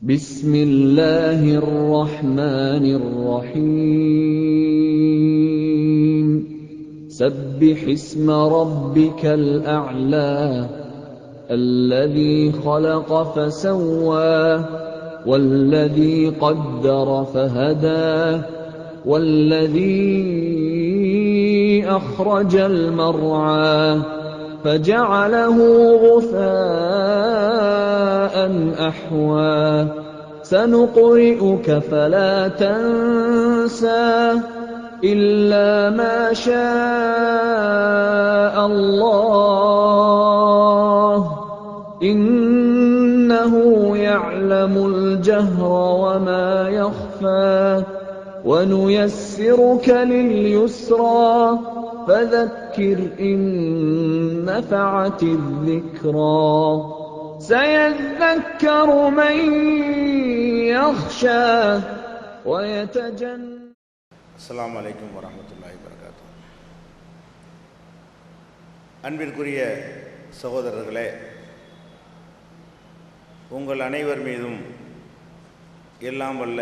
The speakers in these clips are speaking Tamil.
بسم الله الرحمن الرحيم سبح اسم ربك الأعلى الذي خلق فسوى والذي قدر فهدى والذي أخرج المرعى فجعله غثاء أحوى سنقرئك فلا تنسى إلا ما شاء الله إنه يعلم الجهر وما يخفى ونيسرك لليسرى فذكر إن نفعت الذكرى سيذكر من يخشى ويتجنب. அஸ்ஸலாமு அலைக்கும் வரஹ்மத்துல்லாஹி வபரகாத்துஹு. அன்பிற்குரிய சகோதரர்களே, உங்கள் அனைவர் மீதும் எல்லாம் வல்ல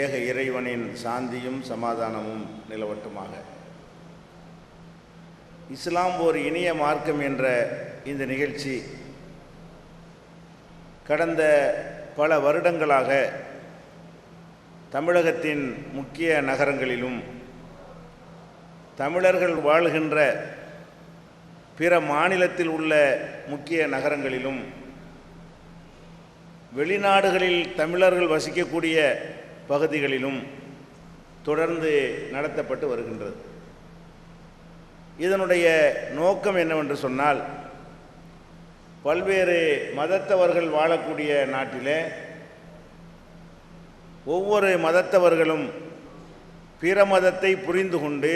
ஏக இறைவனின் சாந்தியும் சமாதானமும் நிலவட்டுமாக. இஸ்லாம் ஒரு இனிய மார்க்கம் என்ற இந்த நிகழ்ச்சி கடந்த பல வருடங்களாக தமிழகத்தின் முக்கிய நகரங்களிலும் தமிழர்கள் வாழ்கின்ற பிற மாநிலத்தில் உள்ள முக்கிய நகரங்களிலும் வெளிநாடுகளில் தமிழர்கள் வசிக்கக்கூடிய பகுதிகளிலும் தொடர்ந்து நடத்தப்பட்டு வருகின்றது. இதனுடைய நோக்கம் என்னவென்று சொன்னால், பல்வேறு மதத்தவர்கள் வாழக்கூடிய நாட்டிலே ஒவ்வொரு மதத்தவர்களும் பிற மதத்தை புரிந்து கொண்டு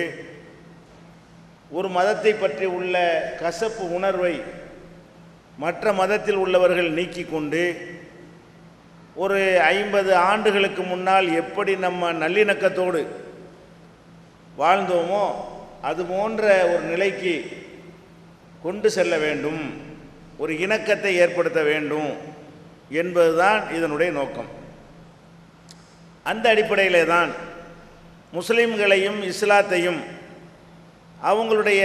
ஒரு மதத்தை பற்றி உள்ள கசப்பு உணர்வை மற்ற மதத்தில் உள்ளவர்கள் நீக்கி கொண்டு ஒரு 50 ஆண்டுகளுக்கு முன்னால் எப்படி நம்ம நல்லிணக்கத்தோடு வாழ்ந்தோமோ அது போன்ற ஒரு நிலைக்கு கொண்டு செல்ல வேண்டும், ஒரு இணக்கத்தை ஏற்படுத்த வேண்டும் என்பதுதான் இதனுடைய நோக்கம். அந்த அடிப்படையிலே தான் முஸ்லிம்களையும் இஸ்லாத்தையும் அவங்களுடைய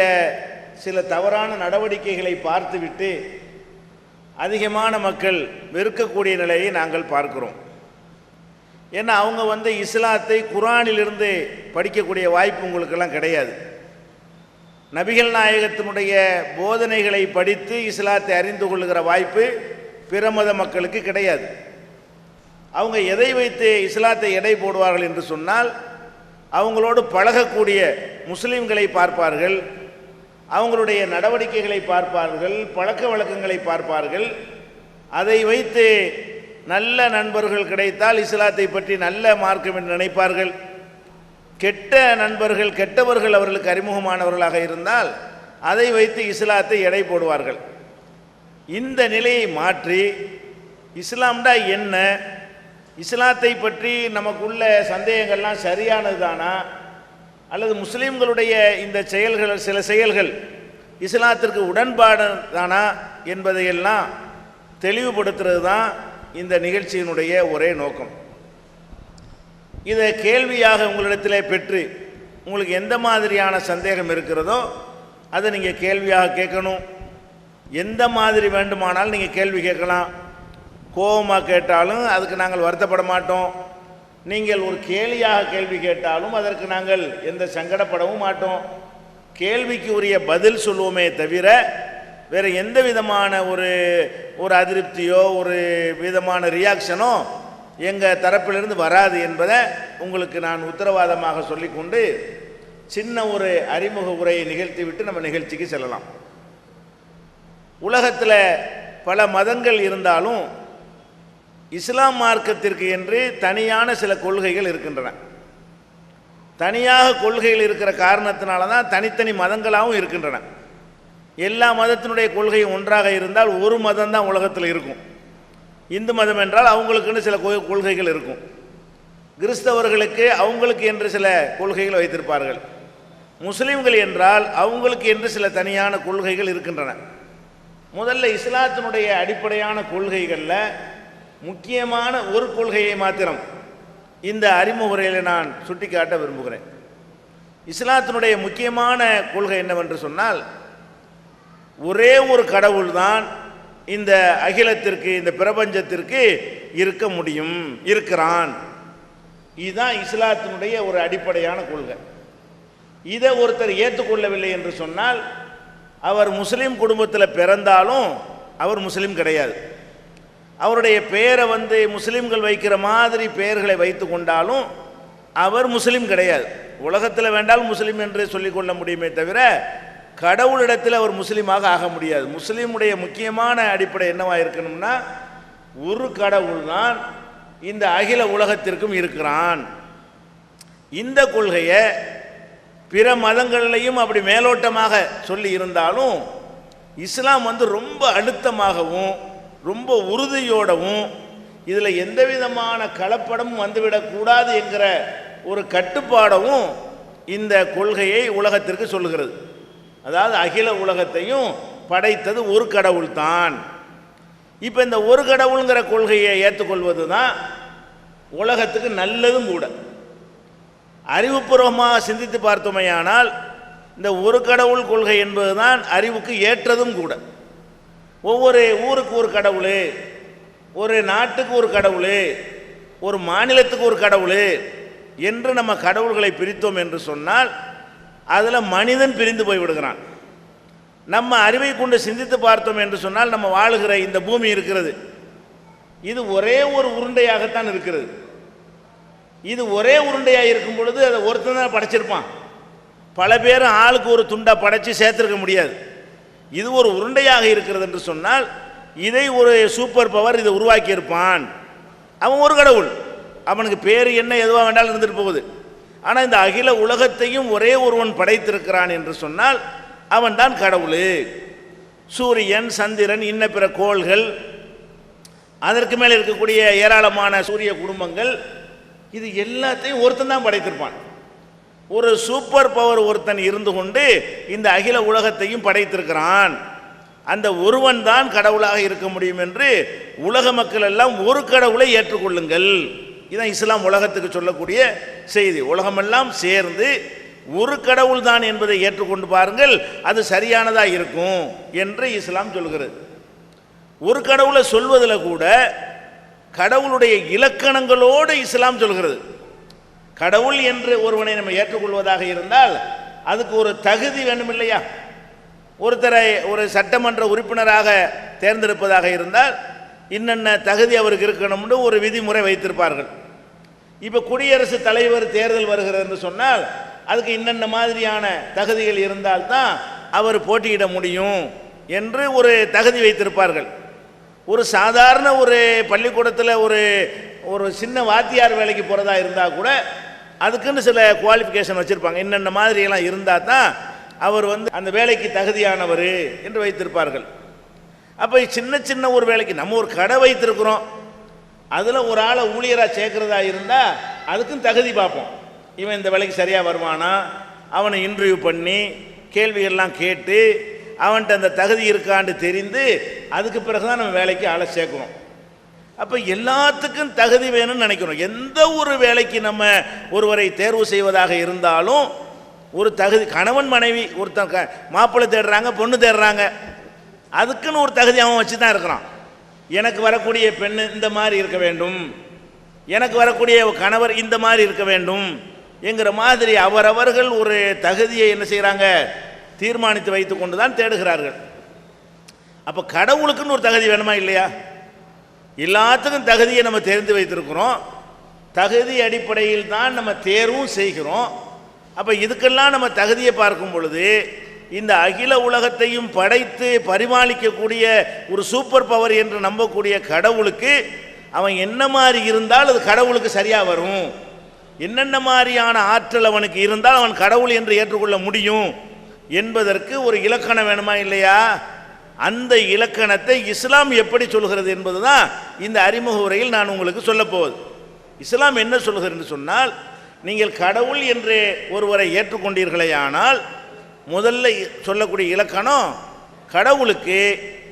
சில தவறான நடவடிக்கைகளை பார்த்துவிட்டு அதிகமான மக்கள் வெறுக்கக்கூடிய நிலையை நாங்கள் பார்க்கிறோம். ஏன்னா அவங்க இஸ்லாத்தை குர்ஆனிலிருந்து படிக்கக்கூடிய வாய்ப்பு உங்களுக்கெல்லாம் கிடையாது. நபிகள் நாயகத்தினுடைய போதனைகளை படித்து இஸ்லாத்தை அறிந்து கொள்ளுகிற வாய்ப்பு பிற மத மக்களுக்கு கிடையாது. அவங்க எதை வைத்து இஸ்லாத்தை எடை போடுவார்கள் என்று சொன்னால், அவங்களோடு பழகக்கூடிய முஸ்லீம்களை பார்ப்பார்கள், அவங்களுடைய நடவடிக்கைகளை பார்ப்பார்கள், பழக்க வழக்கங்களை பார்ப்பார்கள். அதை வைத்து நல்ல நண்பர்கள் கிடைத்தால் இஸ்லாத்தை பற்றி நல்ல மார்க்கம் என்று நினைப்பார்கள். கெட்ட நண்பர்கள், கெட்டவர்கள் அவர்களுக்கு அறிமுகமானவர்களாக இருந்தால் அதை வைத்து இஸ்லாத்தை எடை போடுவார்கள். இந்த நிலையை மாற்றி இஸ்லாம்டா என்ன, இஸ்லாத்தை பற்றி நமக்குள்ள சந்தேகங்கள்லாம் சரியானது தானா, அல்லது முஸ்லீம்களுடைய இந்த செயல்கள் சில செயல்கள் இஸ்லாத்திற்கு உடன்பாடு தானா என்பதையெல்லாம் தெளிவுபடுத்துறது தான் இந்த நிகழ்ச்சியினுடைய ஒரே நோக்கம். இதை கேள்வியாக உங்களிடத்தில் பெற்று உங்களுக்கு எந்த மாதிரியான சந்தேகம் இருக்கிறதோ அதை நீங்கள் கேள்வியாக கேட்கணும். எந்த மாதிரி வேண்டுமானாலும் நீங்கள் கேள்வி கேட்கலாம். கோபமாக கேட்டாலும் அதுக்கு நாங்கள் வருத்தப்பட மாட்டோம். நீங்கள் ஒரு கேலியாக கேள்வி கேட்டாலும் அதற்கு நாங்கள் எந்த சங்கடப்படவும் மாட்டோம். கேள்விக்கு உரிய பதில் சொல்லுவோமே தவிர வேறு எந்த விதமான ஒரு அதிருப்தியோ ஒரு விதமான ரியாக்ஷனோ எங்கள் தரப்பிலிருந்து வராது என்பதை உங்களுக்கு நான் உத்தரவாதமாக சொல்லிக்கொண்டு சின்ன ஒரு அறிமுக உரையை நிகழ்த்திவிட்டு நம்ம நிகழ்ச்சிக்கு செல்லலாம். உலகத்தில் பல மதங்கள் இருந்தாலும் இஸ்லாம் மார்க்கத்திற்கு என்று தனியான சில கொள்கைகள் இருக்கின்றன. தனியாக கொள்கைகள் இருக்கிற காரணத்தினால தான் தனித்தனி மதங்களாகவும் இருக்கின்றன. எல்லா மதத்தினுடைய கொள்கையும் ஒன்றாக இருந்தால் ஒரு மதம் தான் உலகத்தில் இருக்கும். இந்து மதம் என்றால் அவங்களுக்குன்னு சில கொள்கைகள் இருக்கும். கிறிஸ்தவர்களுக்கு அவங்களுக்கு என்று சில கொள்கைகள் வைத்திருப்பார்கள். முஸ்லீம்கள் என்றால் அவங்களுக்கு என்று சில தனியான கொள்கைகள் இருக்கின்றன. முதல்ல இஸ்லாத்தினுடைய அடிப்படையான கொள்கைகளில் முக்கியமான ஒரு கொள்கையை மாத்திரம் இந்த அறிமுறையில் நான் சுட்டிக்காட்ட விரும்புகிறேன். இஸ்லாத்தினுடைய முக்கியமான கொள்கை என்னவென்று சொன்னால், ஒரே ஒரு கடவுள் தான் இந்த அகிலத்திற்கு, இந்த பிரபஞ்சத்திற்கு இருக்க முடியும், இருக்கிறான். இதுதான் இஸ்லாத்தினுடைய ஒரு அடிப்படையான கொள்கை. இதை ஒருத்தர் ஏற்றுக்கொள்ளவில்லை என்று சொன்னால் அவர் முஸ்லீம் குடும்பத்தில் பிறந்தாலும் அவர் முஸ்லீம் கிடையாது. அவருடைய பெயரை முஸ்லீம்கள் வைக்கிற மாதிரி பெயர்களை வைத்து கொண்டாலும் அவர் முஸ்லீம் கிடையாது. உலகத்தில் வேண்டால் முஸ்லீம் என்று சொல்லிக்கொள்ள முடியுமே தவிர கடவுளிடத்தில் அவர் முஸ்லீமாக ஆக முடியாது. முஸ்லீமுடைய முக்கியமான அடிப்படை என்னவாக இருக்கணும்னா, ஒரு கடவுள் தான் இந்த அகில உலகத்திற்கும் இருக்கிறான். இந்த கொள்கையை பிற மதங்கள்லையும் அப்படி மேலோட்டமாக சொல்லி இருந்தாலும் இஸ்லாம் ரொம்ப அழுத்தமாகவும் ரொம்ப உறுதியோடவும் இதில் எந்த விதமான கலப்படமும் வந்துவிடக்கூடாது என்கிற ஒரு கட்டுப்பாடவும் இந்த கொள்கையை உலகத்திற்கு சொல்லுகிறது. அதாவது அகில உலகத்தையும் படைத்தது ஒரு கடவுள் தான். இப்போ இந்த ஒரு கடவுளுங்கிற கொள்கையை ஏற்றுக்கொள்வது தான் உலகத்துக்கு நல்லதும் கூட. அறிவுபூர்வமாக சிந்தித்து பார்த்தோமையானால் இந்த ஒரு கடவுள் கொள்கை என்பது தான் அறிவுக்கு ஏற்றதும் கூட. ஒவ்வொரு ஊருக்கு ஒரு கடவுள், ஒரு நாட்டுக்கு ஒரு கடவுள், ஒரு மாநிலத்துக்கு ஒரு கடவுள் என்று நம்ம கடவுள்களை பிரித்தோம் என்று சொன்னால் அதில் மனிதன் பிரிந்து போய்விடுகிறான். நம்ம அறிவை கொண்டு சிந்தித்து பார்த்தோம் என்று சொன்னால் நம்ம வாழுகிற இந்த பூமி இருக்கிறது, இது ஒரே ஒரு உருண்டையாகத்தான் இருக்கிறது. இது ஒரே உருண்டையாக இருக்கும் பொழுது அதை ஒருத்தன் தான் படைச்சிருப்பான். பல பேரும் ஆளுக்கு ஒரு துண்டா படைச்சு சேர்த்திருக்க முடியாது. இது ஒரு உருண்டையாக இருக்கிறது என்று சொன்னால் இதை ஒரு சூப்பர் பவர் இதை உருவாக்கி இருப்பான். அவன் ஒரு கடவுள், அவனுக்கு பேர் என்ன எதுவாக வேண்டாலும் இருந்துட்டு போகுது. ஆனால் இந்த அகில உலகத்தையும் ஒரே ஒருவன் படைத்திருக்கிறான் என்று சொன்னால் அவன் தான் கடவுள். சூரியன், சந்திரன், இன்ன பிற கோள்கள், அதற்கு மேலே இருக்கக்கூடிய ஏராளமான சூரிய குடும்பங்கள், இது எல்லாத்தையும் ஒருத்தன் தான் படைத்திருப்பான். ஒரு சூப்பர் பவர் ஒருத்தன் இருந்து கொண்டு இந்த அகில உலகத்தையும் படைத்திருக்கிறான். அந்த ஒருவன் தான் கடவுளாக இருக்க முடியும் என்று உலக மக்கள் எல்லாம் ஒரு கடவுளை ஏற்றுக்கொள்ளுங்கள். இதான் இஸ்லாம் உலகத்துக்கு சொல்லக்கூடிய செய்தி. உலகமெல்லாம் சேர்ந்து ஒரு கடவுள் தான் என்பதை ஏற்றுக்கொண்டு பாருங்கள், அது சரியானதாக இருக்கும் என்று இஸ்லாம் சொல்கிறது. ஒரு கடவுளை சொல்வதில் கூட கடவுளுடைய இலக்கணங்களோடு இஸ்லாம் சொல்கிறது. கடவுள் என்று ஒருவனை நம்ம ஏற்றுக்கொள்வதாக இருந்தால் அதுக்கு ஒரு தகுதி வேணும் இல்லையா? ஒருத்தரை ஒரு சட்டமன்ற உறுப்பினராக தேர்ந்தெடுப்பதாக இருந்தால் இன்னென்ன தகுதி அவருக்கு இருக்கணும்னு ஒரு விதிமுறை வைத்திருப்பார்கள். இப்போ குடியரசுத் தலைவர் தேர்தல் வருகிறது என்று சொன்னால் அதுக்கு இன்னென்ன மாதிரியான தகுதிகள் இருந்தால்தான் அவர் போட்டியிட முடியும் என்று ஒரு தகுதி வைத்திருப்பார்கள். ஒரு சாதாரண ஒரு பள்ளிக்கூடத்தில் ஒரு சின்ன வாத்தியார் வேலைக்கு போகிறதா இருந்தால் கூட அதுக்குன்னு சில குவாலிஃபிகேஷன் வச்சுருப்பாங்க. இன்னென்ன மாதிரியெல்லாம் இருந்தால் தான் அவர் அந்த வேலைக்கு தகுதியானவர் என்று வைத்திருப்பார்கள். அப்போ சின்ன சின்ன ஒரு வேலைக்கு நம்ம ஒரு கடை வைத்திருக்கிறோம், அதில் ஒரு ஆளை ஊழியராக சேர்க்கிறதா இருந்தால் அதுக்கும் தகுதி பார்ப்போம். இவன் இந்த வேலைக்கு சரியாக வருவானா, அவனை இன்டர்வியூ பண்ணி கேள்விகள்லாம் கேட்டு அவன்கிட்ட அந்த தகுதி இருக்கான்னு தெரிந்து அதுக்கு பிறகு தான் நம்ம வேலைக்கு ஆளை சேர்க்கணும். அப்போ எல்லாத்துக்கும் தகுதி வேணும்னு நினைக்கிறோம். எந்த ஒரு வேலைக்கு நம்ம ஒருவரை தேர்வு செய்வதாக இருந்தாலும் ஒரு தகுதி, கணவன் மனைவி ஒருத்தன் மாப்பிள்ளை தேடுறாங்க, பொண்ணு தேடுறாங்க, அதுக்குன்னு ஒரு தகுதி அவன் வச்சு தான் இருக்கிறான். எனக்கு வரக்கூடிய பெண்ணு இந்த மாதிரி இருக்க வேண்டும், எனக்கு வரக்கூடிய கணவர் இந்த மாதிரி இருக்க வேண்டும் என்கிற மாதிரி அவரவர்கள் ஒரு தகுதியை என்ன செய்கிறாங்க, தீர்மானித்து வைத்து கொண்டு தான் தேடுகிறார்கள். அப்போ கடவுளுக்குன்னு ஒரு தகுதி வேணுமா இல்லையா? எல்லாத்துக்கும் தகுதியை நம்ம தெரிந்து வைத்திருக்கிறோம். தகுதி அடிப்படையில் தான் நம்ம தேர்வும் செய்கிறோம். அப்போ இதுக்கெல்லாம் நம்ம தகுதியை பார்க்கும் பொழுது இந்த அகில உலகத்தையும் படைத்து பரிமாளிக்கக்கூடிய ஒரு சூப்பர் பவர் என்று நம்பக்கூடிய கடவுளுக்கு அவன் என்ன மாதிரி இருந்தால் அது கடவுளுக்கு சரியாக வரும், என்னென்ன மாதிரியான ஆற்றல் அவனுக்கு இருந்தால் அவன் கடவுள் என்று ஏற்றுக்கொள்ள முடியும் என்பதற்கு ஒரு இலக்கணம் வேணுமா இல்லையா? அந்த இலக்கணத்தை இஸ்லாம் எப்படி சொல்கிறது என்பதுதான் இந்த அறிமுக உரையில் நான் உங்களுக்கு சொல்ல போவது. இஸ்லாம் என்ன சொல்கிறது என்று சொன்னால், நீங்கள் கடவுள் என்று ஒருவரை ஏற்றுக்கொண்டீர்களேயானால் முதல்ல சொல்லக்கூடிய இலக்கணம், கடவுளுக்கு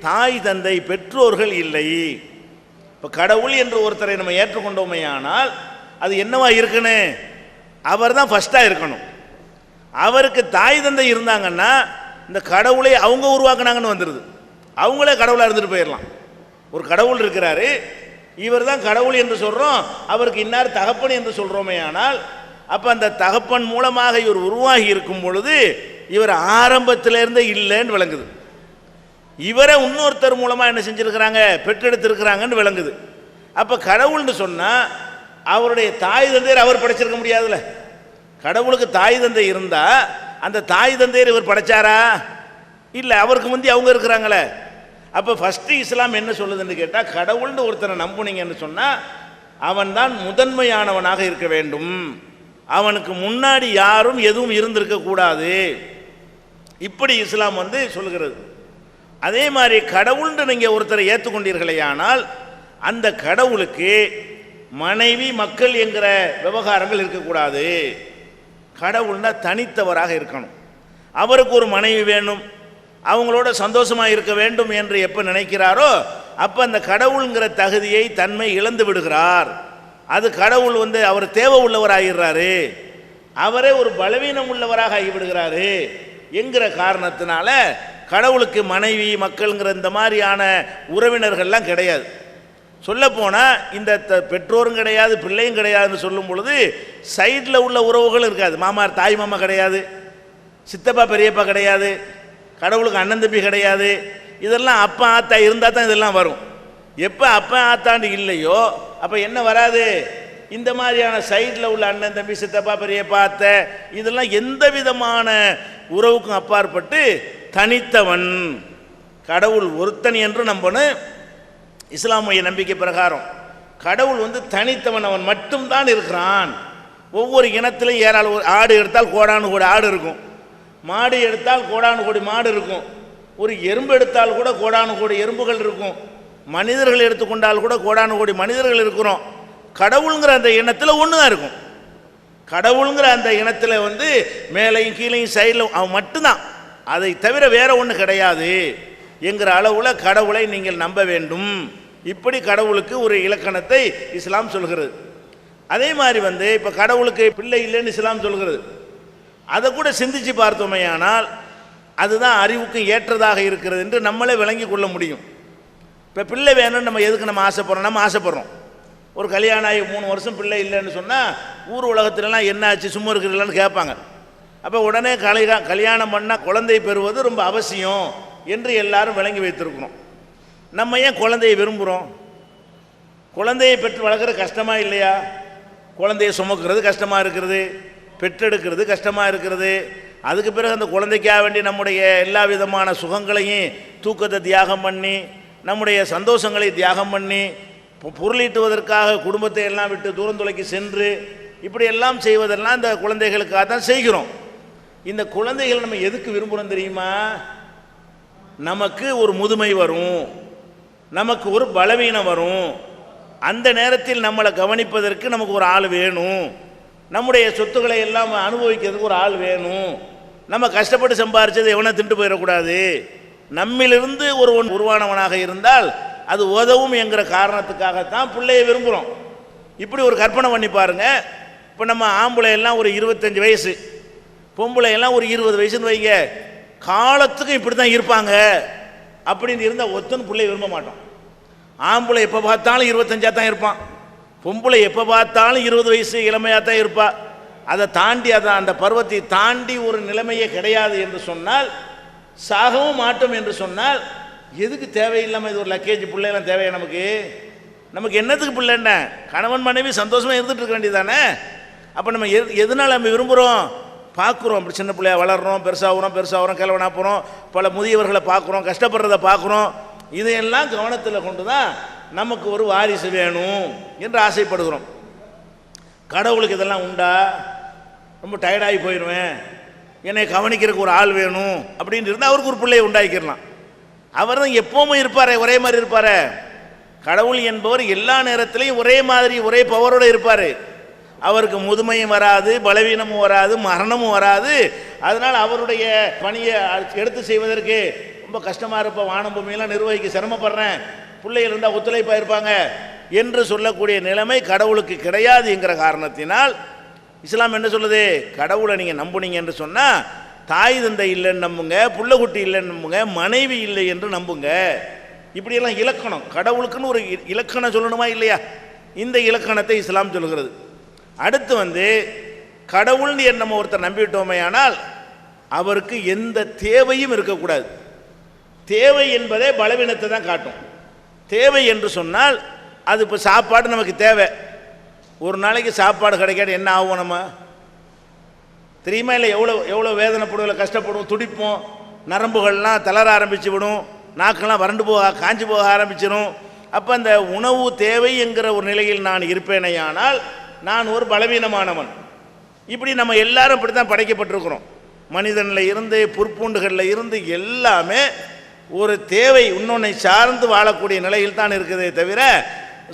தாய் தந்தை பெற்றோர்கள் இல்லை. இப்போ கடவுள் என்று ஒருத்தரை நம்ம ஏற்றுக்கொண்டோமே ஆனால் அது என்னவா இருக்குன்னு அவர் தான் ஃபஸ்ட்டாக இருக்கணும். அவருக்கு தாய் தந்தை இருந்தாங்கன்னா இந்த கடவுளை அவங்க உருவாக்குனாங்கன்னு வந்துடுது. அவங்களே கடவுளாக இருந்துட்டு போயிடலாம். ஒரு கடவுள் இருக்கிறாரு, இவர் தான் கடவுள் என்று சொல்கிறோம், அவருக்கு இன்னார் தகப்பன் என்று சொல்கிறோமே ஆனால் அப்போ அந்த தகப்பன் மூலமாக இவர் உருவாகி இருக்கும் பொழுது இவர் ஆரம்பத்திலேருந்தே இல்லைன்னு விளங்குது. இவரை இன்னொருத்தர் மூலமாக என்ன செஞ்சுருக்கிறாங்க, பெற்றெடுத்திருக்கிறாங்கன்னு விளங்குது. அப்போ கடவுள்னு சொன்னால் அவருடைய தாய் தந்தையர் அவர் படைச்சிருக்க முடியாதுல்ல. கடவுளுக்கு தாய் தந்தை இருந்தால் அந்த தாய் தந்தையர் இவர் படைச்சாரா? இல்லை, அவருக்கு முந்தி அவங்க இருக்கிறாங்களே. அப்போ ஃபஸ்ட்டு இஸ்லாம் என்ன சொல்லுதுன்னு கேட்டால், கடவுள்னு ஒருத்தரை நம்புனீங்கன்னு சொன்னால் அவன் தான் முதன்மையானவனாக இருக்க வேண்டும், அவனுக்கு முன்னாடி யாரும் எதுவும் இருந்திருக்கக்கூடாது. இப்படி இஸ்லாம் சொல்லுகிறது. அதே மாதிரி கடவுள்னு நீங்கள் ஒருத்தரை ஏற்றுக்கொண்டீர்களே ஆனால் அந்த கடவுளுக்கு மனைவி மக்கள் என்கிற விவகாரங்கள் இருக்கக்கூடாது. கடவுள்னா தனித்தவராக இருக்கணும். அவருக்கு ஒரு மனைவி வேணும், அவங்களோட சந்தோஷமாக இருக்க வேண்டும் என்று எப்போ நினைக்கிறாரோ அப்போ அந்த கடவுளுங்கிற தகுதியை தன்மை இழந்து விடுகிறார். அது கடவுள் அவர் தேவை உள்ளவராகிறாரு, அவரே ஒரு பலவீனம் உள்ளவராக ஆகிவிடுகிறாரு என்கிற காரணத்தினால கடவுளுக்கு மனைவி மக்கள்ங்கிற இந்த மாதிரியான உறவினர்கள்லாம் கிடையாது. சொல்லப்போனால் இந்த பெற்றோரும் கிடையாது, பிள்ளையும் கிடையாதுன்னு சொல்லும் பொழுது சைடில் உள்ள உறவுகள் இருக்காது. மாமார் தாய் மாமா கிடையாது, சித்தப்பா பெரியப்பா கிடையாது, கடவுளுக்கு அண்ணன் தம்பி கிடையாது. இதெல்லாம் அப்பா ஆத்தா இருந்தால் தான் இதெல்லாம் வரும். எப்போ அப்பா ஆத்தாண்டு இல்லையோ அப்போ என்ன வராது? இந்த மாதிரியான சைடில் உள்ள அண்ணன் தம்பி சித்தப்பா பெரியப்பா அத்தை இதெல்லாம் எந்த விதமான உறவுக்கும் அப்பாற்பட்டு தனித்தவன், கடவுள் ஒருத்தன் என்று நம்பணும். இஸ்லாமிய நம்பிக்கை பிரகாரம் கடவுள் தனித்தவன், அவன் மட்டும்தான் இருக்கிறான். ஒவ்வொரு இனத்திலையும் ஏராளம், ஆடு எடுத்தால் கோடானு கோடி ஆடு இருக்கும், மாடு எடுத்தால் கோடானு கோடி மாடு இருக்கும், ஒரு எறும்பு எடுத்தால் கூட கோடானு கோடி எறும்புகள் இருக்கும், மனிதர்கள் எடுத்துக்கொண்டால் கூட கோடானு கோடி மனிதர்கள் இருக்கிறோம். கடவுளுங்கிற அந்த இனத்தில் ஒன்று தான் இருக்கும். கடவுளுங்கிற அந்த இனத்தில் மேலையும் கீழையும் சைடில் அவன் மட்டும்தான், அதை தவிர வேற ஒன்று கிடையாது என்கிற அளவில் கடவுளை நீங்கள் நம்ப வேண்டும். இப்படி கடவுளுக்கு ஒரு இலக்கணத்தை இஸ்லாம் சொல்கிறது. அதே மாதிரி இப்போ கடவுளுக்கு பிள்ளை இல்லைன்னு இஸ்லாம் சொல்கிறது. அதை கூட சிந்திச்சு பார்த்தோமே ஆனால் அதுதான் அறிவுக்கு ஏற்றதாக இருக்கிறது என்று நம்மளே விளங்கி கொள்ள முடியும். இப்போ பிள்ளை வேணும்னு நம்ம எதுக்கு நம்ம ஆசைப்படுறோம்? நம்ம ஆசைப்படுறோம். ஒரு கல்யாணம் ஆகி 3 வருஷம் பிள்ளை இல்லைன்னு சொன்னால் ஊர் உலகத்துலலாம் என்ன ஆச்சு, சும்மா இருக்கிறீங்களான்னு கேட்பாங்க. அப்போ உடனே கல்யாணம் பண்ணால் குழந்தை பெறுவது ரொம்ப அவசியம் என்று எல்லாரும் விளங்கி வைத்திருக்கிறோம். நம்ம ஏன் குழந்தையை விரும்புகிறோம்? குழந்தையை பெற்று வளர்க்குற கஷ்டமாக இல்லையா? குழந்தையை சுமக்கிறது கஷ்டமாக இருக்கிறது, பெற்றெடுக்கிறது கஷ்டமாக இருக்கிறது. அதுக்கு பிறகு அந்த குழந்தைக்காக வேண்டி நம்முடைய எல்லா விதமான சுகங்களையும் தூக்கத்தை தியாகம் பண்ணி, நம்முடைய சந்தோஷங்களை தியாகம் பண்ணி, பொருளீட்டுவதற்காக குடும்பத்தை எல்லாம் விட்டு தூரந்தொலைக்கு சென்று இப்படி எல்லாம் செய்வதெல்லாம் இந்த குழந்தைகளுக்காக தான் செய்கிறோம். இந்த குழந்தைகளை நம்ம எதுக்கு விரும்புகிறோம் தெரியுமா? நமக்கு ஒரு முதுமை வரும், நமக்கு ஒரு பலவீனம் வரும், அந்த நேரத்தில் நம்மளை கவனிப்பதற்கு நமக்கு ஒரு ஆள் வேணும், நம்முடைய சொத்துக்களை எல்லாம் அனுபவிக்கிறதுக்கு ஒரு ஆள் வேணும், நம்ம கஷ்டப்பட்டு சம்பாரிச்சதை எவனை திண்டு போயிடக்கூடாது, நம்மிலிருந்து ஒருவன் உருவானவனாக இருந்தால் அது உதவும் என்கிற காரணத்துக்காகத்தான் பிள்ளையை விரும்புகிறோம். இப்படி ஒரு கற்பனை பண்ணி பாருங்க. இப்போ நம்ம ஆம்பளை எல்லாம் ஒரு 25 வயசு, பொம்பளை எல்லாம் ஒரு 20 வயசுன்னு வைங்க, காலத்துக்கும் இப்படி தான் இருப்பாங்க அப்படின்னு இருந்தால் ஒத்தன் பிள்ளை விரும்ப மாட்டோம். ஆம்பளை எப்போ பார்த்தாலும் 25 தான் இருப்பான், பொம்பளை எப்போ பார்த்தாலும் 20 வயசு இளமையாக தான் இருப்பா. அதை தாண்டி அந்த பருவத்தை தாண்டி ஒரு நிலைமையே கிடையாது என்று சொன்னால், சாகவும் மாட்டோம் என்று சொன்னால், எதுக்கு தேவையில்லாமல் இது ஒரு லக்கேஜ் பிள்ளைலாம் தேவையா? நமக்கு என்னத்துக்கு பிள்ளை? என்ன கணவன் மனைவி சந்தோஷமாக இருந்துட்டு இருக்க வேண்டியதானே. அப்போ நம்ம எதனால் நம்ம விரும்புகிறோம்? பார்க்குறோம், அப்படி சின்ன பிள்ளையா வளர்கிறோம், பெருசாகிறோம், கிழவனாக போகிறோம், பல முதியவர்களை பார்க்குறோம், கஷ்டப்படுறதை பார்க்குறோம். இதையெல்லாம் கவனத்தில் கொண்டு தான் நமக்கு ஒரு வாரிசு வேணும் என்று ஆசைப்படுகிறோம். கடவுளுக்கு இதெல்லாம் உண்டா? ரொம்ப டயர்டாகி போயிடுவேன், என்னை கவனிக்கிறதுக்கு ஒரு ஆள் வேணும் அப்படின்னு இருந்தால் அவருக்கு ஒரு பிள்ளையை உண்டாக்கிடலாம். அவர் தான் எப்போவுமே இருப்பார், ஒரே மாதிரி இருப்பார். கடவுள் என்பவர் எல்லா நேரத்திலையும் ஒரே மாதிரி ஒரே பவரோடு இருப்பார். அவருக்கு முதுமையும் வராது, பலவீனமும் வராது, மரணமும் வராது. அதனால் அவருடைய பணியை எடுத்து செய்வதற்கு ரொம்ப கஷ்டமாக இருப்ப, வானம் பூமியெல்லாம் நிர்வகிக்க சிரமப்படுறேன் பிள்ளைகள் இருந்தால் ஒத்துழைப்பாக இருப்பாங்க என்று சொல்லக்கூடிய நிலைமை கடவுளுக்கு கிடையாது என்கிற காரணத்தினால் இஸ்லாம் என்ன சொல்லுது, கடவுளை நீங்கள் நம்புனீங்க என்று சொன்னால் தாய் தந்தை இல்லைன்னு நம்புங்க, புள்ளக்குட்டி இல்லைன்னு நம்புங்க, மனைவி இல்லை என்று நம்புங்க. இப்படியெல்லாம் இலக்கணம், கடவுளுக்குன்னு ஒரு இலக்கணம் சொல்லணுமா இல்லையா? இந்த இலக்கணத்தை இஸ்லாம் சொல்கிறது. அடுத்து கடவுள்னு நம்ம ஒருத்தர் நம்பிவிட்டோமே ஆனால் அவருக்கு எந்த தேவையும் இருக்கக்கூடாது. தேவை என்பதே பலவீனத்தை தான் காட்டும். தேவை என்று சொன்னால் அது இப்போ சாப்பாடு நமக்கு தேவை. ஒரு நாளைக்கு சாப்பாடு கிடைக்காது என்ன ஆகும் நம்ம தெரியுமா இல்லை? எவ்வளோ வேதனைப்படுவோம், கஷ்டப்படுவோம், துடிப்போம், நரம்புகள்லாம் தளர ஆரம்பிச்சு விடும், நாக்கெல்லாம் வறண்டு காஞ்சி போக ஆரம்பிச்சிடும். அப்போ அந்த உணவு தேவை என்கிற ஒரு நிலையில் நான் இருப்பேனையானால் நான் ஒரு பலவீனமானவன். இப்படி நம்ம எல்லாரும் இப்படி தான் படைக்கப்பட்டிருக்கிறோம். மனிதனில் இருந்து புற்பூண்டுகளில் இருந்து எல்லாமே ஒரு தேவை இன்னொன்னை சார்ந்து வாழக்கூடிய நிலையில் தான் இருக்குதே தவிர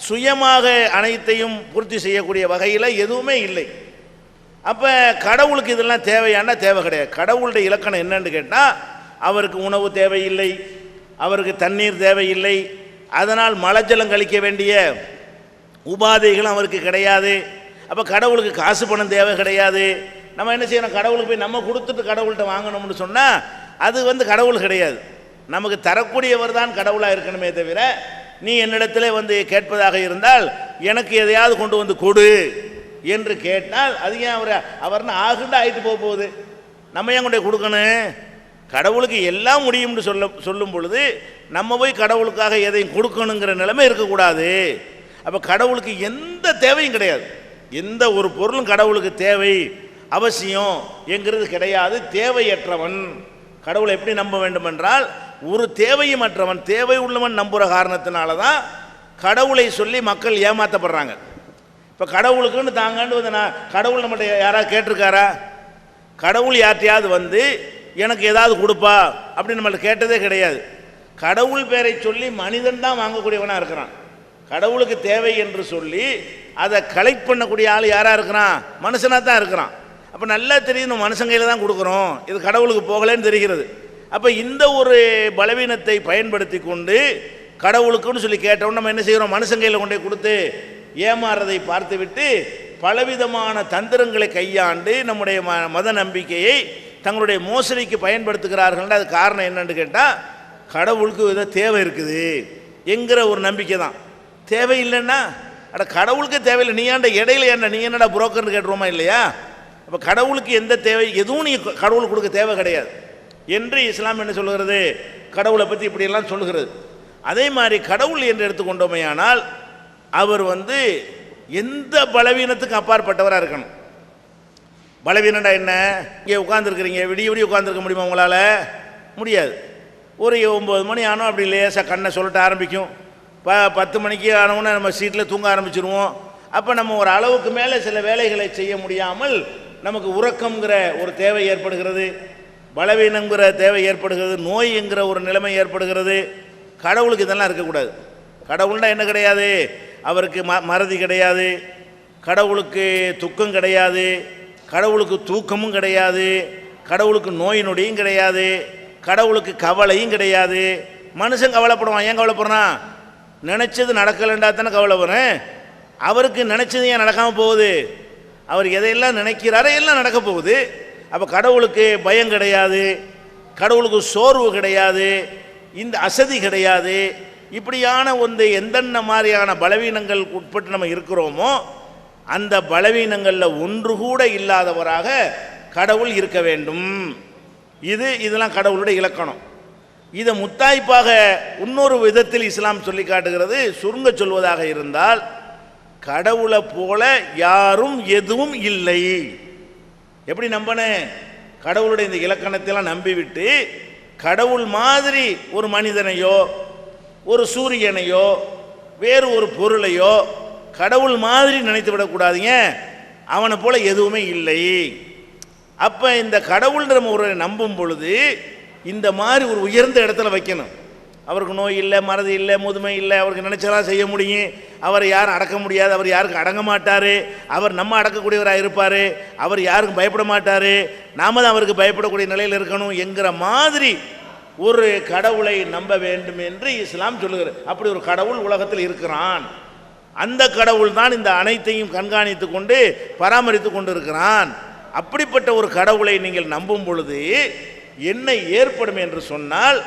சுயமாக அனைத்தையும் பூர்த்தி செய்யக்கூடிய வகையில் எதுவுமே இல்லை. அப்போ கடவுளுக்கு இதெல்லாம் தேவையான தேவை கிடையாது. கடவுளுடைய இலக்கணம் என்னன்னு கேட்டால் அவருக்கு உணவு தேவையில்லை, அவருக்கு தண்ணீர் தேவையில்லை, அதனால் மலஜலம் கழிக்க வேண்டிய உபாதைகளும் அவருக்கு கிடையாது. அப்போ கடவுளுக்கு காசு பணம் தேவை கிடையாது. நம்ம என்ன செய்யணும், கடவுளுக்கு போய் நம்ம கொடுத்துட்டு கடவுள்கிட்ட வாங்கணும்னு சொன்னால் அது கடவுள் கிடையாது. நமக்கு தரக்கூடியவர் தான் கடவுளாக இருக்கணுமே தவிர நீ என்னிடத்தில் கேட்பதாக இருந்தால் எனக்கு எதையாவது கொண்டு வந்து கொடு என்று கேட்டால் அது ஏன் அவர்னு ஆகுண்டு ஆகிட்டு போகுது. நம்ம ஏன் கொண்டு கொடுக்கணும்? கடவுளுக்கு எல்லாம் முடியும்னு சொல்லும் பொழுது நம்ம போய் கடவுளுக்காக எதையும் கொடுக்கணுங்கிற நிலைமை இருக்கக்கூடாது. அப்போ கடவுளுக்கு எந்த தேவையும் கிடையாது. எந்த ஒரு பொருளும் கடவுளுக்கு தேவை அவசியம் என்கிறது கிடையாது. தேவையற்றவன். கடவுளை எப்படி நம்ப வேண்டும் என்றால் ஒரு தேவையும் அற்றவன், தேவை உள்ளவன் நம்புகிற காரணத்தினால தான் கடவுளை சொல்லி மக்கள் ஏமாற்றப்படுறாங்க. இப்போ கடவுளுக்குன்னு தாங்கன்னு கடவுள் நம்மகிட்ட யாராவது கேட்டிருக்காரா? கடவுள் யார்ட்டையாவது எனக்கு ஏதாவது கொடுப்பா அப்படின்னு நம்மள்ட்ட கேட்டதே கிடையாது. கடவுள் பேரை சொல்லி மனிதன் தான் வாங்கக்கூடியவனாக இருக்கிறான். கடவுளுக்கு தேவை என்று சொல்லி அதை கலெக்ட் பண்ணக்கூடிய ஆள் யாராக இருக்கிறான்? மனுஷனாக தான் இருக்கிறான். அப்போ நல்லா தெரியுது நம்ம மனுஷன் கையில் தான் கொடுக்குறோம், இது கடவுளுக்கு போகலைன்னு தெரிகிறது. அப்போ இந்த ஒரு பலவீனத்தை பயன்படுத்தி கொண்டு கடவுளுக்குன்னு சொல்லி கேட்டோம் நம்ம என்ன செய்கிறோம், மனுஷன் கையில் கொண்டே கொடுத்து ஏமாறுறதை பார்த்து விட்டு பலவிதமான தந்திரங்களை கையாண்டு நம்முடைய மத நம்பிக்கையை தங்களுடைய மோசடிக்கு பயன்படுத்துகிறார்கள். அது காரணம் என்னன்னு கேட்டால் கடவுளுக்கு ஏதோ தேவை இருக்குது என்கிற ஒரு நம்பிக்கை தான். தேவை இல்லைன்னா கடவுளுக்கு தேவையில்லை, நீ ஏன்டா இடையில ஏன்டா நீ என்னடா புரோக்கர்னு கேட்டுருவோமா இல்லையா? அப்போ கடவுளுக்கு எந்த தேவை எதுவும் நீ கடவுளுக்கு கொடுக்க தேவை கிடையாது என்று இஸ்லாம் என்ன சொல்கிறது, கடவுளை பற்றி இப்படியெல்லாம் சொல்கிறது. அதே மாதிரி கடவுள் என்று எடுத்துக்கொண்டோமையானால் அவர் எந்த பலவீனத்துக்கு அப்பாற்பட்டவராக இருக்கணும். பலவீனண்டா என்ன? இங்கே உட்காந்துருக்குறீங்க, விடிய விடிய உட்காந்துருக்க முடியுமா உங்களால்? முடியாது. ஒரு 9 மணி ஆனோம் அப்படி லேசாக கண்ணை சொல்லிட்டு ஆரம்பிக்கும். 10 மணிக்கு ஆனவுன்னா நம்ம சீட்டில் தூங்க ஆரம்பிச்சிருவோம். அப்போ நம்ம ஒரு அளவுக்கு மேலே சில வேலைகளை செய்ய முடியாமல் நமக்கு உறக்கங்கிற ஒரு தேவை ஏற்படுகிறது, பலவீனங்கிற தேவை ஏற்படுகிறது, நோய் என்கிற ஒரு நிலைமை ஏற்படுகிறது. கடவுளுக்கு இதெல்லாம் இருக்கக்கூடாது. கடவுள்னா என்ன கிடையாது, அவருக்கு மறதி கிடையாது, கடவுளுக்கு துக்கம் கிடையாது, கடவுளுக்கு தூக்கமும் கிடையாது, கடவுளுக்கு நோய் நொடியும் கிடையாது, கடவுளுக்கு கவலையும் கிடையாது. மனுஷன் கவலைப்படுவான். ஏன் கவலைப்படுறான்? நினச்சது நடக்கலைண்டா தானே கவலைப்படுறேன். அவருக்கு நினச்சது ஏன் நடக்காமல் போகுது? அவர் எதையெல்லாம் நினைக்கிறாரோ எல்லாம் நடக்க போகுது. அப்போ கடவுளுக்கு பயம் கிடையாது, கடவுளுக்கு சோர்வு கிடையாது, இந்த அசதி கிடையாது. இப்படியான எந்தெந்த மாதிரியான பலவீனங்களுக்கு உட்பட்டு நம்ம இருக்கிறோமோ அந்த பலவீனங்களில் ஒன்று கூட இல்லாதவராக கடவுள் இருக்க வேண்டும். இதெல்லாம் கடவுளுடைய இலக்கணம். இதை முத்தாய்ப்பாக இன்னொரு விதத்தில் இஸ்லாம் சொல்லி காட்டுகிறது. சுருங்க சொல்வதாக இருந்தால் கடவுளை போல யாரும் எதுவும் இல்லை. எப்படி நம்பனே? கடவுளுடைய இந்த இலக்கணத்தெல்லாம் நம்பிவிட்டு கடவுள் மாதிரி ஒரு மனிதனையோ ஒரு சூரியனையோ வேறு ஒரு பொருளையோ கடவுள் மாதிரி நினைத்து விடக்கூடாதுங்க. அவனை போல எதுவுமே இல்லை. அப்போ இந்த கடவுள் நம்ம ஒரு நம்பும் பொழுது இந்த மாதிரி ஒரு உயர்ந்த இடத்துல வைக்கணும். அவருக்கு நோய் இல்லை, மறதி இல்லை, முதுமை இல்லை, அவருக்கு நினைச்சலாம் செய்ய முடியும், அவரை யாரும் அடக்க முடியாது, அவர் யாருக்கும் அடங்க மாட்டார், அவர் நம்ம அடக்கக்கூடியவராக இருப்பார், அவர் யாருக்கும் பயப்பட மாட்டார், நாம தான் அவருக்கு பயப்படக்கூடிய நிலையில் இருக்கணும் என்கிற மாதிரி ஒரு கடவுளை நம்ப வேண்டும் என்று இஸ்லாம் சொல்லுகிறது. அப்படி ஒரு கடவுள் உலகத்தில் இருக்கிறான். அந்த கடவுள் தான் இந்த அனைத்தையும் கண்காணித்து கொண்டு பராமரித்து கொண்டு இருக்கிறான். அப்படிப்பட்ட ஒரு கடவுளை நீங்கள் நம்பும் பொழுது என்ன ஏற்படும் என்று சொன்னால்,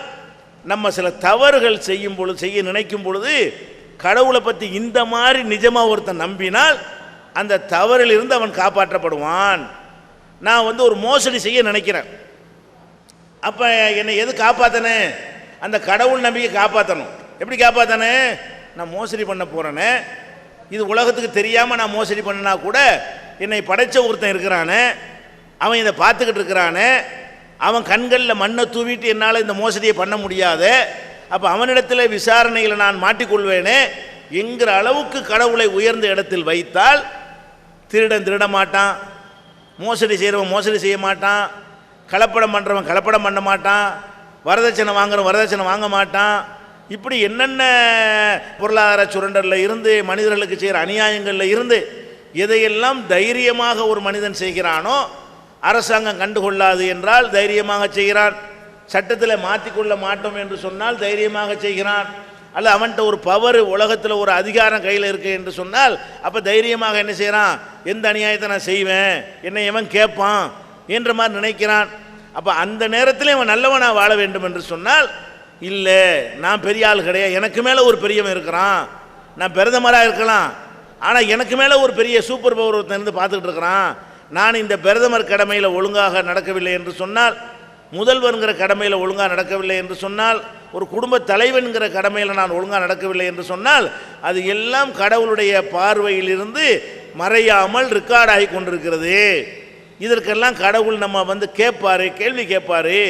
நம்ம சில தவறுகள் செய்ய நினைக்கும் பொழுது கடவுளை பற்றி இந்த மாதிரி நிஜமாக ஒருத்தன் நம்பினால் அந்த தவறிலிருந்து அவன் காப்பாற்றப்படுவான். நான் ஒரு மோசடி செய்ய நினைக்கிறேன், அப்போ என்னை எது காப்பாற்றனே? அந்த கடவுள் நம்பிக்கை காப்பாற்றணும். எப்படி காப்பாற்றனே? நான் மோசடி பண்ண போகிறேனே, இது உலகத்துக்கு தெரியாமல் நான் மோசடி பண்ணனா கூட என்னை படைத்த ஒருத்தன் இருக்கிறானே, அவன் இதை பார்த்துக்கிட்டு இருக்கிறானே, அவன் கண்களில் மண்ணை தூவிட்டு என்னால் இந்த மோசடியை பண்ண முடியாது, அப்போ அவனிடத்தில் விசாரணைகளை நான் மாட்டிக்கொள்வேனே என்கிற அளவுக்கு கடவுளை உயர்ந்த இடத்தில் வைத்தால் திருடன் திருட மாட்டான், மோசடி செய்கிறவன் மோசடி செய்ய மாட்டான், கலப்படம் பண்ணுறவன் கலப்படம் பண்ண மாட்டான், வரதட்சணை வாங்குறவன் வரதட்சணை வாங்க மாட்டான். இப்படி என்னென்ன பொருளாதார சுரண்டலில் இருந்து மனிதர்களுக்கு செய்கிற அநியாயங்களில் இருந்து எதையெல்லாம் தைரியமாக ஒரு மனிதன் செய்கிறானோ, அரசாங்கம் கண்டுகொள்ளாது என்றால் தைரியமாக செய்கிறான், சட்டத்தில் மாற்றிக்கொள்ள மாட்டோம் என்று சொன்னால் தைரியமாக செய்கிறான், அல்ல அவன்கிட்ட ஒரு பவர் உலகத்தில் ஒரு அதிகாரம் கையில் இருக்குது என்று சொன்னால் அப்போ தைரியமாக என்ன செய்கிறான்? எந்த அநியாயத்தை நான் செய்வேன், என்னை எவன் கேட்பான் என்ற மாதிரி நினைக்கிறான். அப்போ அந்த நேரத்தில் இவன் நல்லவனாக வாழ வேண்டும் என்று சொன்னால், இல்லை நான் பெரிய ஆள் கிடையாது, எனக்கு மேலே ஒரு பெரியவன் இருக்கிறான், நான் பிரதமராக இருக்கலாம், ஆனால் எனக்கு மேலே ஒரு பெரிய சூப்பர் பவர் இருந்து பார்த்துக்கிட்டு இருக்கிறான், நான் இந்த பிரதமர் கடமையில் ஒழுங்காக நடக்கவில்லை என்று சொன்னால், முதல்வன்கிற கடமையில் ஒழுங்காக நடக்கவில்லை என்று சொன்னால், ஒரு குடும்ப தலைவன்கிற கடமையில் நான் ஒழுங்காக நடக்கவில்லை என்று சொன்னால், அது எல்லாம் கடவுளுடைய பார்வையிலிருந்து மறையாமல் ரெக்கார்ட் ஆகி கொண்டிருக்கிறது. இதற்கெல்லாம் கடவுள் நம்ம கேட்பாரு, கேள்வி கேட்பாரு,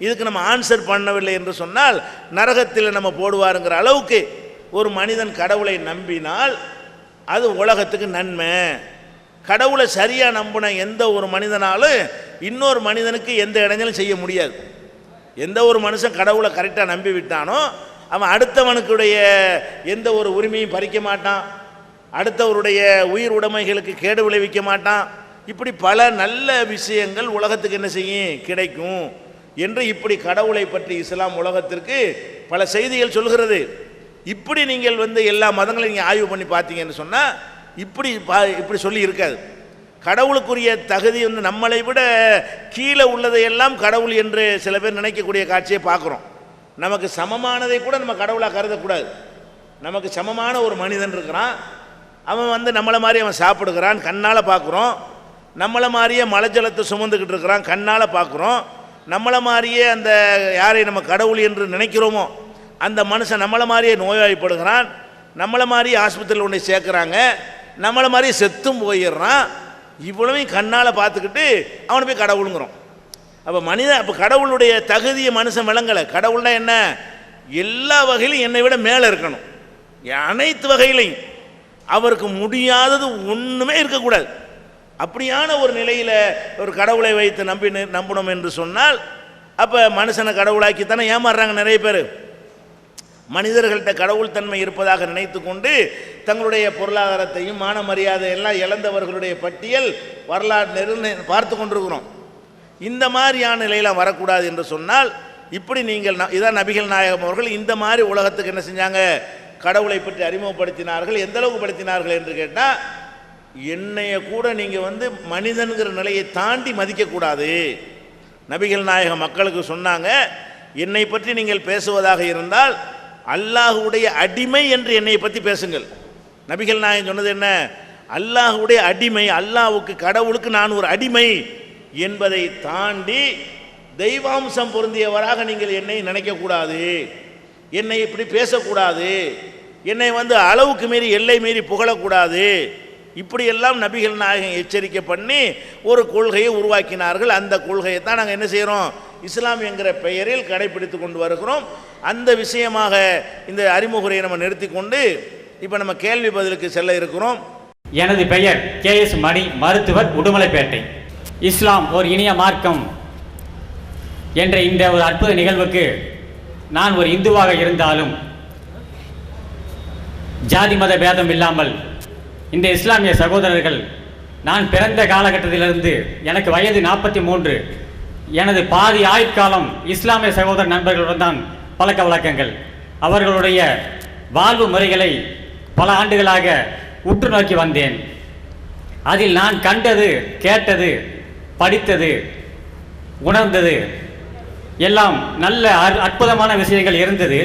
இதுக்கு நம்ம ஆன்சர் பண்ணவில்லை என்று சொன்னால் நரகத்தில் நம்ம போடுவாருங்கிற அளவுக்கு ஒரு மனிதன் கடவுளை நம்பினால் அது உலகத்துக்கு நன்மை. கடவுளை சரியாக நம்பின எந்த ஒரு மனிதனாலும் இன்னொரு மனிதனுக்கு எந்த இடைஞ்சலும் செய்ய முடியாது. எந்த ஒரு மனுஷன் கடவுளை கரெக்டாக நம்பி விட்டானோ அவன் அடுத்தவனுக்குடைய எந்த ஒரு உரிமையும் பறிக்க மாட்டான், அடுத்தவருடைய உயிர் உடைமைகளுக்கு கேடு விளைவிக்க மாட்டான். இப்படி பல நல்ல விஷயங்கள் உலகத்துக்கு என்ன செய்யும்? கிடைக்கும் என்று இப்படி கடவுளை பற்றி இஸ்லாம் உலகத்திற்கு பல செய்திகள் சொல்கிறது. இப்படி நீங்கள் எல்லா மதங்களையும் நீங்கள் ஆய்வு பண்ணி பார்த்தீங்கன்னு சொன்னால் இப்படி சொல்லி இருக்காது. கடவுளுக்குரிய தகுதி நம்மளை விட கீழே உள்ளதையெல்லாம் கடவுள் என்று சில பேர் நினைக்கக்கூடிய காட்சியை பார்க்குறோம். நமக்கு சமமானதை கூட நம்ம கடவுளாக கருதக்கூடாது. நமக்கு சமமான ஒரு மனிதன் இருக்கிறான், அவன் நம்மளை மாதிரி அவன் சாப்பிடுகிறான், கண்ணால் பார்க்குறோம். நம்மளை மாதிரியே மலை ஜலத்தை சுமந்துக்கிட்டு இருக்கிறான், கண்ணால் பார்க்குறோம். நம்மளை மாதிரியே அந்த யாரை நம்ம கடவுள் என்று நினைக்கிறோமோ அந்த மனுஷன் நம்மளை மாதிரியே நோய்வாய்ப்படுகிறான், நம்மளை மாதிரியே ஆஸ்பத்திரியில் ஒன்று சேர்க்குறாங்க, நம்மளை மாதிரியே செத்தும் போயிடுறான். இவ்வளவையும் கண்ணால் பார்த்துக்கிட்டு அவனை போய் கடவுளுங்கிறோம். அப்போ கடவுளுடைய தகுதியை மனுஷன் விளங்கலை. கடவுள்னா என்ன? எல்லா வகையிலும் என்னை விட மேலே இருக்கணும், அனைத்து வகையிலையும் அவருக்கு முடியாதது ஒன்றுமே இருக்கக்கூடாது. அப்படியான ஒரு நிலையில் ஒரு கடவுளை வைத்து நம்பணும் என்று சொன்னால் அப்போ மனுஷனை கடவுளாக்கித்தானே ஏமாறுறாங்க நிறைய பேர். மனிதர்கள்ட்ட கடவுள் தன்மை இருப்பதாக நினைத்து கொண்டு தங்களுடைய பொருளாதாரத்தையும் மான மரியாதை எல்லாம் இழந்தவர்களுடைய பட்டியல் வரலாறு பார்த்து கொண்டிருக்கிறோம். இந்த மாதிரியான நிலையெல்லாம் வரக்கூடாது என்று சொன்னால் இப்படி நீங்கள் இதான் நபிகள் நாயகம் அவர்கள் இந்த மாதிரி உலகத்துக்கு என்ன செஞ்சாங்க? கடவுளை பற்றி அறிமுகப்படுத்தினார்கள். எந்த அளவுக்கு படுத்தினார்கள் என்று கேட்டால், என்னைய கூட நீங்கள் மனிதன்கிற நிலையை தாண்டி மதிக்கக்கூடாது. நபிகள் நாயகம் மக்களுக்கு சொன்னாங்க, என்னை பற்றி நீங்கள் பேசுவதாக இருந்தால் அல்லாஹுடைய அடிமை என்று என்னை பற்றி பேசுங்கள். நபிகள் நாயகம் சொன்னது என்ன? அல்லாஹுடைய அடிமை, அல்லாஹுக்கு கடவுளுக்கு நான் ஒரு அடிமை என்பதை தாண்டி தெய்வாம்சம் பொருந்தியவராக நீங்கள் என்னை நினைக்கக்கூடாது, என்னை இப்படி பேசக்கூடாது, என்னை அளவுக்கு மீறி எல்லை மீறி புகழக்கூடாது. இப்படியெல்லாம் நபிகள் நாயகம் எச்சரிக்கை பண்ணி ஒரு கொள்கையை உருவாக்கினார்கள். அந்த கொள்கையை தான் நாங்கள் என்ன செய்கிறோம்? இஸ்லாம் என்கிற பெயரில் கடைபிடித்து கொண்டு வருகிறோம். அந்த விஷயமாக இந்த அறிமுகரை நம்ம நிறுத்தி கொண்டு இப்போ நம்ம கேள்வி பதிலுக்கு செல்ல இருக்கிறோம். எனது பெயர் KS மணி, மருத்துவர், உடுமலைப்பேட்டை. இஸ்லாம் ஒரு இனிய மார்க்கம் என்ற இந்த ஒரு அற்புத நிகழ்வுக்கு நான் ஒரு இந்துவாக இருந்தாலும் ஜாதி மத பேதம் இல்லாமல் இந்த இஸ்லாமிய சகோதரர்கள், நான் பிறந்த காலகட்டத்திலிருந்து எனக்கு வயது 43, எனது பாதி ஆயுட்காலம் இஸ்லாமிய சகோதர நண்பர்களுடன் தான் பழக்க வழக்கங்கள். அவர்களுடைய வாழ்வு முறைகளை பல ஆண்டுகளாக உற்று நோக்கி வந்தேன். அதில் நான் கண்டது, கேட்டது, படித்தது, உணர்ந்தது எல்லாம் நல்ல அற்புதமான விஷயங்கள் இருந்தது.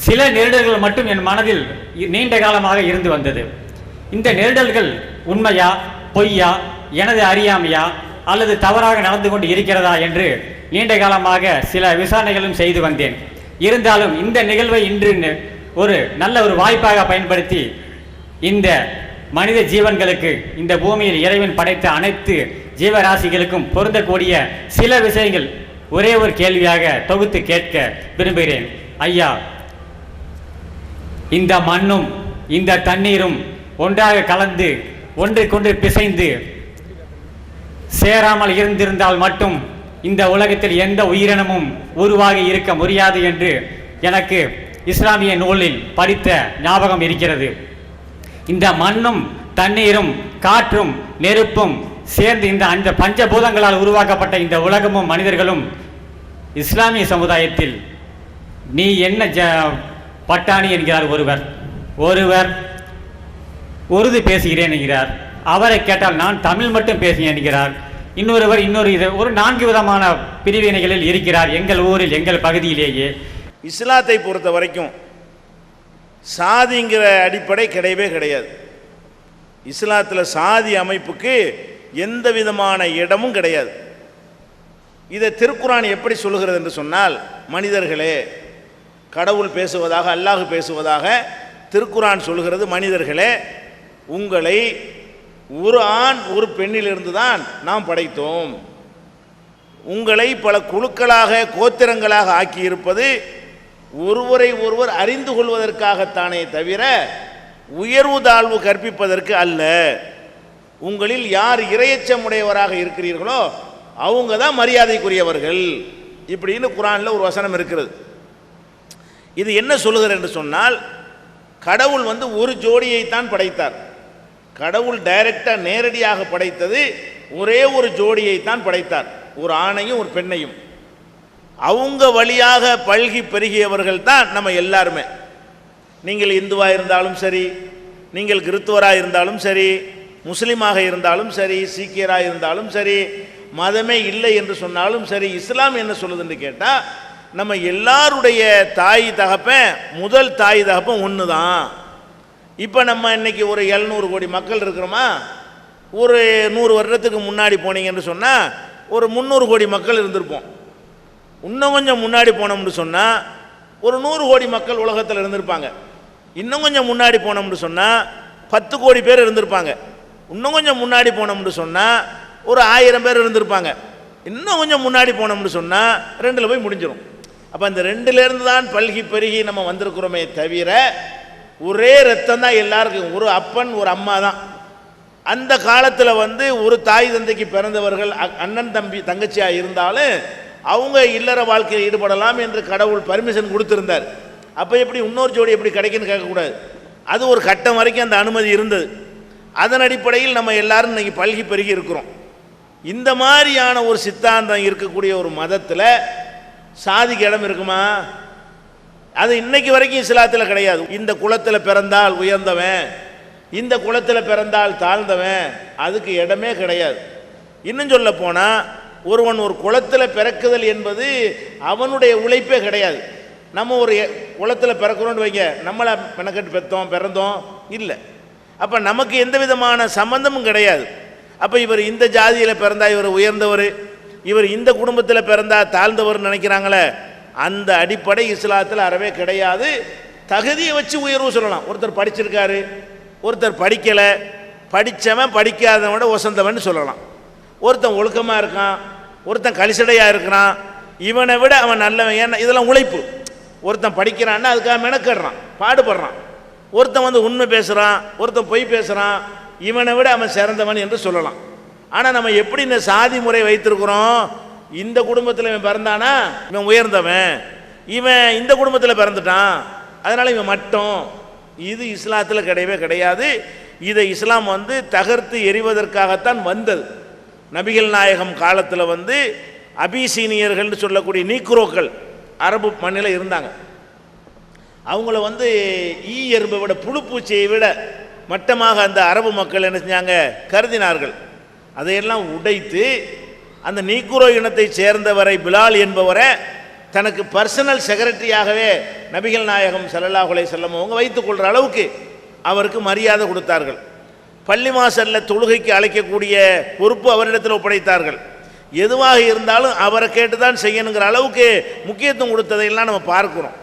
சில நெருடல்கள் மட்டும் என் மனதில் நீண்ட காலமாக இருந்து வந்தது. இந்த நெருடல்கள் உண்மையா, பொய்யா, எனது அறியாமையா அல்லது தவறாக நடந்து கொண்டு இருக்கிறதா என்று நீண்ட காலமாக சில விசாரணைகளும் செய்து வந்தேன். இருந்தாலும் இந்த நிகழ்வை இன்று ஒரு நல்ல ஒரு வாய்ப்பாக பயன்படுத்தி இந்த மனித ஜீவன்களுக்கு, இந்த பூமியில் இறைவன் படைத்த அனைத்து ஜீவராசிகளுக்கும் பொருந்தக்கூடிய சில விஷயங்கள் ஒரே ஒரு கேள்வியாக தொகுத்து கேட்க விரும்புகிறேன். ஐயா, இந்த மண்ணும் இந்த தண்ணீரும் ஒன்றாக கலந்து ஒன்றுக்கொன்று பிசைந்து சேராமல் இருந்திருந்தால் மட்டும் இந்த உலகத்தில் எந்த உயிரினமும் உருவாகி இருக்க முடியாது என்று எனக்கு இஸ்லாமிய நூலில் படித்த ஞாபகம் இருக்கிறது. இந்த மண்ணும் தண்ணீரும் காற்றும் நெருப்பும் சேர்ந்து அந்த பஞ்சபூதங்களால் உருவாக்கப்பட்ட இந்த உலகமும் மனிதர்களும் இஸ்லாமிய சமுதாயத்தில் நீ என்ன பட்டாணி என்கிறார் ஒருவர் உருது பேசுகிறேன் என்கிறார். அவரை கேட்டால் நான் தமிழ் மட்டும் பேசுகிறேன் என்கிறார். இன்னொருவர் ஒரு 4 விதமான பிரிவினைகளில் இருக்கிறார் எங்கள் ஊரில், எங்கள் பகுதியிலேயே. இஸ்லாத்தை பொறுத்த வரைக்கும் சாதிங்கிற அடிப்படை கிடையவே கிடையாது. இஸ்லாத்தில் சாதி அமைப்புக்கு எந்த விதமான இடமும் கிடையாது. இதை திருக்குரான் எப்படி சொல்லுகிறது என்று சொன்னால், மனிதர்களே, கடவுள் பேசுவதாக, அல்லாஹ் பேசுவதாக திருக்குரான் சொல்லுகிறது, மனிதர்களே, உங்களை ஒரு ஆண் ஒரு பெண்ணிலிருந்து தான் நாம் படைத்தோம். உங்களை பல குழுக்களாக கோத்திரங்களாக ஆக்கியிருப்பது ஒருவரை ஒருவர் அறிந்து கொள்வதற்காகத்தானே தவிர உயர்வு தாழ்வு கற்பிப்பதற்கு அல்ல. உங்களில் யார் இறையச்சமுடையவராக இருக்கிறீர்களோ அவங்க தான் மரியாதைக்குரியவர்கள் இப்படின்னு குரானில் ஒரு வசனம் இருக்கிறது. இது என்ன சொல்லுகிறது என்று சொன்னால், கடவுள் ஒரு ஜோடியைத்தான் படைத்தார். கடவுள் டைரக்டாக நேரடியாக படைத்தது ஒரே ஒரு ஜோடியைத்தான் படைத்தார், ஒரு ஆணையும் ஒரு பெண்ணையும். அவங்க வழியாக பல்கி பெருகியவர்கள் தான் நம்ம எல்லாருமே. நீங்கள் இந்துவாக இருந்தாலும் சரி, நீங்கள் கிறிஸ்துவராக இருந்தாலும் சரி, முஸ்லீமாக இருந்தாலும் சரி, சீக்கியராக இருந்தாலும் சரி, மதமே இல்லை என்று சொன்னாலும் சரி, இஸ்லாம் என்ன சொல்லுதுன்னு கேட்டால், நம்ம எல்லாருடைய தாய் தகப்பன், முதல் தாய் தகப்பன் ஒன்று தான். இப்போ நம்ம இன்னைக்கு ஒரு 700 கோடி மக்கள் இருக்கிறோமா, ஒரு 100 வருடத்துக்கு முன்னாடி போனீங்கன்னு சொன்னால் ஒரு 300 கோடி மக்கள் இருந்திருப்போம். இன்னும் கொஞ்சம் முன்னாடி போனோம்னு சொன்னால் ஒரு 100 கோடி மக்கள் உலகத்தில் இருந்திருப்பாங்க. இன்னும் கொஞ்சம் முன்னாடி போனோம்னு சொன்னால் 10 கோடி பேர் இருந்திருப்பாங்க. இன்னும் கொஞ்சம் முன்னாடி போனோம்னு சொன்னால் ஒரு 1000 பேர் இருந்திருப்பாங்க. இன்னும் கொஞ்சம் முன்னாடி போனோம்னு சொன்னால் 2ல் போய் முடிஞ்சிடும். அப்போ அந்த 2லேருந்து தான் பல்கி பெருகி நம்ம வந்திருக்கிறோமே தவிர ஒரே ரத்தம் தான் எல்லாருக்கும், ஒரு அப்பன் ஒரு அம்மா தான். அந்த காலத்தில் ஒரு தாய் தந்தைக்கு பிறந்தவர்கள் அண்ணன் தம்பி தங்கச்சியாக இருந்தாலும் அவங்க இல்லற வாழ்க்கையில் ஈடுபடலாம் என்று கடவுள் பர்மிஷன் கொடுத்துருந்தார். அப்போ எப்படி இன்னொரு ஜோடி எப்படி கிடைக்குன்னு கேட்கக்கூடாது. அது ஒரு கட்டம் வரைக்கும் அந்த அனுமதி இருந்தது. அதன் அடிப்படையில் நம்ம எல்லாரும் இன்னைக்கு பல்கி பெருகி இருக்கிறோம். இந்த மாதிரியான ஒரு சித்தாந்தம் இருக்கக்கூடிய ஒரு மதத்தில் சாதிக்கு இடம் இருக்குமா? அது இன்னைக்கு வரைக்கும் இஸ்லாத்தில் கிடையாது. இந்த குலத்தில் பிறந்தால் உயர்ந்தவன், இந்த குலத்தில் பிறந்தால் தாழ்ந்தவன், அதுக்கு இடமே கிடையாது. இன்னும் சொல்ல போனால், ஒருவன் ஒரு குலத்தில் பிறக்குதல் என்பது அவனுடைய உழைப்பே கிடையாது. நம்ம ஒரு குலத்தில் பிறக்கிறோன்னு வைங்க, நம்மளை மெனக்கட்டு பிறந்தோம் இல்லை. அப்போ நமக்கு எந்த விதமான சம்பந்தமும் கிடையாது. அப்போ இவர் இந்த ஜாதியில் பிறந்தா இவர் உயர்ந்தவர், இவர் இந்த குடும்பத்தில் பிறந்தா தாழ்ந்தவர் நினைக்கிறாங்களே, அந்த அடிப்படை இஸ்லாத்தில் அறவே கிடையாது. தகுதியை வச்சு உயர்வு சொல்லலாம். ஒருத்தர் படிச்சிருக்காரு, ஒருத்தர் படிக்கலை, படித்தவன் படிக்காதவனோட ஒசந்தவன் சொல்லலாம். ஒருத்தன் ஒழுக்கமாக இருக்கான், ஒருத்தன் கலிசடையாக இருக்கிறான், இவனை விட அவன் நல்லவன். ஏன்னா இதெல்லாம் உழைப்பு. ஒருத்தன் படிக்கிறான்னா அதுக்காக மெனக்கடுறான், பாடுபடுறான். ஒருத்தன் உண்மை பேசுகிறான், ஒருத்தன் பொய் பேசுகிறான், இவனை விட அவன் சிறந்தவன் என்று சொல்லலாம். ஆனால் நம்ம எப்படி இந்த சாதி முறை வைத்திருக்கிறோம்? இந்த குடும்பத்தில் இவன் பிறந்தானா இவன் உயர்ந்தவன், இவன் இந்த குடும்பத்தில் பிறந்துட்டான் அதனால் இவன் மட்டும். இது இஸ்லாத்தில் கிடையவே கிடையாது. இதை இஸ்லாம் தகர்த்து எறிவதற்காகத்தான் வந்தது. நபிகள் நாயகம் காலத்தில் அபிசீனியர்கள்னு சொல்லக்கூடிய நீக்ரோக்கள் அரபு மண்ணில் இருந்தாங்க. அவங்கள வந்து ஈ எறும்பை விட புழுப்பூச்சியை விட மட்டமாக அந்த அரபு மக்கள் என்ன செஞ்சாங்க, கருதினார்கள். அதையெல்லாம் உடைத்து அந்த நீக்குரோ இனத்தை சேர்ந்தவரை பிலால் என்பவரை தனக்கு பர்சனல் செக்ரட்டரியாகவே நபிகள் நாயகம் ஸல்லல்லாஹு அலைஹி வஸல்லம் அவங்க வைத்துக் கொள்கிற அளவுக்கு அவருக்கு மரியாதை கொடுத்தார்கள். பள்ளி வாசலில் தொழுகைக்கு அழைக்கக்கூடிய பொறுப்பு அவரிடத்தில் ஒப்படைத்தார்கள். எதுவாக இருந்தாலும் அவரை கேட்டு தான் செய்யணுங்கிற அளவுக்கு முக்கியத்துவம் கொடுத்ததையெல்லாம் நம்ம பார்க்குறோம்.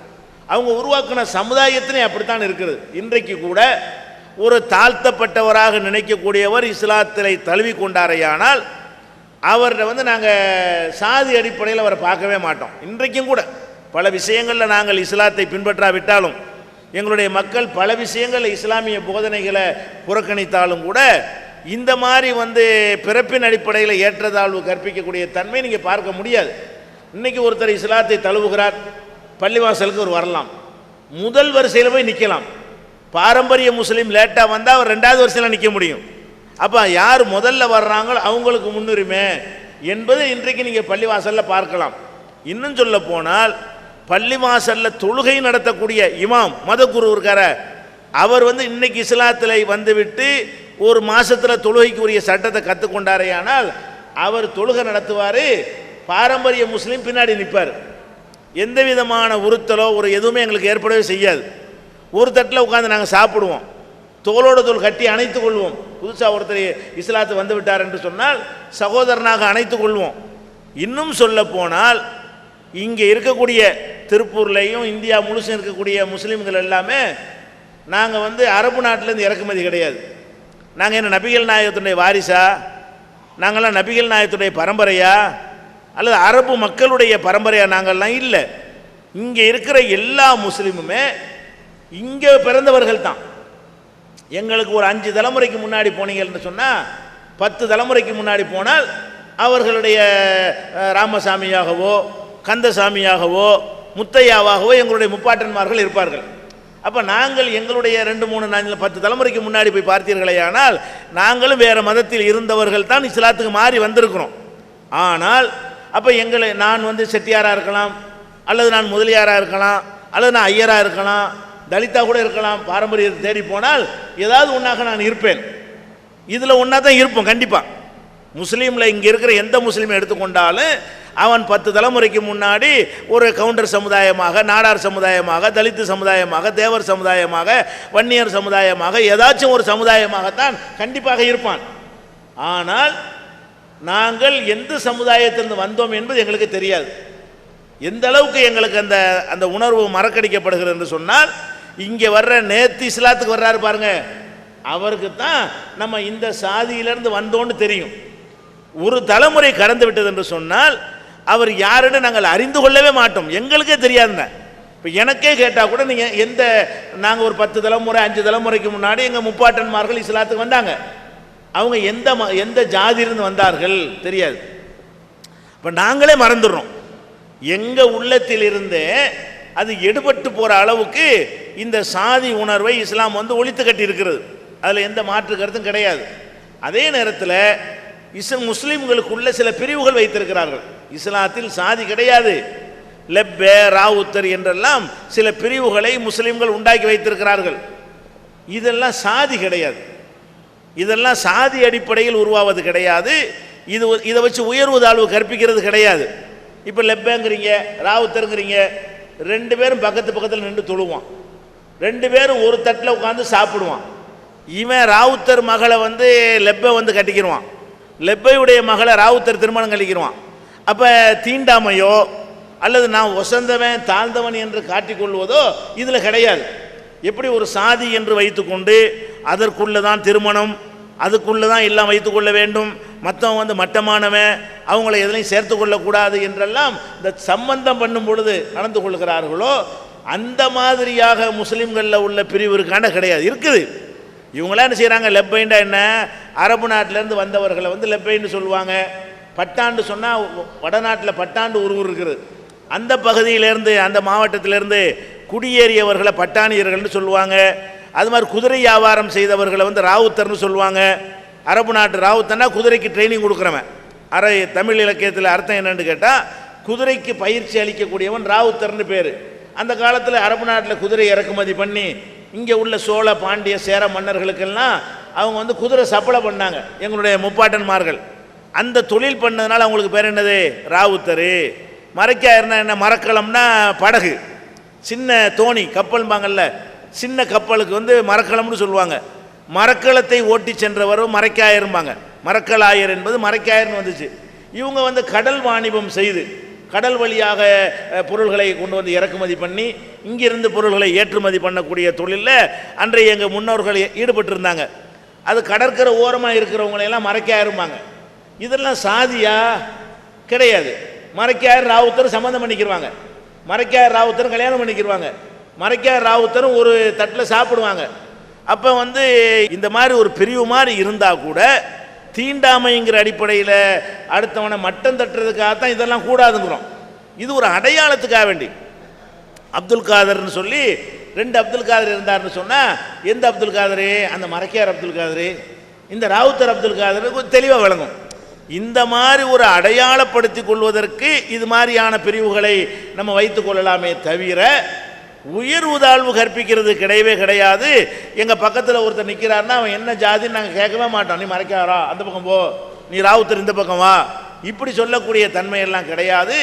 அவங்க உருவாக்கின சமுதாயத்திலே அப்படித்தான் இருக்கிறது. இன்றைக்கு கூட ஒரு தாழ்த்தப்பட்டவராக நினைக்கக்கூடியவர் இஸ்லாத்திலே தழுவி கொண்டாரையானால் அவரை வந்து நாங்கள் சாதி அடிப்படையில் அவரை பார்க்கவே மாட்டோம். இன்றைக்கும் கூட பல விஷயங்களில் நாங்கள் இஸ்லாத்தை பின்பற்றாவிட்டாலும் எங்களுடைய மக்கள் பல விஷயங்களில் இஸ்லாமிய போதனைகளை புறக்கணித்தாலும் கூட இந்த மாதிரி வந்து பிறப்பின் அடிப்படையில் ஏற்றத்தாழ்வு கற்பிக்கக்கூடிய தன்மை நீங்கள் பார்க்க முடியாது. இன்றைக்கி ஒருத்தர் இஸ்லாத்தை தழுவுகிறார், பள்ளிவாசலுக்கு ஒரு வரலாம், முதல் வரிசையில் போய் நிற்கலாம். பாரம்பரிய முஸ்லீம் லேட்டாக வந்தால் அவர் 2வது வரிசையில் நிற்க முடியும். அப்போ யார் முதல்ல வர்றாங்களோ அவங்களுக்கு முன்னுரிமை என்பது இன்றைக்கு நீங்கள் பள்ளிவாசலில் பார்க்கலாம். இன்னும் சொல்ல போனால் பள்ளிவாசலில் தொழுகை நடத்தக்கூடிய இமாம் மதகுரு இருக்கார, அவர் வந்து இன்னைக்கு இஸ்லாத்தில் வந்துவிட்டு ஒரு மாதத்தில் தொழுகைக்கு உரிய சட்டத்தை கற்றுக்கொண்டாரேயானால் அவர் தொழுகை நடத்துவார், பாரம்பரிய முஸ்லீம் பின்னாடி நிற்பார். எந்த விதமான உறுத்தலோ ஒரு எதுவுமே எங்களுக்கு ஏற்படவே செய்யாது. ஒரு தட்டில் உட்காந்து நாங்கள் சாப்பிடுவோம், தோளோடு தோல் கட்டி அணைத்து கொள்வோம். புதுசாக ஒருத்தர் இஸ்லாத்து வந்து விட்டார் என்று சொன்னால் சகோதரனாக அணைத்து கொள்வோம். இன்னும் சொல்ல போனால் இங்கே இருக்கக்கூடிய திருப்பூர்லேயும் இந்தியா முழுசும் இருக்கக்கூடிய முஸ்லீம்கள் எல்லாமே நாங்கள் வந்து அரபு நாட்டிலேருந்து இறக்குமதி கிடையாது. நாங்கள் என்ன நபிகள் நாயகத்துடைய வாரிசா? நாங்கள்லாம் நபிகள் நாயகத்துடைய பரம்பரையா அல்லது அரபு மக்களுடைய பரம்பரையா? நாங்கள்லாம் இல்லை. இங்கே இருக்கிற எல்லா முஸ்லீமுமே இங்கே பிறந்தவர்கள் தான். எங்களுக்கு ஒரு 5 தலைமுறைக்கு முன்னாடி போனீங்கன்னு சொன்னால் 10 தலைமுறைக்கு முன்னாடி போனால் அவர்களுடைய ராமசாமியாகவோ கந்தசாமியாகவோ முத்தையாவாகவோ எங்களுடைய முப்பாட்டன்மார்கள் இருப்பார்கள். அப்போ நாங்கள் எங்களுடைய 2, 3, 4, 10 தலைமுறைக்கு முன்னாடி போய் பார்த்தீர்களேயானால் நாங்களும் வேறு மதத்தில் இருந்தவர்கள் தான் இஸ்லாத்துக்கு மாறி வந்திருக்கிறோம். ஆனால் அப்போ நான் வந்து செட்டியாராக இருக்கலாம், அல்லது நான் முதலியாராக இருக்கலாம், அல்லது நான் ஐயராக இருக்கலாம், தலித்தா கூட இருக்கலாம். பாரம்பரியத்தை தேடி போனால் ஏதாவது ஒன்றாக நான் இருப்பேன். இதில் ஒன்றா தான் இருப்போம் கண்டிப்பாக. முஸ்லீமில் இங்கே இருக்கிற எந்த முஸ்லீமை எடுத்துக்கொண்டாலும் அவன் 10 தலைமுறைக்கு முன்னாடி ஒரு கவுண்டர் சமுதாயமாக, நாடார் சமுதாயமாக, தலித்து சமுதாயமாக, தேவர் சமுதாயமாக, வன்னியர் சமுதாயமாக, ஏதாச்சும் ஒரு சமுதாயமாகத்தான் கண்டிப்பாக இருப்பான். ஆனால் நாங்கள் எந்த சமுதாயத்திலிருந்து வந்தோம் என்பது எங்களுக்கு தெரியாது. எந்த அளவுக்கு எங்களுக்கு அந்த அந்த உணர்வு மறக்கடிக்கப்படுகிறது என்று சொன்னால், இங்கே வர்ற நேத்து இஸ்லாத்துக்கு வர்றாரு பாருங்க, அவருக்கு தான் நம்ம இந்த சாதியிலிருந்து வந்தோன்னு தெரியும். ஒரு தலைமுறை கடந்து விட்டது என்று சொன்னால் அவர் யாருன்னு நாங்கள் அறிந்து கொள்ளவே மாட்டோம், எங்களுக்கே தெரியாதுங்க. இப்போ எனக்கே கேட்டால் கூட நீங்கள் நாங்கள் ஒரு 10 தலைமுறை 5 தலைமுறைக்கு முன்னாடி எங்கள் முப்பாட்டன்மார்கள் இஸ்லாத்துக்கு வந்தாங்க, அவங்க எந்த ஜாதியிலிருந்து வந்தார்கள் தெரியாது. இப்போ நாங்களே மறந்துடுறோம். எங்கள் உள்ளத்திலிருந்தே அது எடுபட்டு போகிற அளவுக்கு இந்த சாதி உணர்வை இஸ்லாம் வந்து ஒழித்து கட்டி இருக்கிறது. அதில் எந்த மாற்று கருத்தும் கிடையாது. அதே நேரத்தில் முஸ்லீம்களுக்குள்ள சில பிரிவுகள் வைத்திருக்கிறார்கள். இஸ்லாத்தில் சாதி கிடையாது, லெப்பே ராவுத்தர் என்றெல்லாம் சில பிரிவுகளை முஸ்லீம்கள் உண்டாக்கி வைத்திருக்கிறார்கள். இதெல்லாம் சாதி கிடையாது, இதெல்லாம் சாதி அடிப்படையில் உருவாவது கிடையாது. இதை வச்சு உயர்வு தாழ்வு கற்பிக்கிறது கிடையாது. இப்போ லெப்பேங்கிறீங்க, ராவுத்தருங்கிறீங்க, 2 பேரும் பக்கத்தில் நின்று தொழுவான், 2 பேரும் ஒரு தட்டில் உட்காந்து சாப்பிடுவான். இவன் ராவுத்தர் மகளை வந்து லெப்பை வந்து கட்டிக்கிடுவான், லெப்பையுடைய மகளை ராவுத்தர் திருமணம் கழிக்கிடுவான். அப்போ தீண்டாமையோ அல்லது நான் ஒசந்தவன் தாழ்ந்தவன் என்று காட்டிக்கொள்வதோ இதில் கிடையாது. எப்படி ஒரு சாதி என்று வைத்துக்கொண்டு அதற்குள்ளே தான் திருமணம், அதுக்குள்ளே தான் எல்லாம் வைத்துக்கொள்ள வேண்டும், மற்றவன் வந்து மட்டமானவன், அவங்கள எதுலையும் சேர்த்து கொள்ளக்கூடாது என்றெல்லாம் இந்த சம்பந்தம் பண்ணும் பொழுது நடந்து கொள்கிறார்களோ அந்த மாதிரியாக முஸ்லீம்களில் உள்ள பிரிவு இருக்கான கிடையாது. இருக்குது. இவங்களாம் என்ன செய்கிறாங்க, லெப்பைண்டா என்ன, அரபு நாட்டிலேருந்து வந்தவர்களை வந்து லெப்பைன்னு சொல்லுவாங்க. பட்டாண்டு சொன்னால் வடநாட்டில் பட்டாண்டு ஒரு ஊர் இருக்குது, அந்த பகுதியிலேருந்து அந்த மாவட்டத்திலேருந்து குடியேறியவர்களை பட்டாணியர்கள்னு சொல்லுவாங்க. அது மாதிரி குதிரை வியாபாரம் செய்தவர்களை வந்து ராவுத்தர்னு சொல்லுவாங்க. அரபு நாட்டு ராவுத்தர்னா குதிரைக்கு ட்ரைனிங் கொடுக்குறவன், தமிழ் இலக்கியத்தில் அர்த்தம் என்னன்னு கேட்டால், குதிரைக்கு பயிற்சி அளிக்கக்கூடியவன் ராவுத்தர்னு பேர். அந்த காலத்தில் அரபு நாட்டில் குதிரை இறக்குமதி பண்ணி இங்கே உள்ள சோழ பாண்டிய சேர மன்னர்களுக்கெல்லாம் அவங்க வந்து குதிரை சப்பளை பண்ணாங்க, எங்களுடைய முப்பாட்டன்மார்கள். அந்த தொழில் பண்ணதுனால அவங்களுக்கு பேர் என்னது, ராவுத்தர். மரைக்காயிருனா என்ன, மரக்கலம்னா படகு, சின்ன தோணி கப்பல்பாங்கல்ல, சின்ன கப்பலுக்கு வந்து மரக்கலம்னு சொல்லுவாங்க. மரக்கலத்தை ஓட்டி சென்றவரும் மரைக்காயிரும்பாங்க. மரக்கலாயர் என்பது மரைக்காயர்னு வந்துச்சு. இவங்க வந்து கடல் வாணிபம் செய்து கடல் வழியாக பொருள்களை கொண்டு வந்து இறக்குமதி பண்ணி இங்கிருந்து பொருள்களை ஏற்றுமதி பண்ணக்கூடிய தொழிலில் அன்றைய எங்கள் முன்னோர்கள் ஈடுபட்டிருந்தாங்க. அது கடற்கரை ஓரமாக இருக்கிறவங்களையெல்லாம் மரைக்காயிரும்பாங்க. இதெல்லாம் சாதியா கிடையாது. மரைக்காயர் ராவுத்தர் சம்மந்தம் பண்ணிக்கிடுவாங்க, மரைக்காயர் ராவுத்தரும் கல்யாணம் பண்ணிக்கிடுவாங்க, மரைக்காயர் ராவுத்தரும் ஒரு தட்டில் சாப்பிடுவாங்க. அப்போ வந்து இந்த மாதிரி ஒரு பிரிவு மாதிரி இருந்தால் கூட தீண்டாமைங்கிற அடிப்படையில் அடுத்தவனை மட்டம் தட்டுறதுக்காகத்தான் இதெல்லாம் கூடாதுங்கிறோம். இது ஒரு அடையாளத்துக்காக வேண்டி. அப்துல் காதர்னு சொல்லி 2 அப்துல் காதர் இருந்தார்னு சொன்னால், எந்த அப்துல் காதரு, அந்த மரைக்கார் அப்துல் காதரு, இந்த ராவுத்தர் அப்துல் காதருக்கு தெளிவாக விளங்கும். இந்த மாதிரி ஒரு அடையாளப்படுத்தி கொள்வதற்கு இது மாதிரியான பிரிவுகளை நம்ம வைத்து கொள்ளலாமே தவிர உயர்வு தாழ்வு கற்பிக்கிறது கிடையவே கிடையாது. எங்கள் பக்கத்தில் ஒருத்தர் நிற்கிறாருன்னா அவன் என்ன ஜாதின்னு நாங்கள் கேட்கவே மாட்டோம். நீ மரைக்காரா அந்த பக்கம் போ, நீ ராவுத்தர் இந்த பக்கம் வா, இப்படி சொல்லக்கூடிய தன்மையெல்லாம் கிடையாது.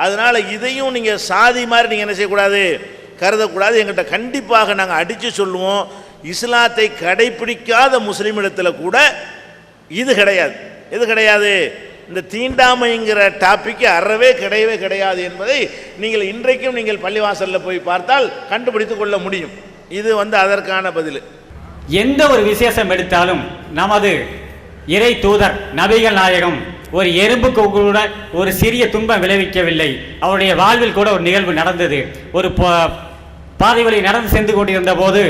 அதனால் இதையும் நீங்கள் சாதி மாதிரி நீங்கள் என்ன செய்யக்கூடாது, கருதக்கூடாது. எங்கள்கிட்ட கண்டிப்பாக நாங்கள் அடித்து சொல்லுவோம், இஸ்லாத்தை கடைப்பிடிக்காத முஸ்லீமிடத்தில் கூட இது கிடையாது. எது கிடையாது, இந்த தீண்டாமைங்கிற டாபிக் அறவே கிடையவே கிடையாது என்பதை நீங்கள் இன்றைக்கும் நீங்கள் பள்ளிவாசலில் போய் பார்த்தால் கண்டுபிடித்து கொள்ள முடியும். இது வந்து அதற்கான பதில். எந்த ஒரு விசேஷம் எடுத்தாலும் நமது இறை தூதர் நபிகள் நாயகம் ஒரு எறும்புக்கு கூட ஒரு சிறிய துன்பம் விளைவிக்கவில்லை. அவருடைய வாழ்வில் கூட ஒரு நிகழ்வு நடந்தது. ஒரு பாதை வழி நடந்து சென்று கொண்டிருந்த போது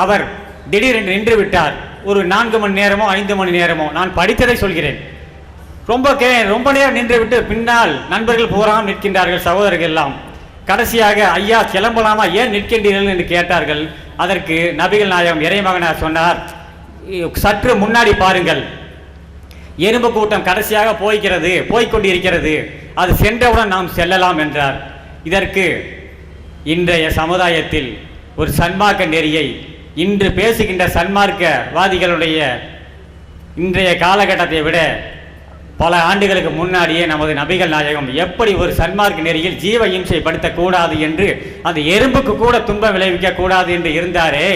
அவர் திடீரென்று நின்று விட்டார். ஒரு 4 மணி நேரமோ 5 மணி நேரமோ, நான் படித்ததை சொல்கிறேன். ரொம்ப நேரம் நின்று விட்டு பின்னால் நண்பர்கள் பூராம் நிற்கின்றார்கள், சகோதரர்கள் எல்லாம். கடைசியாக ஐயா கிளம்பலாமா, ஏன் நிற்கின்றீர்கள் என்று கேட்டார்கள். அதற்கு நபிகள் நாயகம் இறைமகனார் சொன்னார், சற்று முன்னாடி பாருங்கள், எறும்பு கூட்டம் கடைசியாக போய்கொண்டிருக்கிறது, அது சென்றவுடன் நாம் செல்லலாம் என்றார். இதற்கு இன்றைய சமுதாயத்தில் ஒரு சன்மார்க்க நெறியை இன்று பேசுகின்ற சன்மார்க்கவாதிகளுடைய இன்றைய காலகட்டத்தை விட பல ஆண்டுகளுக்கு முன்னாடியே நமது நபிகள் நாயகம் எப்படி ஒரு சன்மார்க்க நெறியில் ஜீவ இம்சைப்படுத்தக்கூடாது என்று, அந்த எறும்புக்கு கூட துன்பம் விளைவிக்க கூடாது என்று இருந்தாரே,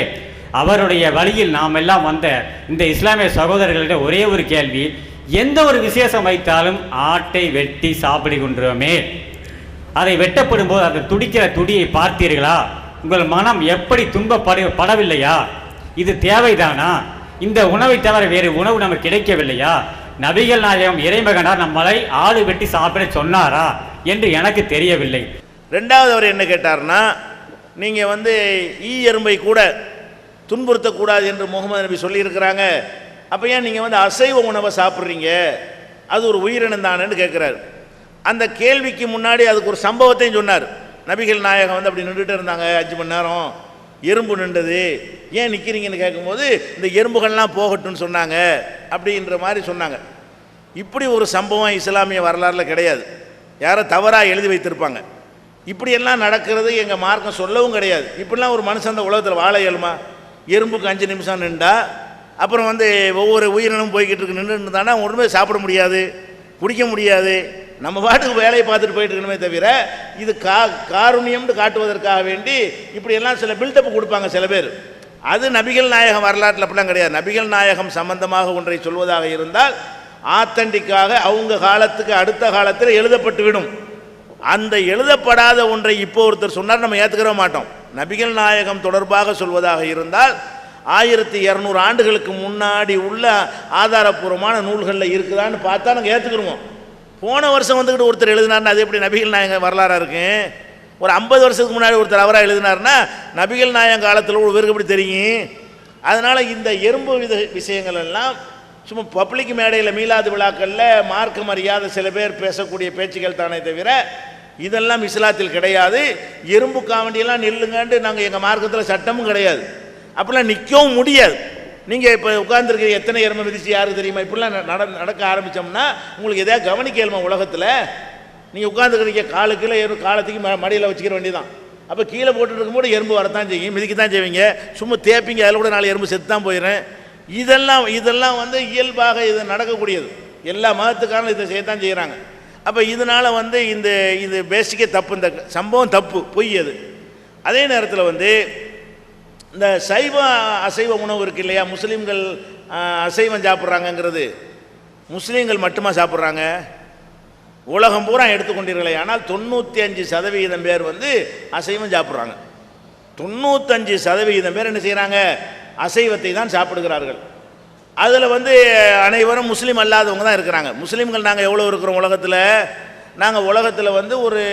அவருடைய வழியில் நாம் எல்லாம் வந்த இந்த இஸ்லாமிய சகோதரர்களிடம் ஒரே ஒரு கேள்வி, எந்த ஒரு விசேஷம் வைத்தாலும் ஆட்டை வெட்டி சாப்பிடுகின்றோமே, அதை வெட்டப்படும் போது அந்த துடிக்கிற துடியை பார்த்தீர்களா? உங்கள் மனம் எப்படி துன்பப்படவில்லையா? இது தேவைதானா? இந்த உணவை தவிர வேறு உணவு நமக்கு கிடைக்கவில்லையா? நபிகள் நாயகம் இறைமகனார் நம்மளை ஆடு வெட்டி சாப்பிட சொன்னாரா என்று எனக்கு தெரியவில்லை. 2வது அவர் என்ன கேட்டார்னா, நீங்கள் வந்து எறும்பை கூட துன்புறுத்தக்கூடாது என்று முகமது நபி சொல்லியிருக்கிறாங்க, அப்போ ஏன் நீங்கள் வந்து அசைவ உணவை சாப்பிட்றீங்க, அது ஒரு உயிரினம் தானேன்னு கேட்குறாரு. அந்த கேள்விக்கு முன்னாடி அதுக்கு ஒரு சம்பவத்தையும் சொன்னார். நபிகள் நாயகம் வந்து அப்படி நின்றுட்டு இருந்தாங்க 5 மணி நேரம், எறும்பு நின்றது, ஏன் நிற்கிறீங்கன்னு கேட்கும்போது இந்த எறும்புகள்லாம் போகட்டும்னு சொன்னாங்க அப்படின்ற மாதிரி சொன்னாங்க. இப்படி ஒரு சம்பவம் இஸ்லாமிய வரலாறில் கிடையாது, யாரோ தவறாக எழுதி வைத்திருப்பாங்க. இப்படியெல்லாம் நடக்கிறது எங்கள் மார்க்கம் சொல்லவும் கிடையாது. இப்படிலாம் ஒரு மனுஷன் அந்த உலகத்தில் வாழ இயலுமா? எறும்புக்கு 5 நிமிஷம் நின்றா, அப்புறம் வந்து ஒவ்வொரு உயிரினமும் போய்கிட்டு இருக்கு, நின்று இருந்தானா ஒன்றுமே சாப்பிட முடியாது, குடிக்க முடியாது, நம்ம பாட்டுக்கு வேலையை பார்த்துட்டு போயிட்டு இருக்கணுமே தவிர இது காருண்யம்னு காட்டுவதற்காக வேண்டி இப்படியெல்லாம் சில பில்டப் கொடுப்பாங்க சில பேர். அது நபிகள் நாயகம் வரலாற்றில் அப்படிலாம் கிடையாது. நபிகள் நாயகம் சம்பந்தமாக ஒன்றை சொல்வதாக இருந்தால் ஆத்தன்டிக்காக அவங்க காலத்துக்கு அடுத்த காலத்தில் எழுதப்பட்டு விடும். அந்த எழுதப்படாத ஒன்றை இப்போ ஒருத்தர் சொன்னார், நம்ம ஏற்றுக்கிற மாட்டோம். நபிகள் நாயகம் தொடர்பாக சொல்வதாக இருந்தால் 1200 ஆண்டுகளுக்கு முன்னாடி உள்ள ஆதாரபூர்வமான நூல்களில் இருக்குதான்னு பார்த்தா நாங்கள் ஏற்றுக்கிடுவோம். போன வருஷம் வந்துக்கிட்டு ஒருத்தர் எழுதினார்னா அது எப்படி நபிகள் நாயகம் வரலாறாக இருக்கு? ஒரு 50 வருஷத்துக்கு முன்னாடி ஒருத்தர் அவராக எழுதினார்னா நபிகள் நாயகம் காலத்தில் இவருக்கு எப்படி தெரியும்? அதனால் இந்த எறும்பு விஷயங்கள் எல்லாம் சும்மா பப்ளிக் மேடையில் மீலாது விழாக்களில் மார்க்கம் அறியாத சில பேர் பேசக்கூடிய பேச்சுக்கள் தானே தவிர இதெல்லாம் இஸ்லாத்தில் கிடையாது. எறும்பு காவண்டியெல்லாம் நில்லுங்கன்ட்டு நாங்கள் எங்கள் மார்க்கத்தில் சட்டமும் கிடையாது, அப்படிலாம் நிற்கவும் முடியாது. நீங்கள் இப்போ உட்கார்ந்துருக்க எத்தனை எருமை மிதிச்சு யாருக்கு தெரியுமா? இப்படிலாம் நடக்க ஆரம்பித்தோம்னா உங்களுக்கு எதாவது கவனிக்க இயலுமா உலகத்தில்? நீங்கள் உட்காந்துக்கிறீங்க, காலு கீழே காலத்துக்கு மடியில் வச்சுக்கிற வேண்டியதான். அப்போ கீழே போட்டுட்டு இருக்கும்போது எறும்பு வரத்தான் செய்யும், மிதிக்க தான் செய்வீங்க. சும்மா தேப்பிங்க, அதில் கூட 4 எறும்பு செத்து தான் போயிடும். இதெல்லாம் வந்து இயல்பாக இது நடக்கக்கூடியது. எல்லா மதத்துக்காரங்களும் இதை செய்யத்தான் செய்கிறாங்க. அப்போ இதனால் வந்து இது பேசிக்கே தப்பு, இந்த சம்பவம் தப்பு, பொய் அது. அதே நேரத்தில் வந்து இந்த சைவ அசைவ உணவு இருக்கு இல்லையா, முஸ்லீம்கள் அசைவம் சாப்பிட்றாங்கங்கிறது முஸ்லீம்கள் மட்டுமா சாப்பிட்றாங்க? உலகம் பூரா எடுத்துக்கொண்டீர்களே, ஆனால் 95% பேர் வந்து அசைவம் சாப்பிட்றாங்க. 95% பேர் என்ன செய்கிறாங்க? அசைவத்தை தான் சாப்பிடுகிறார்கள். அதில் வந்து அனைவரும் முஸ்லீம் அல்லாதவங்க தான் இருக்கிறாங்க. முஸ்லீம்கள் நாங்கள் எவ்வளோ இருக்கிறோம் உலகத்தில்? நாங்கள் உலகத்தில் வந்து ஒரு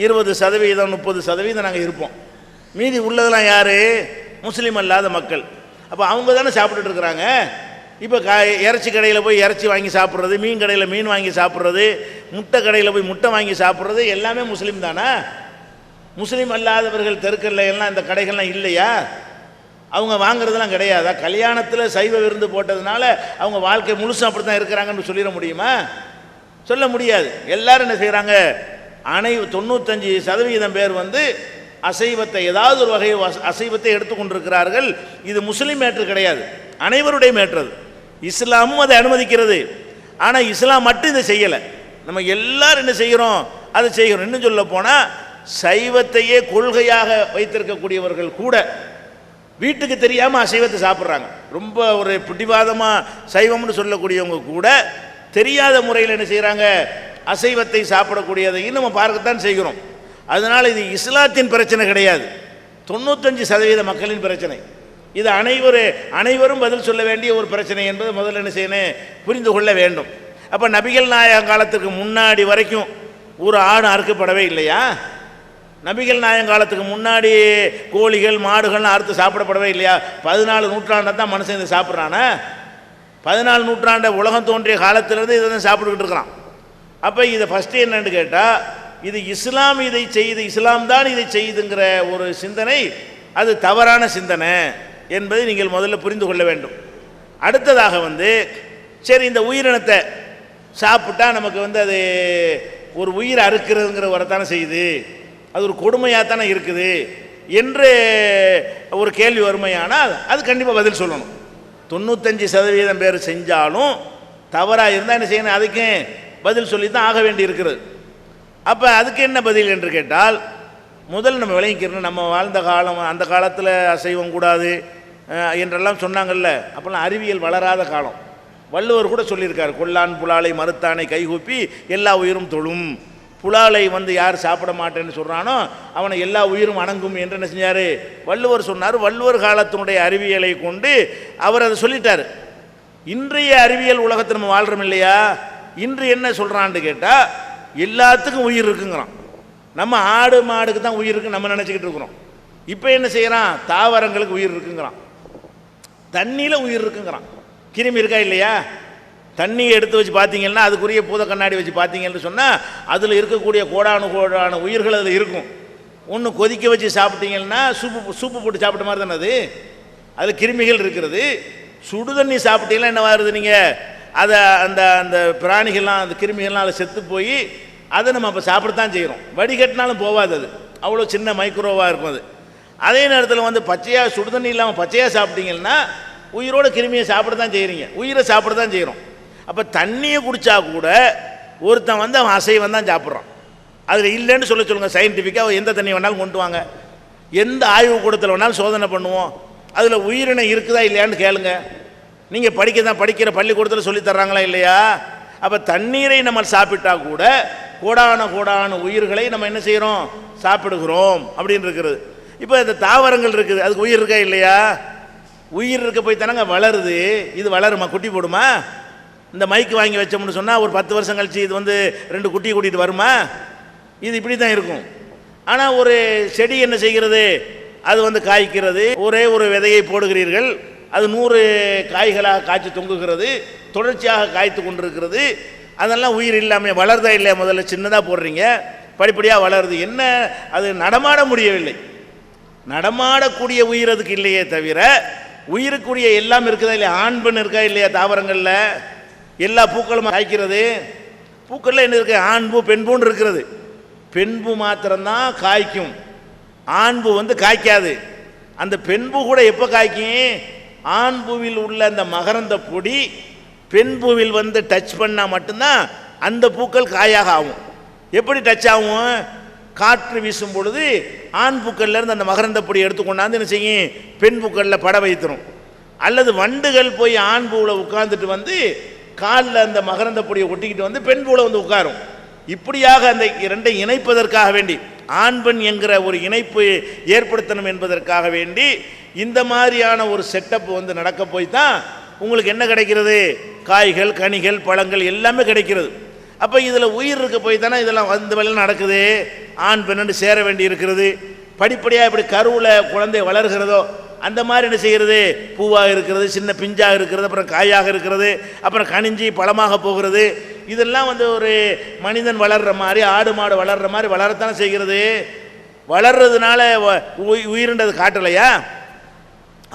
20% 30% நாங்கள் இருப்போம். மீதி உள்ளதெல்லாம் யார்? முஸ்லீம் அல்லாத மக்கள். அப்போ அவங்க தானே சாப்பிட்டுட்டு இருக்கிறாங்க. இப்போ இறைச்சி கடையில் போய் இறைச்சி வாங்கி சாப்பிட்றது, மீன் கடையில் மீன் வாங்கி சாப்பிட்றது, முட்டை கடையில் போய் முட்டை வாங்கி சாப்பிட்றது எல்லாமே முஸ்லீம் தானே? முஸ்லீம் அல்லாதவர்கள் தெருக்கல்ல எல்லாம் இந்த கடைகள்லாம் இல்லையா? அவங்க வாங்குறதுலாம் கிடையாதா? கல்யாணத்தில் சைவ விருந்து போட்டதுனால அவங்க வாழ்க்கை முழுசும் அப்படி தான் இருக்கிறாங்கன்னு சொல்லிட முடியுமா? சொல்ல முடியாது. எல்லாரும் என்ன செய்கிறாங்க? 95% பேர் வந்து அசைவத்தை ஏதாவது ஒரு வகை அசைவத்தை எடுத்துக்கொண்டிருக்கிறார்கள். இது முஸ்லீம் மேட்ரு கிடையாது, அனைவருடைய மேற்றது. இஸ்லாமும் அதை அனுமதிக்கிறது. ஆனால் இஸ்லாம் மட்டும் இதை செய்யலை. நம்ம எல்லாரும் என்ன செய்கிறோம்? அதை செய்கிறோம். இன்னும் சொல்ல போனால் சைவத்தையே கொள்கையாக வைத்திருக்கக்கூடியவர்கள் கூட வீட்டுக்கு தெரியாமல் அசைவத்தை சாப்பிட்றாங்க. ரொம்ப ஒரு பிடிவாதமாக சைவம்னு சொல்லக்கூடியவங்க கூட தெரியாத முறையில் என்ன செய்கிறாங்க? அசைவத்தை சாப்பிடக்கூடியதையும் நம்ம பார்க்கத்தான் செய்கிறோம். அதனால் இது இஸ்லாத்தின் பிரச்சனை கிடையாது, 95% மக்களின் பிரச்சனை. இது அனைவரும் பதில் சொல்ல வேண்டிய ஒரு பிரச்சனை என்பது முதல்ல என்ன செய்யணும்? புரிந்து கொள்ள வேண்டும். அப்போ நபிகள் நாயகம் காலத்துக்கு முன்னாடி வரைக்கும் ஒரு ஆடு அறுக்கப்படவே இல்லையா? நபிகள் நாயகம் காலத்துக்கு முன்னாடி கோழிகள் மாடுகள்லாம் அறுத்து சாப்பிடப்படவே இல்லையா? 14 நூற்றாண்டை தான் மனுஷன் இதை சாப்பிட்றானா? 14 நூற்றாண்டை உலகம் தோன்றிய காலத்திலேருந்து இதை தான் சாப்பிட்டுக்கிட்டு இருக்கிறான். அப்போ இதை ஃபஸ்ட்டு என்னன்னு கேட்டால், இது இஸ்லாம் இதை செய்து, இஸ்லாம் தான் இதை செய்துங்கிற ஒரு சிந்தனை அது தவறான சிந்தனை என்பதை நீங்கள் முதல்ல புரிந்து கொள்ள வேண்டும். அடுத்ததாக வந்து சரி, இந்த உயிரினத்தை சாப்பிட்டா நமக்கு வந்து அது ஒரு உயிரை அறுக்கிறதுங்கிற வரத்தானே செய்யுது, அது ஒரு கொடுமையாக தானே இருக்குது என்று ஒரு கேள்வி வறுமையானால் அது கண்டிப்பாக பதில் சொல்லணும். 95% பேர் செஞ்சாலும் தவறாக இருந்தால் என்ன செய்யணும்? அதுக்கு பதில் சொல்லி தான் ஆக வேண்டி இருக்கிறது. அப்போ அதுக்கு என்ன பதில் என்று கேட்டால், முதல் நம்ம விளங்கிக்கிறோம். நம்ம வாழ்ந்த காலம், அந்த காலத்தில் அசைவம் கூடாது என்றெல்லாம் சொன்னாங்கல்ல, அப்போல்லாம் அறிவியல் வளராத காலம். வள்ளுவர் கூட சொல்லியிருக்கார், கொல்லான் புலாலை மறுத்தானை கைகூப்பி எல்லா உயிரும் தொழும். புலாலை வந்து யார் சாப்பிட மாட்டேன்னு சொல்கிறானோ அவனை எல்லா உயிரும் வணங்கும் என்று என்ன செஞ்சார்? வள்ளுவர் சொன்னார். வள்ளுவர் காலத்தினுடைய அறிவியலை கொண்டு அவர் அதை சொல்லிட்டார். இன்றைய அறிவியல் உலகத்தில் நம்ம வாழ்கிறோம் இல்லையா? இன்று என்ன சொல்கிறான்னு கேட்டால், எல்லாத்துக்கும் உயிர் இருக்குங்கிறான். நம்ம ஆடு மாடுக்கு தான் உயிர் இருக்குன்னு நம்ம நினச்சிக்கிட்டு இருக்கிறோம். இப்போ என்ன செய்கிறான்? தாவரங்களுக்கு உயிர் இருக்குங்கிறான், தண்ணியில் உயிர் இருக்குங்கிறான். கிருமி இருக்கா இல்லையா? தண்ணியை எடுத்து வச்சு பார்த்தீங்கன்னா, அதுக்குரிய பூத கண்ணாடி வச்சு பார்த்தீங்கன்னு சொன்னால் அதில் இருக்கக்கூடிய கோடான உயிர்கள் அதில் இருக்கும். ஒன்று கொதிக்க வச்சு சாப்பிட்டீங்கன்னா சூப்பு போட்டு சாப்பிட்ட மாதிரி தானே அது, அதில் கிருமிகள் இருக்கிறது. சுடு தண்ணி சாப்பிட்டீங்கன்னா என்ன வருது? நீங்கள் அதை அந்த அந்த பிராணிகள்லாம், அந்த கிருமிகள்லாம் அதில் செத்து போய் அதை நம்ம அப்போ சாப்பிடத்தான் செய்கிறோம். வடிகட்டினாலும் போகாது, அது அவ்வளோ சின்ன மைக்ரோவாக இருக்கும் அது. அதே நேரத்தில் வந்து பச்சையாக சுடு தண்ணி இல்லாமல் பச்சையாக சாப்பிட்டீங்கன்னா உயிரோட கிருமியை சாப்பிட தான் செய்கிறீங்க, உயிரை சாப்பிட தான் செய்கிறோம். அப்போ தண்ணியை குடித்தா கூட ஒருத்தன் வந்து அவன் அசைவம் தான் சாப்பிட்றான். அதில் இல்லைன்னு சொல்லுங்கள். சயின்டிஃபிக்காக எந்த தண்ணி வேணாலும் கொண்டு வாங்க, எந்த ஆய்வு கூடத்தில் வேணாலும் சோதனை பண்ணுவோம், அதில் உயிரினை இருக்குதா இல்லையான்னு கேளுங்க. நீங்கள் படிக்கிற பள்ளிக்கூடத்தில் சொல்லி தர்றாங்களா இல்லையா? அப்போ தண்ணீரை நம்ம சாப்பிட்டா கூட கோடான உயிர்களை நம்ம என்ன செய்கிறோம்? சாப்பிடுகிறோம் அப்படின்னு இருக்கிறது. இப்போ இந்த தாவரங்கள் இருக்குது, அதுக்கு உயிர் இருக்கா இல்லையா? உயிர் இருக்க போய் தானங்க வளருது. இது வளருமா? குட்டி போடுமா? இந்த மைக்கு வாங்கி வச்சோம்னு சொன்னால் ஒரு 10 வருஷம் கழிச்சு இது வந்து 2 குட்டியை கூட்டிகிட்டு வருமா? இது இப்படி தான் இருக்கும். ஆனால் ஒரு செடி என்ன செய்கிறது? அது வந்து காய்க்கிறது. ஒரே ஒரு விதையை போடுகிறீர்கள், அது 100 காய்களாக காய்ச்சி தொங்குகிறது, தொடர்ச்சியாக காய்த்து கொண்டிருக்கிறது. அதெல்லாம் உயிர் இல்லாமல் வளருதா இல்லையா? முதல்ல சின்னதாக போடுறீங்க, படிப்படியாக வளருது. என்ன அது நடமாட முடியவில்லை. நடமாடக்கூடிய உயிர் அதுக்கு இல்லையே தவிர உயிருக்குரிய எல்லாம் இருக்குதா இல்லையா? ஆண் பெண் இருக்கா இல்லையா? தாவரங்களில் எல்லா பூக்களும் காய்க்கிறது. பூக்களில் என்ன இருக்கு? ஆண் பூ பெண் பூன்னு இருக்கிறது. பெண் பூ மாத்திரம்தான் காய்க்கும், ஆண் பூ வந்து காய்க்காது. அந்த பெண் பூ கூட எப்போ காய்க்கும்? ஆண் பூவில் உள்ள அந்த மகரந்த பொடி பெண் பூவில் வந்து டச் பண்ணால் மட்டும்தான் அந்த பூக்கள் காயாக ஆகும். எப்படி டச் ஆகும்? காற்று வீசும் பொழுது ஆண் பூக்கள்லேருந்து அந்த மகரந்த பொடி எடுத்துக்கொண்டாந்து என்ன செய்யும்? பெண் பூக்களில் பட வைத்திரும். அல்லது வண்டுகள் போய் ஆண் பூவில் உட்கார்ந்துட்டு வந்து காலில் அந்த மகரந்த பொடியை ஒட்டிக்கிட்டு வந்து பெண் பூவில் வந்து உட்காரும். இப்படியாக அந்த இரண்டை இணைப்பதற்காக வேண்டி, ஆண் பெண் என்கிற ஒரு இணைப்பு ஏற்படுத்தணும் என்பதற்காக வேண்டி இந்த மாதிரியான ஒரு செட்டப் வந்து நடக்க போய் தான் உங்களுக்கு என்ன கிடைக்கிறது? காய்கள், கனிகள், பழங்கள் எல்லாமே கிடைக்கிறது. அப்போ இதில் உயிர் இருக்க போய் தானே இதெல்லாம் வந்து வேலை நடக்குது. ஆண் பெண்ணு சேர வேண்டி இருக்கிறது. படிப்படியாக இப்படி கருவில் குழந்தை வளர்கிறதோ அந்த மாதிரி என்ன செய்கிறது? பூவாக இருக்கிறது, சின்ன பிஞ்சாக இருக்கிறது, அப்புறம் காயாக இருக்கிறது, அப்புறம் கனிஞ்சி பழமாக போகிறது. இதெல்லாம் வந்து ஒரு மனிதன் வளர்கிற மாதிரி, ஆடு மாடு வளர்கிற மாதிரி வளரத்தானே செய்கிறது. வளர்றதுனால உயிரின்றது காட்டலையா?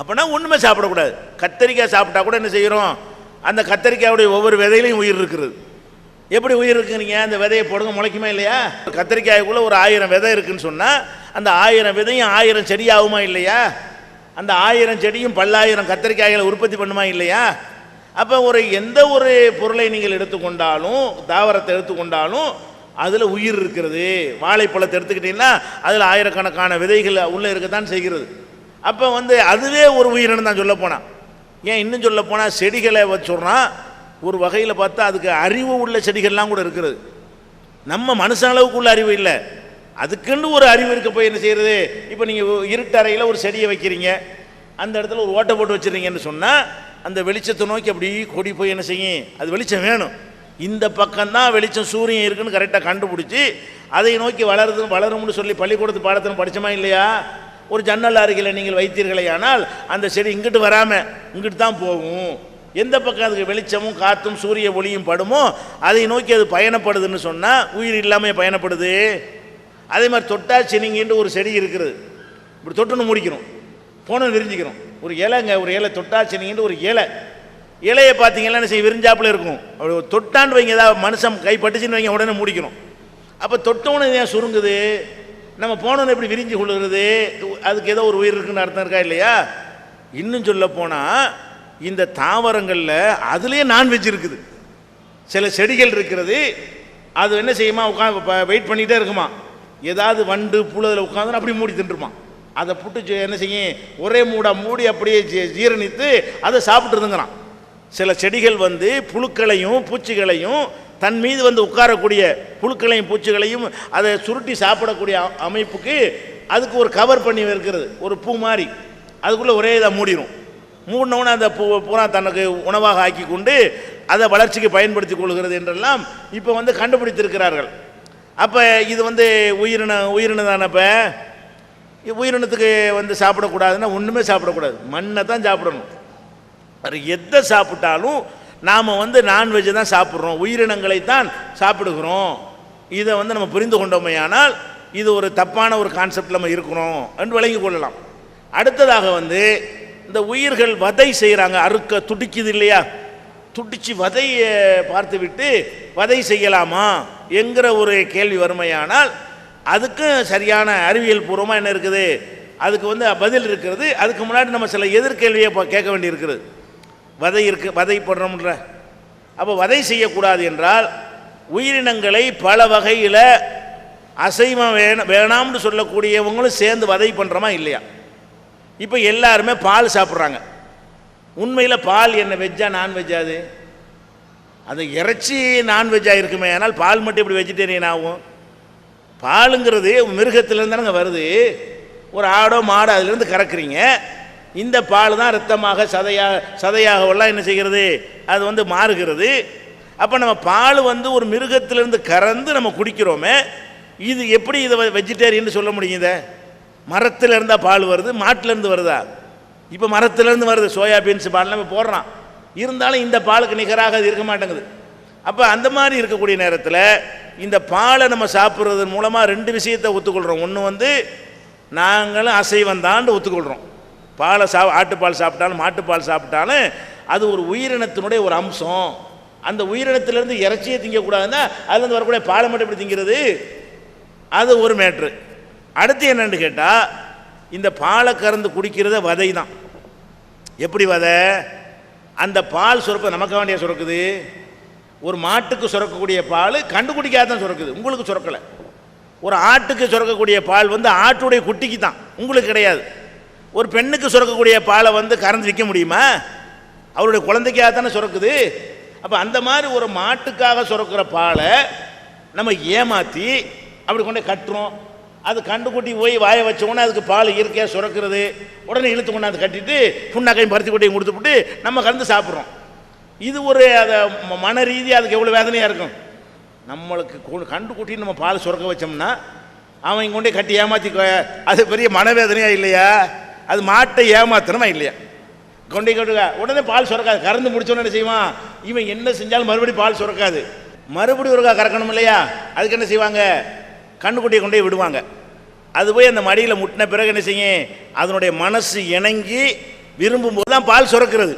அப்படின்னா ஒன்றுமே சாப்பிடக்கூடாது. கத்தரிக்காய் சாப்பிட்டா கூட என்ன செய்கிறோம்? அந்த கத்தரிக்காயுடைய ஒவ்வொரு விதையிலையும் உயிர் இருக்கிறது. எப்படி உயிர் இருக்குறீங்க? அந்த விதையை போடுங்க, முளைக்குமா இல்லையா? கத்தரிக்காய்க்குள்ளே ஒரு 1000 விதை இருக்குன்னு சொன்னால் அந்த 1000 விதையும் 1000 செடியாகுமா இல்லையா? அந்த 1000 செடியும் பல்லாயிரம் கத்தரிக்காய்களை உற்பத்தி பண்ணுமா இல்லையா? அப்போ ஒரு எந்த ஒரு பொருளை நீங்கள் எடுத்துக்கொண்டாலும், தாவரத்தை எடுத்துக்கொண்டாலும் அதில் உயிர் இருக்கிறது. வாழைப்பழத்தை எடுத்துக்கிட்டீங்கன்னா அதில் ஆயிரக்கணக்கான விதைகள் உள்ளே இருக்கத்தான் செய்கிறது. அப்போ வந்து அதுவே ஒரு உயிரினம் தான் சொல்ல போனால். ஏன் இன்னும் சொல்ல போனால் செடிகளை வச்சுட்றான் ஒரு வகையில் பார்த்தா அதுக்கு அறிவு உள்ள செடிகள்லாம் கூட இருக்கிறது. நம்ம மனுஷன் அளவுக்கு உள்ள அறிவு இல்லை, அதுக்குன்னு ஒரு அறிவு இருக்க போய் என்ன செய்கிறது? இப்போ நீங்கள் இருட்டறையில் ஒரு செடியை வைக்கிறீங்க, அந்த இடத்துல ஒரு ஓட்டை போட்டு வச்சுருங்கன்னு சொன்னால் அந்த வெளிச்சத்தை நோக்கி அப்படி கொடி போய் என்ன செய்யும்? அது வெளிச்சம் வேணும். இந்த பக்கம்தான் வெளிச்சம், சூரியன் இருக்குன்னு கரெக்டாக கண்டுபிடிச்சி அதை நோக்கி வளரும்னு சொல்லி பள்ளிக்கூடத்து பாடத்தில் படித்தோமா இல்லையா? ஒரு ஜன்னல் அருகில் நீங்கள் வைத்தீர்களே ஆனால் அந்த செடி இங்கிட்டு வராமல் இங்கிட்டு தான் போகும். எந்த பக்கம் அதுக்கு வெளிச்சமும் காற்றும் சூரிய ஒளியும் படுமோ அதை நோக்கி அது பயணப்படுதுன்னு சொன்னால் உயிர் இல்லாமல் பயணப்படுது. அதே மாதிரி தொட்டா சினிங்கின்னு ஒரு செடி இருக்கிறது. இப்படி தொட்டுன்னு முடிக்கணும், போன விரிஞ்சிக்கிறோம். ஒரு இலைங்க, ஒரு இலை தொட்டா சினிங்கின்னு ஒரு இலையை பார்த்தீங்கன்னா என்ன செய்ய? விரிஞ்சாப்பில் இருக்கும். அப்படி தொட்டான்னு வைங்க, ஏதாவது மனுஷன் கை பட்டுச்சுன்னு வைங்க, உடனே முடிக்கணும். அப்போ தொட்டவனு ஏன் சுருங்குது? நம்ம போனோன்னு எப்படி விரிஞ்சு கொள்ளுகிறது? அதுக்கு ஏதோ ஒரு உயிர் இருக்குன்னு அர்த்தம் இருக்கா இல்லையா? இன்னும் சொல்ல போனால் இந்த தாவரங்களில் அதுலேயே நான்வெஜ் இருக்குது. சில செடிகள் இருக்கிறது, அது என்ன செய்யுமா? உட்காந்து வெயிட் பண்ணிகிட்டே இருக்குமா, ஏதாவது வண்டு புழுதில் உட்காந்து அப்படி மூடி தின்றுமா. அதை புட்டு என்ன செய்யும்? ஒரே மூடி அப்படியே ஜீரணித்து அதை சாப்பிட்டுருந்துங்கிறான். சில செடிகள் வந்து புழுக்களையும் பூச்சிகளையும் தன் மீது வந்து உட்காரக்கூடிய புழுக்களையும் பூச்சிகளையும் அதை சுருட்டி சாப்பிடக்கூடிய அமைப்புக்கு அதுக்கு ஒரு கவர் பண்ணி இருக்கிறது, ஒரு பூ மாதிரி. அதுக்குள்ளே ஒரே இதாக மூடிடும். மூடினவுன்னு அந்த பூரா தனக்கு உணவாக ஆக்கி கொண்டு அதை வளர்ச்சிக்கு பயன்படுத்தி கொள்கிறது என்றெல்லாம் இப்போ வந்து கண்டுபிடித்திருக்கிறார்கள். அப்போ இது வந்து உயிரினம் தானே. இப்போ உயிரினத்துக்கு வந்து சாப்பிடக்கூடாதுன்னா ஒன்றுமே சாப்பிடக்கூடாது, மண்ணை தான் சாப்பிடணும். அது எதை சாப்பிட்டாலும் நாம் வந்து நான்வெஜ்ஜை தான் சாப்பிட்றோம், உயிரினங்களை தான் சாப்பிடுகிறோம். இதை வந்து நம்ம புரிந்து கொண்டோமையானால் இது ஒரு தப்பான ஒரு கான்செப்ட் நம்ம இருக்கிறோம் என்று விளங்கி கொள்ளலாம். அடுத்ததாக வந்து இந்த உயிர்கள் வதை செய்கிறாங்க, அறுக்க துடிக்குது இல்லையா? துடிச்சு வதையை பார்த்து விட்டு வதை செய்யலாமா என்கிற ஒரு கேள்வி வறுமையானால் அதுக்கு சரியான அறிவியல் பூர்வமாக என்ன இருக்குது? அதுக்கு வந்து பதில் இருக்கிறது. அதுக்கு முன்னாடி நம்ம சில எதிர்கேள்வியை கேட்க வேண்டி இருக்கிறது. வதை போடுறோம்ன்ற அப்போ வதை செய்யக்கூடாது என்றால் உயிரினங்களை பல வகையில் அசைவம் வேணாம்னு சொல்லக்கூடியவங்களும் சேர்ந்து வதை பண்ணுறோமா இல்லையா? இப்போ எல்லாருமே பால் சாப்பிட்றாங்க. உண்மையில் பால் என்ன வெஜ்ஜா நான்வெஜ்ஜா? அது இறைச்சி நான்வெஜ்ஜாக இருக்குமே, ஆனால் பால் மட்டும் இப்படி வெஜிடேரியன் ஆகும்? பாலுங்கிறது மிருகத்திலேருந்து தானங்க வருது. ஒரு ஆடோ மாடோ அதிலேருந்து கறக்குறீங்க, இந்த பால் தான் ரத்தமாக சதையாகவெல்லாம் என்ன செய்கிறது? அது வந்து மாறுகிறது. அப்போ நம்ம பால் வந்து ஒரு மிருகத்திலேருந்து கறந்து நம்ம குடிக்கிறோமே, இது எப்படி இதை வெஜிடேரியன் சொல்ல முடியுது? மரத்தில் இருந்தால் பால் வருது, மாட்டிலேருந்து வருதா? இப்போ மரத்துலேருந்து வருது, சோயாபீன்ஸ் பால்லாம் இப்போ போடுறான். இருந்தாலும் இந்த பாலுக்கு நிகராக அது இருக்க மாட்டேங்குது. அப்போ அந்த மாதிரி இருக்கக்கூடிய நேரத்தில் இந்த பாலை நம்ம சாப்பிட்றதன் மூலமாக 2 விஷயத்தை ஒத்துக்கொள்கிறோம். ஒன்று வந்து நாங்களும் அசைவம் தாண்டு ஒத்துக்கொள்கிறோம், ஆட்டுப்பால் சாப்பிட்டாலும் மாட்டுப்பால் சாப்பிட்டாலும் அது ஒரு உயிரினத்தினுடைய ஒரு அம்சம். அந்த உயிரினத்திலிருந்து இறைச்சியை திங்கக்கூடாதுன்னா அதுலேருந்து வரக்கூடிய பாலை மட்டும் எப்படி திங்கிறது? அது ஒரு மேட்ரு. அடுத்து என்னன்னு கேட்டால், இந்த பாலை கறந்து குடிக்கிறத வதை தான். எப்படி வதை? அந்த பால் சுரப்ப நமக்கு வேண்டிய சுரக்குது. ஒரு மாட்டுக்கு சுரக்கக்கூடிய பால் கண்டுபிடிக்காத தான் சுரக்குது, உங்களுக்கு சுரக்கலை. ஒரு ஆட்டுக்கு சுரக்கக்கூடிய பால் ஆட்டுடைய குட்டிக்கு தான், உங்களுக்கு கிடையாது. ஒரு பெண்ணுக்கு சுரக்கக்கூடிய பாலை கறந்து விற்க முடியுமா? அவருடைய குழந்தைக்காக தானே சுரக்குது. அப்போ அந்த மாதிரி ஒரு மாட்டுக்காக சுரக்கிற பாலை நம்ம ஏமாற்றி அப்படி கொண்டே கட்டுறோம். அது கண்டுக்குட்டி போய் வாயை வச்சோன்னே அதுக்கு பால் இயற்கையாக சுரக்கிறது. உடனே இழுத்து கொண்டாந்து கட்டிட்டு புண்ணாக்கையும் பருத்தி கொட்டையும் கொடுத்துவிட்டு நம்ம கலந்து சாப்பிட்றோம். இது ஒரு அதை மன ரீதியாக அதுக்கு எவ்வளோ வேதனையாக இருக்கும். நம்மளுக்கு கண்டுக்குட்டி நம்ம பால் சுரக்க வச்சோம்னா அவன் இங்கே கொண்டே கட்டி ஏமாற்றி, அது பெரிய மனவேதனையாக இல்லையா? அது மாட்டை ஏமாத்தணுமா இல்லையா? கொண்டே கட்டுக்க உடனே பால் சுரக்காது. கறந்து முடிச்சோன்னு என்ன செய்வான்? இவன் என்ன செஞ்சாலும் மறுபடியும் பால் சுரக்காது. மறுபடியும் ஒருக்கா கறக்கணும் இல்லையா? அதுக்கு என்ன செய்வாங்க? கண்ணுக்குட்டியை கொண்டே விடுவாங்க. அது போய் அந்த மடியில் முட்டின பிறகு என்ன செய்யும்? அதனுடைய மனசு இணங்கி விரும்பும் போது தான் பால் சுரக்கிறது.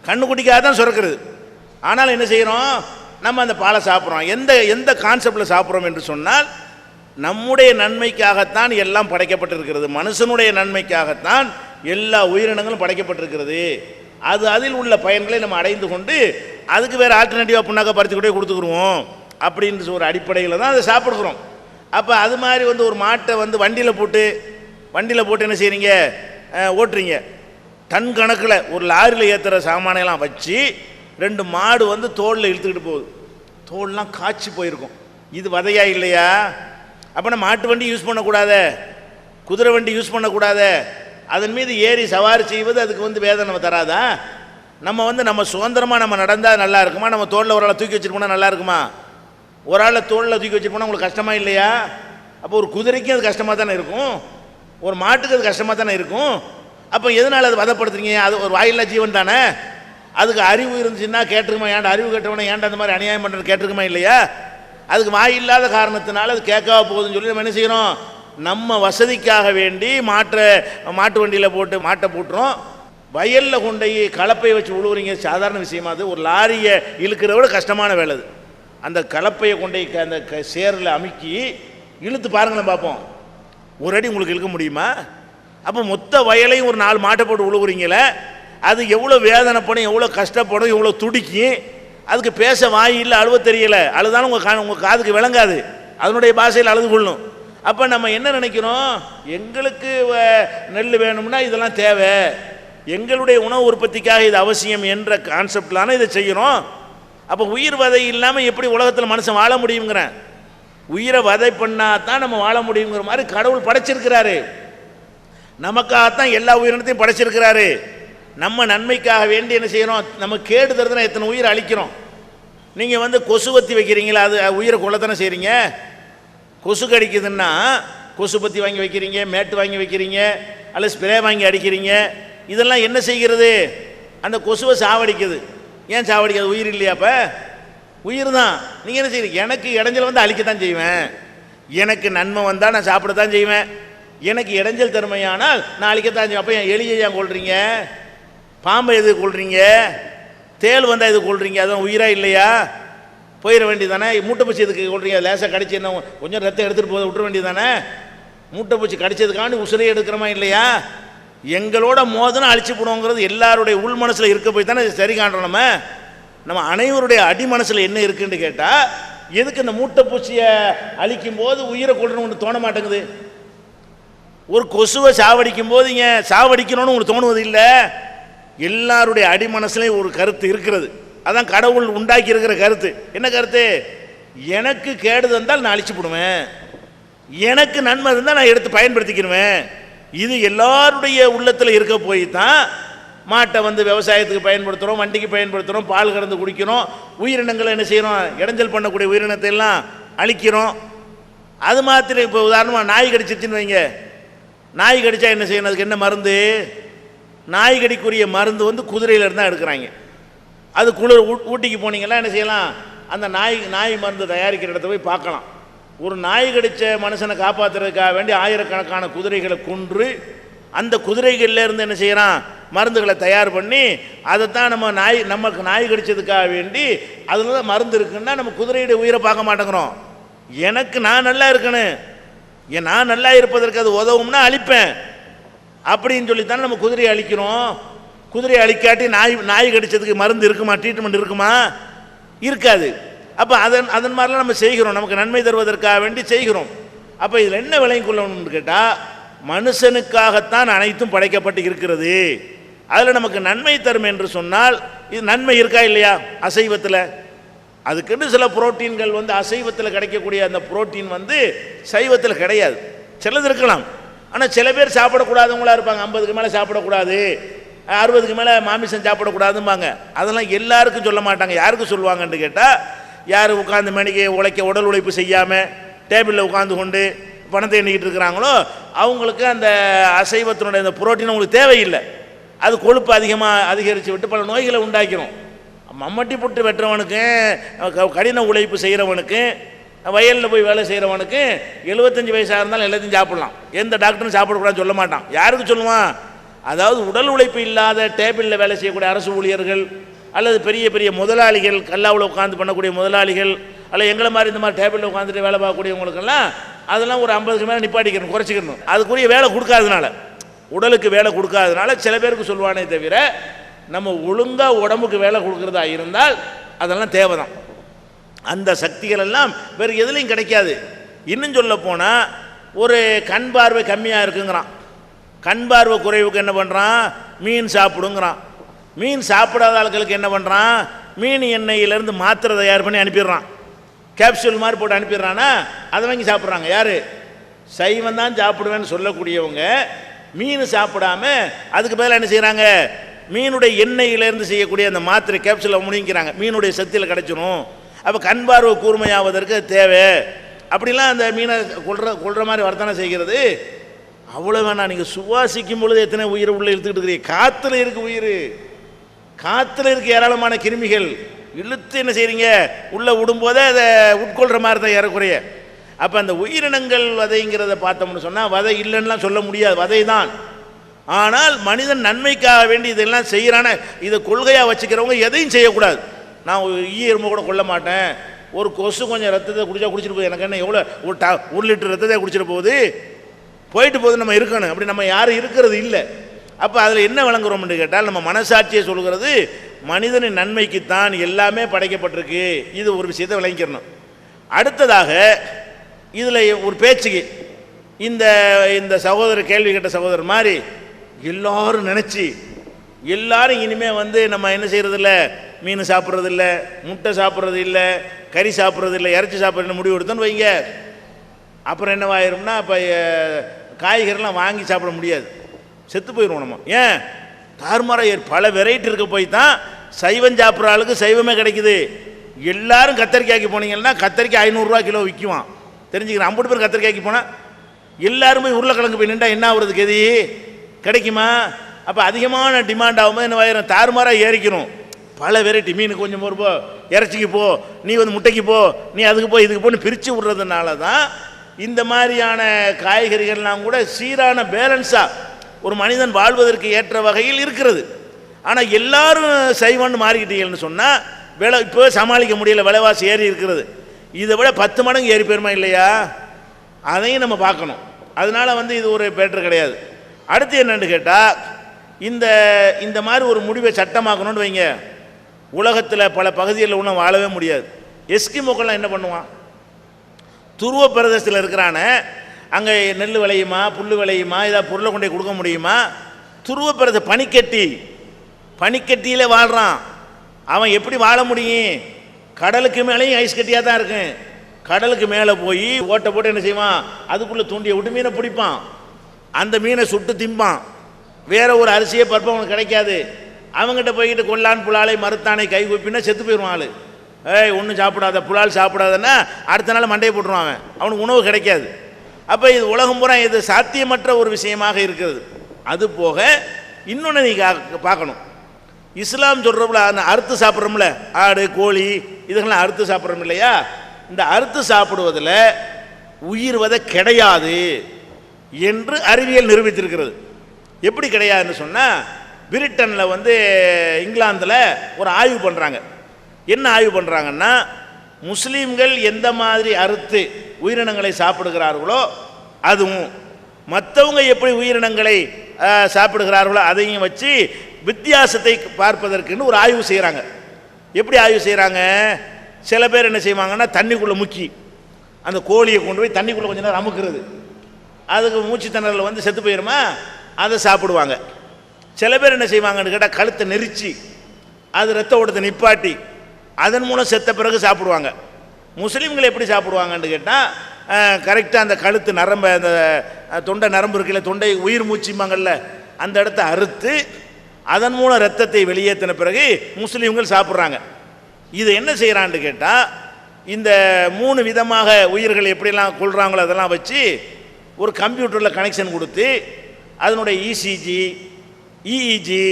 கண்ணுக்குட்டிக்காக தான் சுரக்கிறது. ஆனால் என்ன செய்கிறோம்? நம்ம அந்த பாலை சாப்பிட்றோம். எந்த கான்செப்டில் சாப்பிட்றோம் என்று சொன்னால், நம்முடைய நன்மைக்காகத்தான் எல்லாம் படைக்கப்பட்டிருக்கிறது. மனுஷனுடைய நன்மைக்காகத்தான் எல்லா உயிரினங்களும் படைக்கப்பட்டிருக்கிறது. அதில் உள்ள பயன்களை நம்ம அடைந்து கொண்டு அதுக்கு வேறு ஆல்டர்னேட்டிவாக புண்ணாக்க பருத்தி கூட கொடுத்துக்குருவோம் அப்படின்ற ஒரு அடிப்படையில் தான் அதை சாப்பிடுகிறோம். அப்போ அது மாதிரி ஒரு மாட்டை வண்டியில் போட்டு என்ன செய்கிறீங்க? ஓட்டுறீங்க. டன் கணக்கில் ஒரு லாரியில் ஏற்றுற சாமானையெல்லாம் வச்சு 2 மாடு தோளில் இழுத்துக்கிட்டு போகுது. தோல்லாம் காய்ச்சி போயிருக்கும். இது வதையா இல்லையா? அப்போ நம்ம மாட்டு வண்டி யூஸ் பண்ணக்கூடாத, குதிரை வண்டி யூஸ் பண்ணக்கூடாத, அதன் மீது ஏறி சவாரி செய்வது அதுக்கு வேதனை தராதா? நம்ம சுதந்திரமாக நம்ம நடந்தால் நல்லா இருக்குமா? நம்ம தோளில் ஒரு ஆளை தூக்கி வச்சுட்டு போனால் நல்லா இருக்குமா? ஒரு ஆளை தோளில் தூக்கி வச்சுட்டு போனால் உங்களுக்கு கஷ்டமாக இல்லையா? அப்போ ஒரு குதிரைக்கும் அது கஷ்டமாக தானே இருக்கும், ஒரு மாட்டுக்கு அது கஷ்டமாக தானே இருக்கும். அப்போ எதனால் அது வதப்படுத்துறீங்க? அது ஒரு வாயில்லா ஜீவன் தானே. அதுக்கு அறிவு இருந்துச்சுன்னா கேட்டிருக்குமா? ஏன்டா அறிவு கேட்டவனே ஏன்டா அந்த மாதிரி அநியாயம் பண்ணுறது கேட்டிருக்குமா இல்லையா? அதுக்கு வாய் இல்லாத காரணத்தினால அது கேட்கவா போகுதுன்னு சொல்லி நம்ம என்ன செய்கிறோம்? நம்ம வசதிக்காக வேண்டி மாட்டு வண்டியில் போட்டு மாட்டை போட்டுறோம். வயலில் கொண்டு கலப்பையை வச்சு உழுவுறீங்க, சாதாரண விஷயமா? அது ஒரு லாரியை இழுக்கிறத விட கஷ்டமான வேலை அது. அந்த கலப்பையை கொண்டு அந்த சேரில் அமுக்கி இழுத்து பாருங்களேன் பார்ப்போம். ஒரு அடி உங்களுக்கு இழுக்க முடியுமா? அப்போ மொத்த வயலையும் ஒரு 4 மாட்டை போட்டு உழுவுறீங்களே, அது எவ்வளோ வேதனைப்படும், எவ்வளோ கஷ்டப்படும், எவ்வளோ துடிக்கும். அதுக்கு பேச வாய் இல்லை, அழுவ தெரியலை. அழுதாலும் உங்கள் காதுக்கு விளங்காது, அதனுடைய பாஷையில் அழுது கொள்ளும். அப்போ நம்ம என்ன நினைக்கிறோம்? எங்களுக்கு நெல் வேணும்னா இதெல்லாம் தேவை, எங்களுடைய உணவு உற்பத்திக்காக இது அவசியம் என்ற கான்செப்ட்லான இதை செய்கிறோம். அப்போ உயிர் வதை இல்லாமல் எப்படி உலகத்தில் மனுஷன் வாழ முடியுங்கிறேன்? உயிரை வதை பண்ணால் தான் நம்ம வாழ முடியுங்கிற மாதிரி கடவுள் படைச்சிருக்கிறாரு. நமக்காகத்தான் எல்லா உயிரினத்தையும் படைச்சிருக்கிறாரு. நம்ம நன்மைக்காக வேண்டி என்ன செய்கிறோம்? நம்ம கேடு தருதுன்னா எத்தனை உயிரை அழிக்கிறோம். நீங்கள் கொசுவத்தி வைக்கிறீங்களா? அது உயிரை கொள்ளத்தானே செய்கிறீங்க. கொசு கடிக்குதுன்னா கொசுபத்தி வாங்கி வைக்கிறீங்க, மேட்டு வாங்கி வைக்கிறீங்க, அல்லது ஸ்ப்ரே வாங்கி அடிக்கிறீங்க. இதெல்லாம் என்ன செய்கிறது? அந்த கொசுவை சாவடிக்குது. ஏன் சாவடிக்காது? உயிர் இல்லையா? அப்போ உயிர் தான். நீங்கள் என்ன செய்கிறீங்க? எனக்கு இடைஞ்சல் அழிக்கத்தான் செய்வேன், எனக்கு நன்மை வந்தால் நான் சாப்பிடத்தான் செய்வேன், எனக்கு இடைஞ்சல் தருமையானால் நான் அழிக்கத்தான் செய்வேன். அப்போ என் எலியை ஏன் கொள்றீங்க? பாம்பை எது கொள்றீங்க? தேள் வந்தால் எது கொள்றீங்க? அதுவும் உயிராக இல்லையா? போயிட வேண்டியதானே. மூட்டைப்பூச்சி எதுக்கு கொள்றீங்க? லேசாக கடிச்சு என்ன கொஞ்சம் ரத்தம் எடுத்துகிட்டு போத விட்டுற வேண்டியதானே. மூட்டைப்பூச்சி கடிச்சதுக்காண்டி உசுரையை எடுக்கிறோமா இல்லையா? எங்களோட மோதனை அழிச்சு போடுவோங்கிறது எல்லாருடைய உள் மனசில் இருக்க போய் தானே சரி காண்றோம். நம்ம அனைவருடைய அடி மனசில் என்ன இருக்குன்னு கேட்டால், எதுக்கு இந்த மூட்டைப்பூச்சியை அழிக்கும் போது உயிரை கொள்ளணும்னு தோண மாட்டேங்குது? ஒரு கொசுவை சாவடிக்கும் போது இங்கே சாவடிக்கணும்னு உங்களுக்கு தோணுவது இல்லை. எல்லாருடைய அடி மனசுலையும் ஒரு கருத்து இருக்கிறது. அதான் கடவுள் உண்டாக்கி இருக்கிற கருத்து. என்ன கருத்து? எனக்கு கேடு தந்தால் நான் அழிச்சு போடுவேன், எனக்கு நன்மை இருந்தால் நான் எடுத்து பயன்படுத்திக்கிடுவேன். இது எல்லாருடைய உள்ளத்தில் இருக்க போய் தான் மாட்டை விவசாயத்துக்கு பயன்படுத்துகிறோம், வண்டிக்கு பயன்படுத்துகிறோம், பால் கறந்து குடிக்கிறோம், உயிரினங்களை என்ன செய்கிறோம்? இடைஞ்சல் பண்ணக்கூடிய உயிரினத்தை எல்லாம் அழிக்கிறோம். அது மாத்திரம் இப்போ உதாரணமாக நாய் கடிச்சிருச்சுன்னு வைங்க. நாய் கடிச்சா என்ன செய்யணும்? அதுக்கு என்ன மருந்து? நாய் கடிக்குரிய மருந்து குதிரையிலேருந்து தான் எடுக்கிறாங்க. அது குளிர் ஊட்டிக்கு போனீங்கன்னா என்ன செய்யலாம்? அந்த நாய் மருந்து தயாரிக்கிற இடத்த போய் பார்க்கலாம். ஒரு நாய் கடித்த மனுஷனை காப்பாற்றுறதுக்காக வேண்டி ஆயிரக்கணக்கான குதிரைகளை கொன்று அந்த குதிரைகள்ல இருந்து என்ன செய்கிறான், மருந்துகளை தயார் பண்ணி அதைத்தான் நம்ம நமக்கு நாய் கடிச்சதுக்காக வேண்டி அதில் தான் மருந்து இருக்குன்னா நம்ம குதிரையுடைய உயிரை பார்க்க மாட்டேங்கிறோம். எனக்கு நான் நல்லா இருக்கணும், நான் நல்லா இருப்பதற்கு அது உதவும்னா அழிப்பேன் அப்படின்னு சொல்லித்தான் நம்ம குதிரையை அழிக்கிறோம். குதிரையை அழிக்காட்டி நாய் கடிச்சதுக்கு மருந்து இருக்குமா, ட்ரீட்மெண்ட் இருக்குமா? இருக்காது. அப்போ அதன் மாதிரிலாம் நம்ம செய்கிறோம், நமக்கு நன்மை தருவதற்காக வேண்டி செய்கிறோம். அப்போ இதில் என்ன விளங்கிக் கொள்ளணும்னு கேட்டால், மனுஷனுக்காகத்தான் அனைத்தும் படைக்கப்பட்டு இருக்கிறது. அதில் நமக்கு நன்மை தரும் என்று சொன்னால் இது நன்மை இருக்கா இல்லையா? அசைவத்தில் அதுக்குன்னு சில புரோட்டீன்கள் வந்து அசைவத்தில் கிடைக்கக்கூடிய அந்த புரோட்டீன் வந்து சைவத்தில் கிடையாது. சிலது இருக்கலாம், ஆனால் சில பேர் சாப்பிடக்கூடாதவங்களா இருப்பாங்க. 50க்கு மேலே சாப்பிடக்கூடாது, 60க்கு மேலே மாமிசம் சாப்பிடக்கூடாதும்பாங்க. அதெல்லாம் எல்லாருக்கும் சொல்ல மாட்டாங்க. யாருக்கு சொல்லுவாங்கன்னு கேட்டால், யார் உட்காந்து மணிக்கு உழைக்க உடல் உழைப்பு செய்யாமல் டேபிளில் உட்காந்து கொண்டு பணத்தை எண்ணிக்கிட்டு இருக்கிறாங்களோ அவங்களுக்கு அந்த அசைவத்தினுடைய அந்த புரோட்டீன் அவங்களுக்கு தேவையில்லை. அது கொழுப்பு அதிகரித்து விட்டு பல நோய்களை உண்டாக்கிறோம். மம்மட்டி புட்டு வெட்டுறவனுக்கு, கடின உழைப்பு செய்கிறவனுக்கு, வயலில் போய் வேலை செய்கிறவனுக்கு 75 வயசாக இருந்தாலும் எல்லாத்தையும் சாப்பிடலாம். எந்த டாக்டரும் சாப்பிடக்கூடாதுன்னு சொல்ல மாட்டான். யாருக்கு சொல்லுவான்? அதாவது உடல் உழைப்பு இல்லாத டேபிளில் வேலை செய்யக்கூடிய அரசு ஊழியர்கள் அல்லது பெரிய பெரிய முதலாளிகள், கல்லாவில் உட்காந்து பண்ணக்கூடிய முதலாளிகள், அல்ல எங்களை மாதிரி இந்த மாதிரி டேபிளில் உட்காந்துட்டு வேலை பார்க்கக்கூடியவங்களுக்கெல்லாம் அதெல்லாம் ஒரு 50க்கு மேலே நிப்பாட்டிக்கணும், குறைச்சிக்கணும். அதுக்குரிய வேலை கொடுக்காதனால, உடலுக்கு வேலை கொடுக்காதனால சில பேருக்கு சொல்லுவானே தவிர, நம்ம ஒழுங்காக உடம்புக்கு வேலை கொடுக்குறதா இருந்தால் அதெல்லாம் தேவைதான். அந்த சக்திகள் எல்லாம் வேறு எதுலையும் கிடைக்காது. இன்னும் சொல்ல போனால், ஒரு கண் பார்வை கம்மியாக இருக்குங்கிறான், கண் பார்வை குறைவுக்கு என்ன பண்ணுறான், மீன் சாப்பிடுங்கிறான். மீன் சாப்பிடாத ஆட்களுக்கு என்ன பண்ணுறான், மீன் எண்ணெயிலேருந்து மாத்திரை தயார் பண்ணி அனுப்பிடுறான், கேப்சூல் மாதிரி போட்டு அனுப்பிடுறான்னா அதை வாங்கி சாப்பிட்றாங்க. யார்? சைவம் தான் சாப்பிடுவேன்னு சொல்லக்கூடியவங்க மீன் சாப்பிடாம அதுக்கு பதிலாக என்ன செய்கிறாங்க, மீனுடைய எண்ணெயிலேருந்து செய்யக்கூடிய அந்த மாத்திரை கேப்சூலை முழுங்கிக்கிறாங்க. மீனுடைய சக்தியில் கிடச்சிரும். அப்போ கண் பார்வை கூர்மையாவதற்கு தேவை. அப்படிலாம் அந்த மீனை கொள்கிற மாதிரி வர்த்தனை செய்கிறது. அவ்வளோ வேணாம், நீங்கள் சுவாசிக்கும் பொழுது எத்தனை உயிரை உள்ளே இழுத்துக்கிட்டு இருக்கிறீங்க. காற்றுல இருக்கு உயிர், காற்றுல இருக்கு ஏராளமான கிருமிகள். இழுத்து என்ன செய்கிறீங்க, உள்ளே விடும்போதே அதை உட்கொள்கிற மாதிரி தான் ஏறக்குறைய. அப்போ அந்த உயிரினங்கள் வதைங்கிறத பார்த்தோம்னு சொன்னால், வதை இல்லைன்னுலாம் சொல்ல முடியாது, வதை தான். ஆனால் மனிதன் நன்மைக்காக வேண்டி இதெல்லாம் செய்கிறான, இதை கொள்கையாக வச்சுக்கிறவங்க எதையும் செய்யக்கூடாது. நான் ஈயரும்பு கூட கொள்ள மாட்டேன், ஒரு கொசு கொஞ்சம் ரத்தத்தை குடிச்சிட்டு போகுது, எனக்கு என்ன எவ்வளோ 1 லிட்டர் ரத்தத்தை குடிச்சிட்டு போயிட்டு போகுது, நம்ம இருக்கணும். அப்படி நம்ம யாரும் இருக்கிறது இல்லை. அப்போ அதில் என்ன விளங்குறோம்னு கேட்டால், நம்ம மனசாட்சியை சொல்கிறது மனிதனின் நன்மைக்குத்தான் எல்லாமே படைக்கப்பட்டிருக்கு. இது ஒரு விஷயத்தை விளங்கிக்கிறணும். அடுத்ததாக இதில் ஒரு பேச்சுக்கு இந்த சகோதரர், கேள்வி கேட்ட சகோதரர் மாதிரி எல்லாரும் நினச்சி எல்லாரும் இனிமேல் வந்து நம்ம என்ன செய்கிறதில்ல, மீன் சாப்பிட்றதில்ல, முட்டை சாப்பிட்றது இல்லை, கறி சாப்பிட்றது இல்லை, இறைச்சி சாப்பிட்றது முடிவு எடுத்தோன்னு வைங்க. அப்புறம் என்னவாயிரும்னா, இப்போ காய்கறிலாம் வாங்கி சாப்பிட முடியாது, செத்து போயிடுவோம் நம்ம. ஏன்? தார்மாராக பல வெரைட்டி இருக்க போய் தான் சைவம் சாப்பிட்ற ஆளுக்கு சைவமே கிடைக்குது. எல்லாரும் கத்தரிக்காய்க்கு போனீங்கன்னா கத்தரிக்காய் 500 ரூபா கிலோ விற்குவான். தெரிஞ்சுக்கிறேன். 50 பேர் கத்தரிக்காய்க்கு போனால் எல்லாருமே உருளைக்கிழங்கு போய் நின்றா என்ன ஆகுறதுக்கு எது கிடைக்குமா? அப்போ அதிகமான டிமாண்ட் ஆகும்போது என்ன ஆயிரும், தாறுமாறாக ஏறிக்கணும். பல வெரைட்டி, மீன் கொஞ்சம் போ, இறைச்சிக்கு போ, நீ வந்து முட்டைக்கு போ, நீ அதுக்கு போ, இதுக்கு போன்னு பிரித்து விடுறதுனால தான் இந்த மாதிரியான காய்கறிகள்லாம் கூட சீரான பேலன்ஸாக ஒரு மனிதன் வாழ்வதற்கு ஏற்ற வகையில் இருக்கிறது. ஆனால் எல்லாரும் சைவன்னு மாறிக்கிட்டீங்கன்னு சொன்னால் விலை இப்போ சமாளிக்க முடியல, விலைவாசி ஏறி இருக்கிறது. இதை விட 10 மடங்கு ஏறி போயிருமா இல்லையா? அதையும் நம்ம பார்க்கணும். அதனால் வந்து இது ஒரு பேட்டர் கிடையாது. அடுத்து என்னன்னு கேட்டால், இந்த மாதிரி ஒரு முடிவை சட்டமாக்கணும்னு வைங்க, உலகத்தில் பல பகுதிகளில் ஒன்றும் வாழவே முடியாது. எஸ்கிமோக்கெல்லாம் என்ன பண்ணுவான், துருவ பிரதேசத்தில் இருக்கிறான, அங்கே நெல் விளையுமா, புல் விளையுமா, ஏதாவது பொருளை கொண்டே கொடுக்க முடியுமா? துருவ பிரதேச பனிக்கட்டியில் வாழ்கிறான். அவன் எப்படி வாழ முடியும்? கடலுக்கு மேலேயும் ஐஸ் கட்டியாக தான் இருக்கும். கடலுக்கு மேலே போய் ஓட்டை போட்டு என்ன செய்வான், அதுக்குள்ளே தூண்டியை விட்டு மீனை பிடிப்பான், அந்த மீனை சுட்டு திம்பான். வேற ஒரு அரிசியே பருப்பு அவனுக்கு கிடைக்காது. அவங்ககிட்ட போய்கிட்டு கொல்லான் புலாலை மறுத்தானை கை கூப்பினா செத்து போயிடுவான் ஆள். ஒன்றும் சாப்பிடாத, புலால் சாப்பிடாதன்னா அடுத்த நாள் மண்டையை போட்டுருவான், அவனுக்கு உணவு கிடைக்காது. அப்போ இது உலகம் பூரா இது சாத்தியமற்ற ஒரு விஷயமாக இருக்கிறது. அது போக இன்னொன்று நீ பார்க்கணும், இஸ்லாம் சொல்கிறோம்ல, அந்த அறுத்து சாப்பிட்றோம்ல, ஆடு கோழி இதுக்கெல்லாம் அறுத்து சாப்பிட்றோம் இல்லையா, இந்த அறுத்து சாப்பிடுவதில் உயிர் வதை கிடையாது என்று அறிவியல் நிரூபித்திருக்கிறது. எப்படி கிடையாதுன்னு சொன்னால், பிரிட்டனில் வந்து இங்கிலாந்தில் ஒரு ஆய்வு பண்ணுறாங்க. என்ன ஆய்வு பண்ணுறாங்கன்னா, முஸ்லீம்கள் எந்த மாதிரி அறுத்து உயிரினங்களை சாப்பிடுகிறார்களோ அதுவும் மற்றவங்க எப்படி உயிரினங்களை சாப்பிடுகிறார்களோ அதையும் வச்சு வித்தியாசத்தை பார்ப்பதற்குன்னு ஒரு ஆய்வு செய்கிறாங்க. எப்படி ஆய்வு செய்கிறாங்க? சில பேர் என்ன செய்வாங்கன்னா, தண்ணிக்குள்ளே முக்கி அந்த கோழியை கொண்டு போய் தண்ணிக்குள்ளே கொஞ்ச நேரம் அமுக்கிறது, அதுக்கு மூச்சு திணறல் வந்து செத்து போயிடுமா, அதை சாப்பிடுவாங்க. சில பேர் என்ன செய்வாங்கன்னு கேட்டால், கழுத்தை நெரிச்சு அது ரத்த ஓட்டத்தை நிப்பாட்டி அதன் மூலம் செத்த பிறகு சாப்பிடுவாங்க. முஸ்லீம்கள் எப்படி சாப்பிடுவாங்கன்னு கேட்டால், கரெக்டாக அந்த கழுத்து நரம்பை, அந்த தொண்டை நரம்பு இருக்குல்ல, தொண்டை உயிர் மூச்சுமாங்கல்ல, அந்த இடத்த அறுத்து அதன் மூலம் ரத்தத்தை வெளியேற்றின பிறகு முஸ்லீம்கள் சாப்பிட்றாங்க. இது என்ன செய்கிறான்னு கேட்டால், இந்த 3 விதமாக உயிர்கள் எப்படிலாம் கொள்கிறாங்களோ அதெல்லாம் வச்சு ஒரு கம்ப்யூட்டரில் கனெக்ஷன் கொடுத்து அதனுடைய இசிஜி, இஇஜி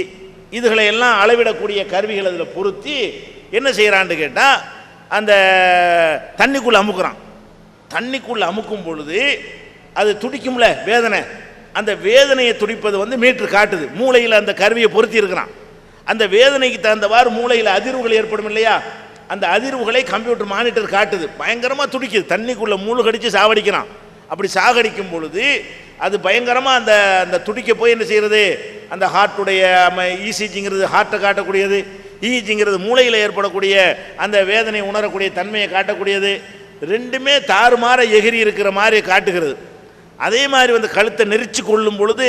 இதுகளை எல்லாம் அளவிடக்கூடிய கருவிகள் அதில் பொருத்தி என்ன செய்கிறான்னு கேட்டால், அந்த தண்ணிக்குள்ளே அமுக்குறான். தண்ணிக்குள்ளே அமுக்கும் பொழுது அது துடிக்கும்ல வேதனை, அந்த வேதனையை துடிப்பது வந்து மீட்டர் காட்டுது. மூளையில் அந்த கருவியை பொருத்தி இருக்கிறான். அந்த வேதனைக்கு தகுந்தவாறு மூளையில் அதிர்வுகள் ஏற்படும் இல்லையா, அந்த அதிர்வுகளை கம்ப்யூட்டர் மானிட்டர் காட்டுது. பயங்கரமாக துடிக்குது, தண்ணிக்குள்ளே மூழ்கடித்து சாவடிக்கிறான். அப்படி சாகடிக்கும் பொழுது அது பயங்கரமாக அந்த அந்த துடிக்க போய் என்ன செய்கிறது, அந்த ஹார்ட்டுடைய இசிஜிங்கிறது ஹார்ட்டை காட்டக்கூடியது, இஜிங்கிறது மூளையில் ஏற்படக்கூடிய அந்த வேதனை உணரக்கூடிய தன்மையை காட்டக்கூடியது. ரெண்டுமே தாறுமாற எகிரி இருக்கிற மாதிரி காட்டுகிறது. அதே மாதிரி வந்து கழுத்தை நெரிச்சு கொள்ளும் பொழுது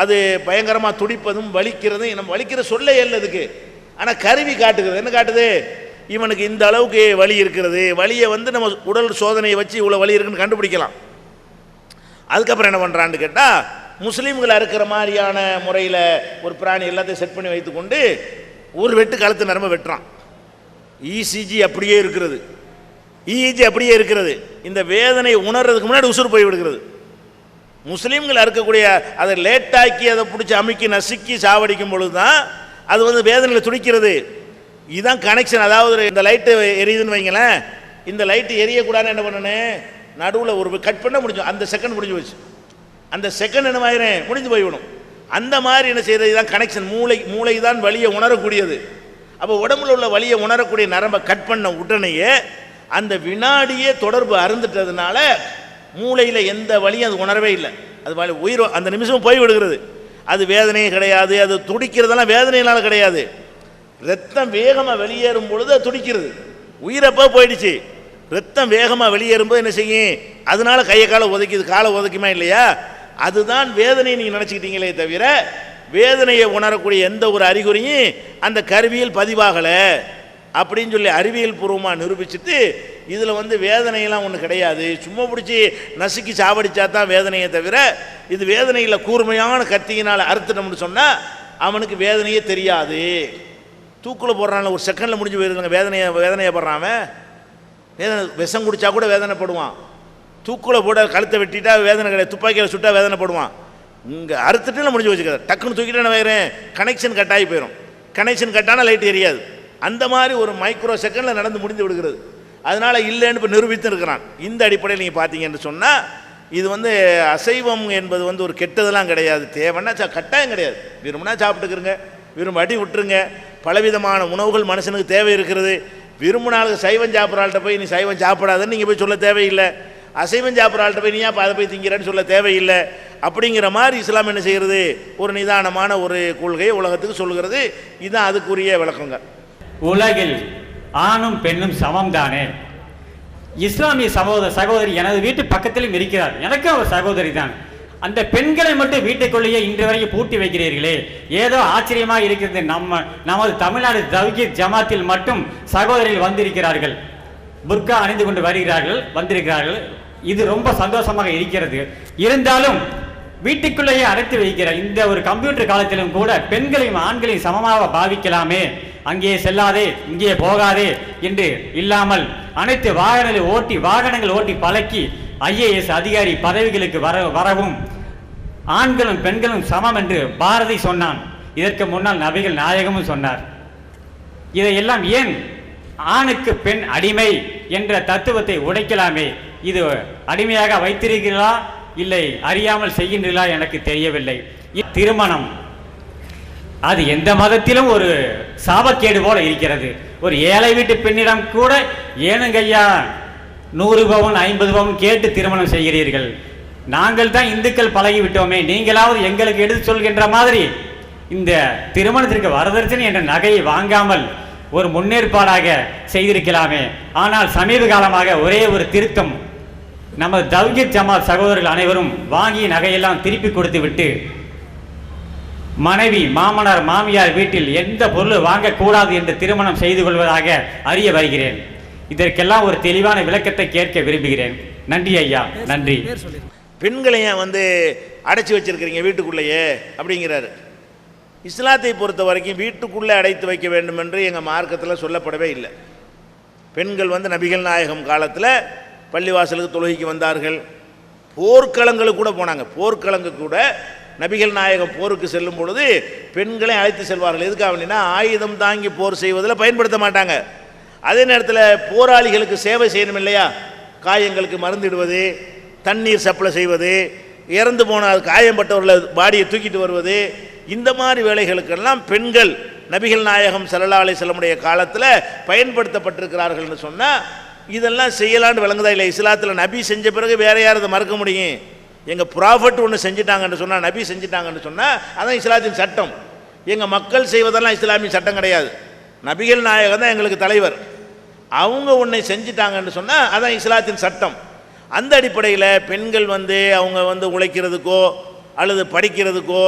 அது பயங்கரமாக துடிப்பதும் வலிக்கிறதும், நம்ம வலிக்கிற சொல்ல இல்லதுக்கு, ஆனால் கருவி காட்டுகிறது. என்ன காட்டுது, இவனுக்கு இந்த அளவுக்கு வலி இருக்கிறது, வலியை வந்து நம்ம உடல் சோதனையை வச்சு இவ்வளோ வலி இருக்குன்னு கண்டுபிடிக்கலாம். அதுக்கப்புறம் என்ன பண்ணுறான்னு கேட்டால், முஸ்லீம்கள் அறுக்கிற மாதிரியான முறையில் ஒரு பிராணி எல்லாத்தையும் செட் பண்ணி வைத்துக்கொண்டு ஒரு வெட்டு கழுத்து நரம்பை வெட்டுறான். இசிஜி அப்படியே இருக்கிறது, இஇஜி அப்படியே இருக்கிறது. இந்த வேதனை உணர்றதுக்கு முன்னாடி உசுறு போய் விடுகிறது. முஸ்லீம்கள் அறுக்கக்கூடிய அதை லேட்டாக்கி அதை பிடிச்சி அமுக்கி நசுக்கி சாவடிக்கும் பொழுது தான் அது வந்து வேதனையில் துடிக்கிறது. இதுதான் கனெக்ஷன். அதாவது இந்த லைட்டு எரியுதுன்னு வைங்களேன், இந்த லைட்டு எரியக்கூடாதுன்னு என்ன பண்ணணும், நடுவில் ஒரு கட் பண்ண முடிஞ்சு, அந்த செகண்ட் முடிஞ்சு போச்சு, அந்த செகண்ட் என்ன ஆயிரும் முடிஞ்சு போய்விடும். அந்த மாதிரி என்ன செய்யறது, தான் கனெக்ஷன். மூளை தான் வலியை உணரக்கூடியது. அப்போ உடம்புல உள்ள வலியை உணரக்கூடிய நரம்பை கட் பண்ண உடனேயே அந்த வினாடியே தொடர்பு அருந்துட்டதுனால மூளையில் எந்த வலியும் அது உணரவே இல்லை. அது உயிர் அந்த நிமிஷம் போய் விடுகிறது. அது வேதனையே கிடையாது, அது துடிக்கிறதெல்லாம் வேதனையினால கிடையாது. ரத்தம் வேகமாக வெளியேறும் பொழுது அது துடிக்கிறது. உயிரப்போ போயிடுச்சு, ரத்தம் வேகமாக வெளியேறும்போது என்ன செய்யும், அதனால கையை காலை உதைக்குது, காலை உதைக்குமா இல்லையா, அதுதான் வேதனையை நீங்கள் நினச்சிக்கிட்டீங்களே தவிர வேதனையை உணரக்கூடிய எந்த ஒரு அறிகுறியும் அந்த கருவியில் பதிவாகலை அப்படின்னு சொல்லி அறிவியல் பூர்வமாக நிரூபிச்சுட்டு இதில் வந்து வேதனையெல்லாம் ஒன்றும் கிடையாது, சும்மா பிடிச்சி நசுக்கி சாவடிச்சா தான் வேதனையை தவிர இது வேதனையில் கூர்மையான கத்தியினால் அறுத்துட்டோம்னு சொன்னால் அவனுக்கு வேதனையே தெரியாது. தூக்கில் போடுறான்ல, ஒரு செகண்டில் முடிஞ்சு போயிருந்தாங்க, வேதனையை போடுறான். வேதனை விஷம் குடித்தா கூட வேதனைப்படுவான். தூக்கில் போட கழுத்தை வெட்டிட்டா வேதனை கிடையாது, துப்பாக்கியில் சுட்டா வேதனைப்படுவான். இங்கே அறுத்துட்டு முடிஞ்சு வச்சுக்காது, டக்குன்னு தூக்கிட்டு வேறேன் கனெக்ஷன் கட் ஆகி போயிடும். கனெக்ஷன் கட்டானால் லைட் எரியாது. அந்த மாதிரி ஒரு மைக்ரோ செகண்டில் நடந்து முடிந்து விடுகிறது. அதனால் இல்லைன்னு இப்போ நிரூபித்து இருக்கிறான். இந்த அடிப்படையில் நீங்கள் பார்த்தீங்கன்னு சொன்னால் இது வந்து அசைவம் என்பது வந்து ஒரு கெட்டதெல்லாம் கிடையாது, தேவைன்னா கட்டாயம் கிடையாது. விரும்பினா சாப்பிட்டுக்கிறங்க, விரும்பாட்டி விட்டுருங்க. பலவிதமான உணவுகள் மனுஷனுக்கு தேவை இருக்கிறது. விரும்பினாலும் சைவம் சாப்பிட்றாள்கிட்ட போய் நீ சைவம் சாப்பிடாதுன்னு நீங்கள் போய் சொல்ல தேவையில்லை. அசைவம் சாப்பிட்றாள்கிட்ட போய் நீயா அதை போய் திங்கிறேன்னு சொல்ல தேவையில்லை. அப்படிங்கிற மாதிரி இஸ்லாம் என்ன செய்கிறது, ஒரு நிதானமான ஒரு கொள்கையை உலகத்துக்கு சொல்லுகிறது. இதுதான் அதுக்குரிய விளக்கங்க. உலகில் ஆணும் பெண்ணும் சமம் தானே. இஸ்லாமிய சகோதரி எனது வீட்டு பக்கத்திலும் இருக்கிறார், எனக்கும் ஒரு சகோதரி தான். அந்த பெண்களை மட்டும் வீட்டுக்குள்ளேயே இன்று வரைக்கும் பூட்டி வைக்கிறீர்களே, ஏதோ ஆச்சரியமாக இருக்கிறது. நமது தமிழ்நாடு தவ்ஹீத் ஜமாத்தில் மட்டும் சகோதரிகள் வந்திருக்கிறார்கள், புர்கா அணிந்து கொண்டு வந்திருக்கிறார்கள். இது ரொம்ப சந்தோஷமாக இருக்கிறது. இருந்தாலும் வீட்டுக்குள்ளேயே அடைத்து வைக்கிற இந்த ஒரு கம்ப்யூட்டர் காலத்திலும் கூட பெண்களையும் ஆண்களையும் சமமாக பாவிக்கலாமே, அங்கே செல்லாதே இங்கே போகாதே என்று இல்லாமல் அனைத்து வாகனங்கள் ஓட்டி பழக்கி IAS அதிகாரி பதவிகளுக்கு வரவும் ஆண்களும் பெண்களும் சமம் என்று பாரதி சொன்னான். இதற்கு முன்னால் நபிகள் நாயகமும் சொன்னார். இதையெல்லாம் ஏன் ஆணுக்கு பெண் அடிமை என்ற தத்துவத்தை உடைக்கலாமே. இது அடிமையாக வைத்திருக்கிறீர்களா இல்லை அறியாமல் செய்கின்றீர்களா எனக்கு தெரியவில்லை. திருமணம் அது எந்த மதத்திலும் ஒரு சாபக்கேடு போல இருக்கிறது. ஒரு ஏழை வீட்டு பெண்ணிடம் கூட ஏனுங்கய்யா 100 பவுன் 50 பவுன் கேட்டு திருமணம் செய்கிறீர்கள், நாங்கள் தான் இந்துக்கள் பழகி விட்டோமே, நீங்களாவது எங்களுக்கு எடுத்து சொல்கின்ற மாதிரி இந்த திருமணத்திற்கு வரதட்சணை என்ற நகையை வாங்காமல் ஒரு முன்னேற்பாடாக செய்திருக்கலாமே. ஆனால் சமீப காலமாக ஒரே ஒரு திருத்தம், நமது தவ்ஹீத் ஜமாத் சகோதரர்கள் அனைவரும் வாங்கிய நகையெல்லாம் திருப்பி கொடுத்து விட்டு மனைவி மாமனார் மாமியார் வீட்டில் எந்த பொருள் வாங்கக்கூடாது என்று திருமணம் செய்து கொள்வதாக அறிய வருகிறேன். இதற்கெல்லாம் ஒரு தெளிவான விளக்கத்தை கேட்க விரும்புகிறேன். நன்றி ஐயா, நன்றி. பெண்களையும் அடைச்சி வச்சிருக்கிறீங்க வீட்டுக்குள்ளேயே அப்படிங்கிறாரு. இஸ்லாத்தை பொறுத்த வரைக்கும் வீட்டுக்குள்ளே அடைத்து வைக்க வேண்டும் என்று எங்கள் மார்க்கத்தில் சொல்லப்படவே இல்லை. பெண்கள் நபிகள் நாயகம் காலத்தில் பள்ளிவாசலுக்கு தொழுகைக்கு வந்தார்கள், போர்க்களங்களுக்கு கூட போனாங்க. போர்க்களங்கு கூட நபிகள் நாயகம் போருக்கு செல்லும் பொழுது பெண்களை அழைத்து செல்வார்கள். எதுக்காக அப்படின்னா ஆயுதம் தாங்கி போர் செய்வதில் பயன்படுத்த மாட்டாங்க. அதே நேரத்தில் போராளிகளுக்கு சேவை செய்யணும் இல்லையா, காயங்களுக்கு மருந்திடுவது, தண்ணீர் சப்ளை செய்வது, இறந்து போன காயம்பட்டவர்களை பாடியை தூக்கிட்டு வருவது, இந்த மாதிரி வேலைகளுக்கெல்லாம் பெண்கள் நபிகள் நாயகம் ஸல்லல்லாஹு அலைஹி வஸல்லமுடைய காலத்தில் பயன்படுத்தப்பட்டிருக்கிறார்கள்னு சொன்னால் இதெல்லாம் செய்யலான்னு விளங்குதா இல்லை? இஸ்லாத்தில் நபி செஞ்ச பிறகு வேற யார் அதை மறுக்க முடியும்? எங்கள் ப்ராஃபட் ஒன்று செஞ்சுட்டாங்கன்னு சொன்னால், நபி செஞ்சுட்டாங்கன்னு சொன்னால் அதான் இஸ்லாத்தின் சட்டம். எங்கள் மக்கள் செய்வதெல்லாம் இஸ்லாமிய சட்டம் கிடையாது. நபிகள் நாயகம் தான் எங்களுக்கு தலைவர். அவங்க ஒன்றை செஞ்சுட்டாங்கன்னு சொன்னால் அதான் இஸ்லாத்தின் சட்டம். அந்த அடிப்படையில் பெண்கள் அவங்க உழைக்கிறதுக்கோ அல்லது படிக்கிறதுக்கோ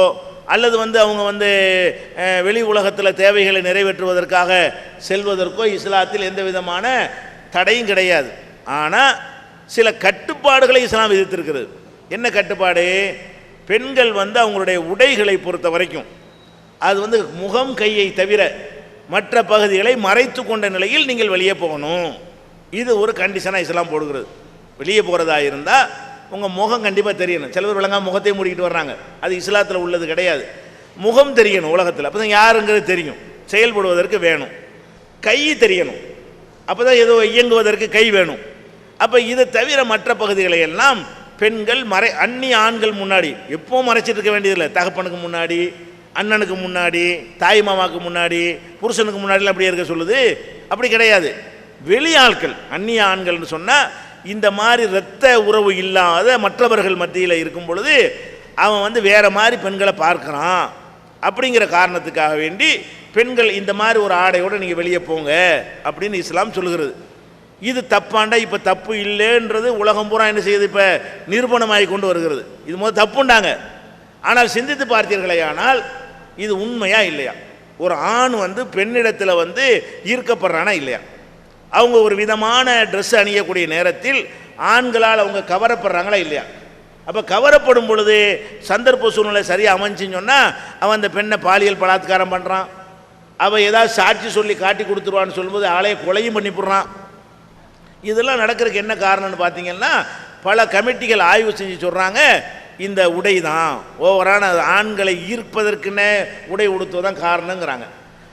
அல்லது அவங்க வெளி உலகத்தில் தேவைகளை நிறைவேற்றுவதற்காக செல்வதற்கோ இஸ்லாத்தில் எந்த விதமான தடையும் கிடையாது. ஆனால் சில கட்டுப்பாடுகளை இஸ்லாம் விதித்திருக்கிறது. என்ன கட்டுப்பாடு? பெண்கள் அவங்களுடைய உடைகளை பொறுத்த வரைக்கும் அது முகம் கையை தவிர மற்ற பகுதிகளை மறைத்து கொண்ட நிலையில் நீங்கள் வெளியே போகணும். இது ஒரு கண்டிஷனாக இஸ்லாம் போடுகிறது. வெளியே போகிறதா இருந்தால் உங்கள் முகம் கண்டிப்பாக தெரியணும். சில பேர் விளங்காம முகத்தையும் மூடிக்கிட்டு வர்றாங்க, அது இஸ்லாத்தில் உள்ளது கிடையாது. முகம் தெரியணும் உலகத்தில், அப்போ தான் யாருங்கிறது தெரியும், செயல்படுவதற்கு வேணும். கை தெரியணும், அப்போ தான் ஏதோ இயங்குவதற்கு கை வேணும். அப்போ இதை தவிர மற்ற பகுதிகளை எல்லாம் பெண்கள் அந்நிய ஆண்கள் முன்னாடி எப்பவும் மறைச்சிட்டு இருக்க வேண்டியதில்லை. தகப்பனுக்கு முன்னாடி, அண்ணனுக்கு முன்னாடி, தாய் மாமாவுக்கு முன்னாடி, புருஷனுக்கு முன்னாடிலாம் அப்படியே இருக்க சொல்லுது. அப்படி கிடையாது. வெளியாட்கள் அந்நிய ஆண்கள்னு சொன்னால் இந்த மாதிரி இரத்த உறவு இல்லாத மற்றவர்கள் மத்தியில் இருக்கும் பொழுது அவன் வேற மாதிரி பெண்களை பார்க்குறான். அப்படிங்கிற காரணத்துக்காக வேண்டி பெண்கள் இந்த மாதிரி ஒரு ஆடையோடு நீங்கள் வெளியே போங்க அப்படின்னு இஸ்லாம் சொல்லுகிறது. இது தப்பாண்டா இப்போ தப்பு இல்லைன்றது உலகம் பூரா என்ன செய்யுது, இப்போ நிரூபணமாகி கொண்டு வருகிறது. இது முதல் தப்புண்டாங்க. ஆனால் சிந்தித்து பார்த்தீர்களே, ஆனால் இது உண்மையா இல்லையா? ஒரு ஆண் பெண்ணிடத்தில் ஈர்க்கப்படுறானா இல்லையா? அவங்க ஒரு விதமான ட்ரெஸ் அணியக்கூடிய நேரத்தில் ஆண்களால் அவங்க கவரப்படுறாங்களா இல்லையா? அப்போ கவரப்படும் பொழுது சந்தர்ப்ப சூழ்நிலை சரியாக அமைஞ்சின்னு சொன்னால் அவன் அந்த பெண்ணை பாலியல் பலாத்காரம் பண்ணுறான். அவன் ஏதாவது சாட்சி சொல்லி காட்டி கொடுத்துருவான்னு சொல்லும்போது ஆளையை கொலையும் பண்ணி போடுறான். இதெல்லாம் நடக்கிறதுக்கு என்ன காரணம்னு பார்த்தீங்கன்னா, பல கமிட்டிகள் ஆய்வு செஞ்சு சொல்கிறாங்க, இந்த உடை தான் ஓவரான ஆண்களை ஈர்ப்பதற்குன்னு உடை உடுத்துவதான் காரணங்கிறாங்க.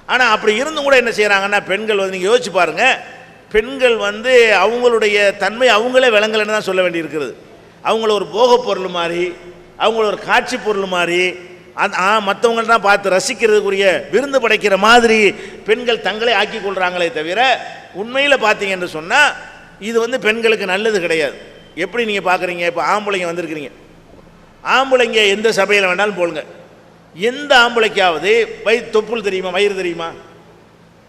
ஆனால் அப்படி இருந்தும் கூட என்ன செய்கிறாங்கன்னா, பெண்கள் நீங்கள் யோசிச்சு பாருங்கள், பெண்கள் அவங்களுடைய தன்மை அவங்களே விளங்கலைன்னு தான் சொல்ல வேண்டியிருக்கிறது. அவங்கள ஒரு போகப் பொருள் மாதிரி, அவங்கள ஒரு காட்சி பொருள் மாதிரி, மற்றவங்கள்தான் பார்த்து ரசிக்கிறதுக்குரிய விருந்து படைக்கிற மாதிரி பெண்கள் தங்களை ஆக்கி கொள்கிறாங்களே தவிர உண்மையில் பார்த்தீங்கன்னு சொன்னால் இது பெண்களுக்கு நல்லது கிடையாது. எப்படி நீங்கள் பார்க்குறீங்க? இப்போ ஆம்பளைங்க வந்திருக்கிறீங்க, ஆம்பளைங்க எந்த சபையில் வேண்டாலும் போலுங்க, எந்த ஆம்பளைக்காவது தொப்புள் தெரியுமா, வயிறு தெரியுமா?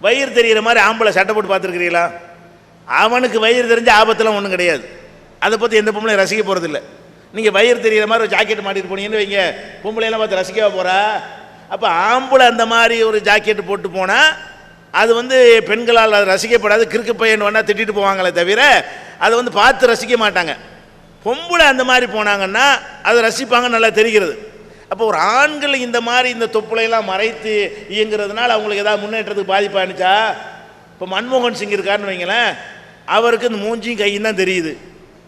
வயிறு தெரிகிற மாதிரி ஆம்பளை சட்டை போட்டு பார்த்துருக்கிறீங்களா? அவனுக்கு வயிறு தெரிஞ்ச ஆபத்தெல்லாம் ஒன்றும் கிடையாது. அதை பற்றி எந்த பொம்பளையும் ரசிக்க போகிறதில்ல. நீங்கள் வயிறு தெரிகிற மாதிரி ஒரு ஜாக்கெட் மாட்டிட்டு போனீங்கன்னு வைங்க, பொம்பளையெல்லாம் பார்த்து ரசிக்கவா போகிறா? அப்போ ஆம்பளை அந்த மாதிரி ஒரு ஜாக்கெட்டு போட்டு போனால் அது பெண்களால் அது ரசிக்கப்படாது. கிறுக்கு பையன் வேணால் திட்டிட்டு போவாங்களே தவிர அதை பார்த்து ரசிக்க மாட்டாங்க. பொம்பளை அந்த மாதிரி போனாங்கன்னா அதை ரசிப்பாங்க, நல்லா தெரிகிறது. அப்போ ஒரு ஆண்கள் இந்த மாதிரி இந்த தொப்புளையெல்லாம் மறைத்து இயங்குறதுனால அவங்களுக்கு ஏதாவது முன்னேற்றத்துக்கு பாதிப்பானுச்சா? இப்போ மன்மோகன் சிங் இருக்காருன்னு வைங்களேன், அவருக்கு இந்த மூஞ்சியும் கையும் தான் தெரியுது,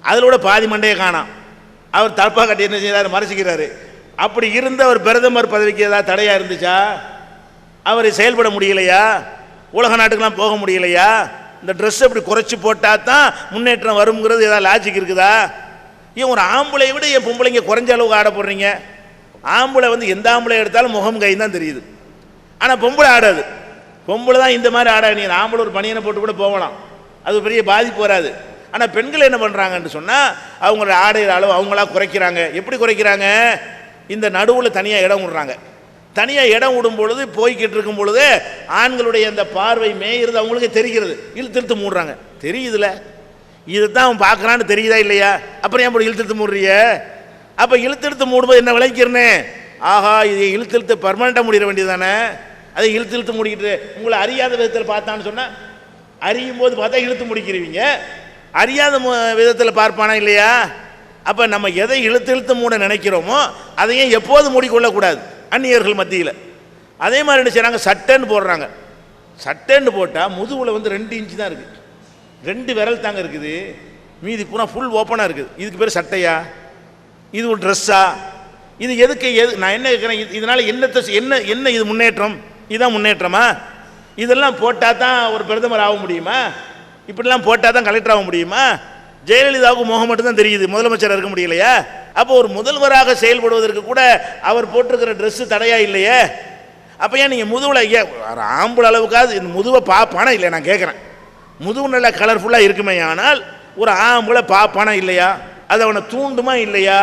அதிலோட பாதி மண்டையை காணாம். அவர் தப்பா கட்டி என்ன செய்கிறாரு, மறைச்சிக்கிறாரு. அப்படி இருந்த அவர் பிரதமர் பதவிக்கு ஏதாவது தடையாக இருந்துச்சா? அவர் செயல்பட முடியலையா? உலக நாட்டுக்கெல்லாம் போக முடியலையா? இந்த ட்ரெஸ் அப்படி குறைச்சி போட்டால் தான் முன்னேற்றம் வருங்கிறது ஏதாவது லாஜிக் இருக்குதா? ஏன் ஒரு ஆம்பளை விட என் பொம்பளைங்க குறைஞ்ச அளவுக்கு ஆட போடுறீங்க? ஆம்பளை வந்து எந்த ஆம்பளை எடுத்தாலும் முகம் கை தான் தெரியுது. ஆனால் பொம்பளை ஆடாது. பொம்பளை தான் இந்த மாதிரி ஆடாது. நீங்கள் ஆம்பளை ஒரு பனியனை போட்டு கூட போகலாம், அது பெரிய பாதிப்பு வராது. ஆனால் பெண்கள் என்ன பண்ணுறாங்கன்னு சொன்னால் அவங்களோட ஆடையிற அளவு அவங்களா குறைக்கிறாங்க. எப்படி குறைக்கிறாங்க? இந்த நடுவில் தனியாக இடம் விடுறாங்க. தனியாக இடம் விடும் பொழுது போய்கிட்டு இருக்கும் பொழுது ஆண்களுடைய அந்த பார்வை மேயிறது அவங்களுக்கு தெரிகிறது. இழுத்து மூடுறாங்க. தெரியுதுல, இது தான் அவன் பார்க்குறான்னு தெரியுதா இல்லையா? அப்புறம் ஏன் இழுத்து மூடுறிய? அப்போ இழுத்து மூடும்போது என்ன விளங்கிறனே, ஆஹா இது இழுத்து பர்மனெண்ட்டாக முடிகிற வேண்டியது தானே. அதை இழுத்து மூடிக்கிட்டு உங்களை அறியாத விதத்தில் பார்த்தான்னு சொன்னால், அறியும் போது பார்த்தா இழுத்து முடிக்கிறீங்க, அறியாத விதத்தில் பார்ப்பானா இல்லையா? அப்போ நம்ம எதை இழுத்து மூட நினைக்கிறோமோ அதையும் எப்போது மூடிக்கொள்ளக்கூடாது அந்நியர்கள் மத்தியில். அதே மாதிரி என்ன செய்கிறாங்க, சட்டைன்னு போடுறாங்க. சட்டைன்னு போட்டால் முதுகில் வந்து 2 இன்ச்சு தான் இருக்குது, 2 விரல் தாங்க இருக்குது, மீதி பூரா ஃபுல் ஓப்பனாக இருக்குது. இதுக்கு பேர் சட்டையா? இது ஒரு ட்ரெஸ்ஸா? இது எதுக்கு? நான் என்ன கேட்குறேன், இதனால் என்ன இது முன்னேற்றம்? இதுதான் முன்னேற்றமா? இதெல்லாம் போட்டால் தான் ஒரு பிரதமர் ஆக முடியுமா? இப்படிலாம் போட்டால் தான் கலெக்டர் ஆக முடியுமா? ஜெயலலிதாவுக்கு முகம் மட்டும்தான் தெரியுது, முதலமைச்சராக இருக்க முடியலையா? அப்போ ஒரு முதல்வராக செயல்படுவதற்கு கூட அவர் போட்டிருக்கிற ட்ரெஸ்ஸு தடையா இல்லையே? அப்போ ஏன் நீங்கள் முதுகில் ஆம்பளை அளவுக்காவது இந்த முதுவை பார்ப்பானா இல்லை? நான் கேட்குறேன், முதுகு நல்லா கலர்ஃபுல்லாக இருக்குமே, ஆனால் ஒரு ஆம்பளை பார்ப்பானா இல்லையா? அது அவனை தூண்டுமா இல்லையா?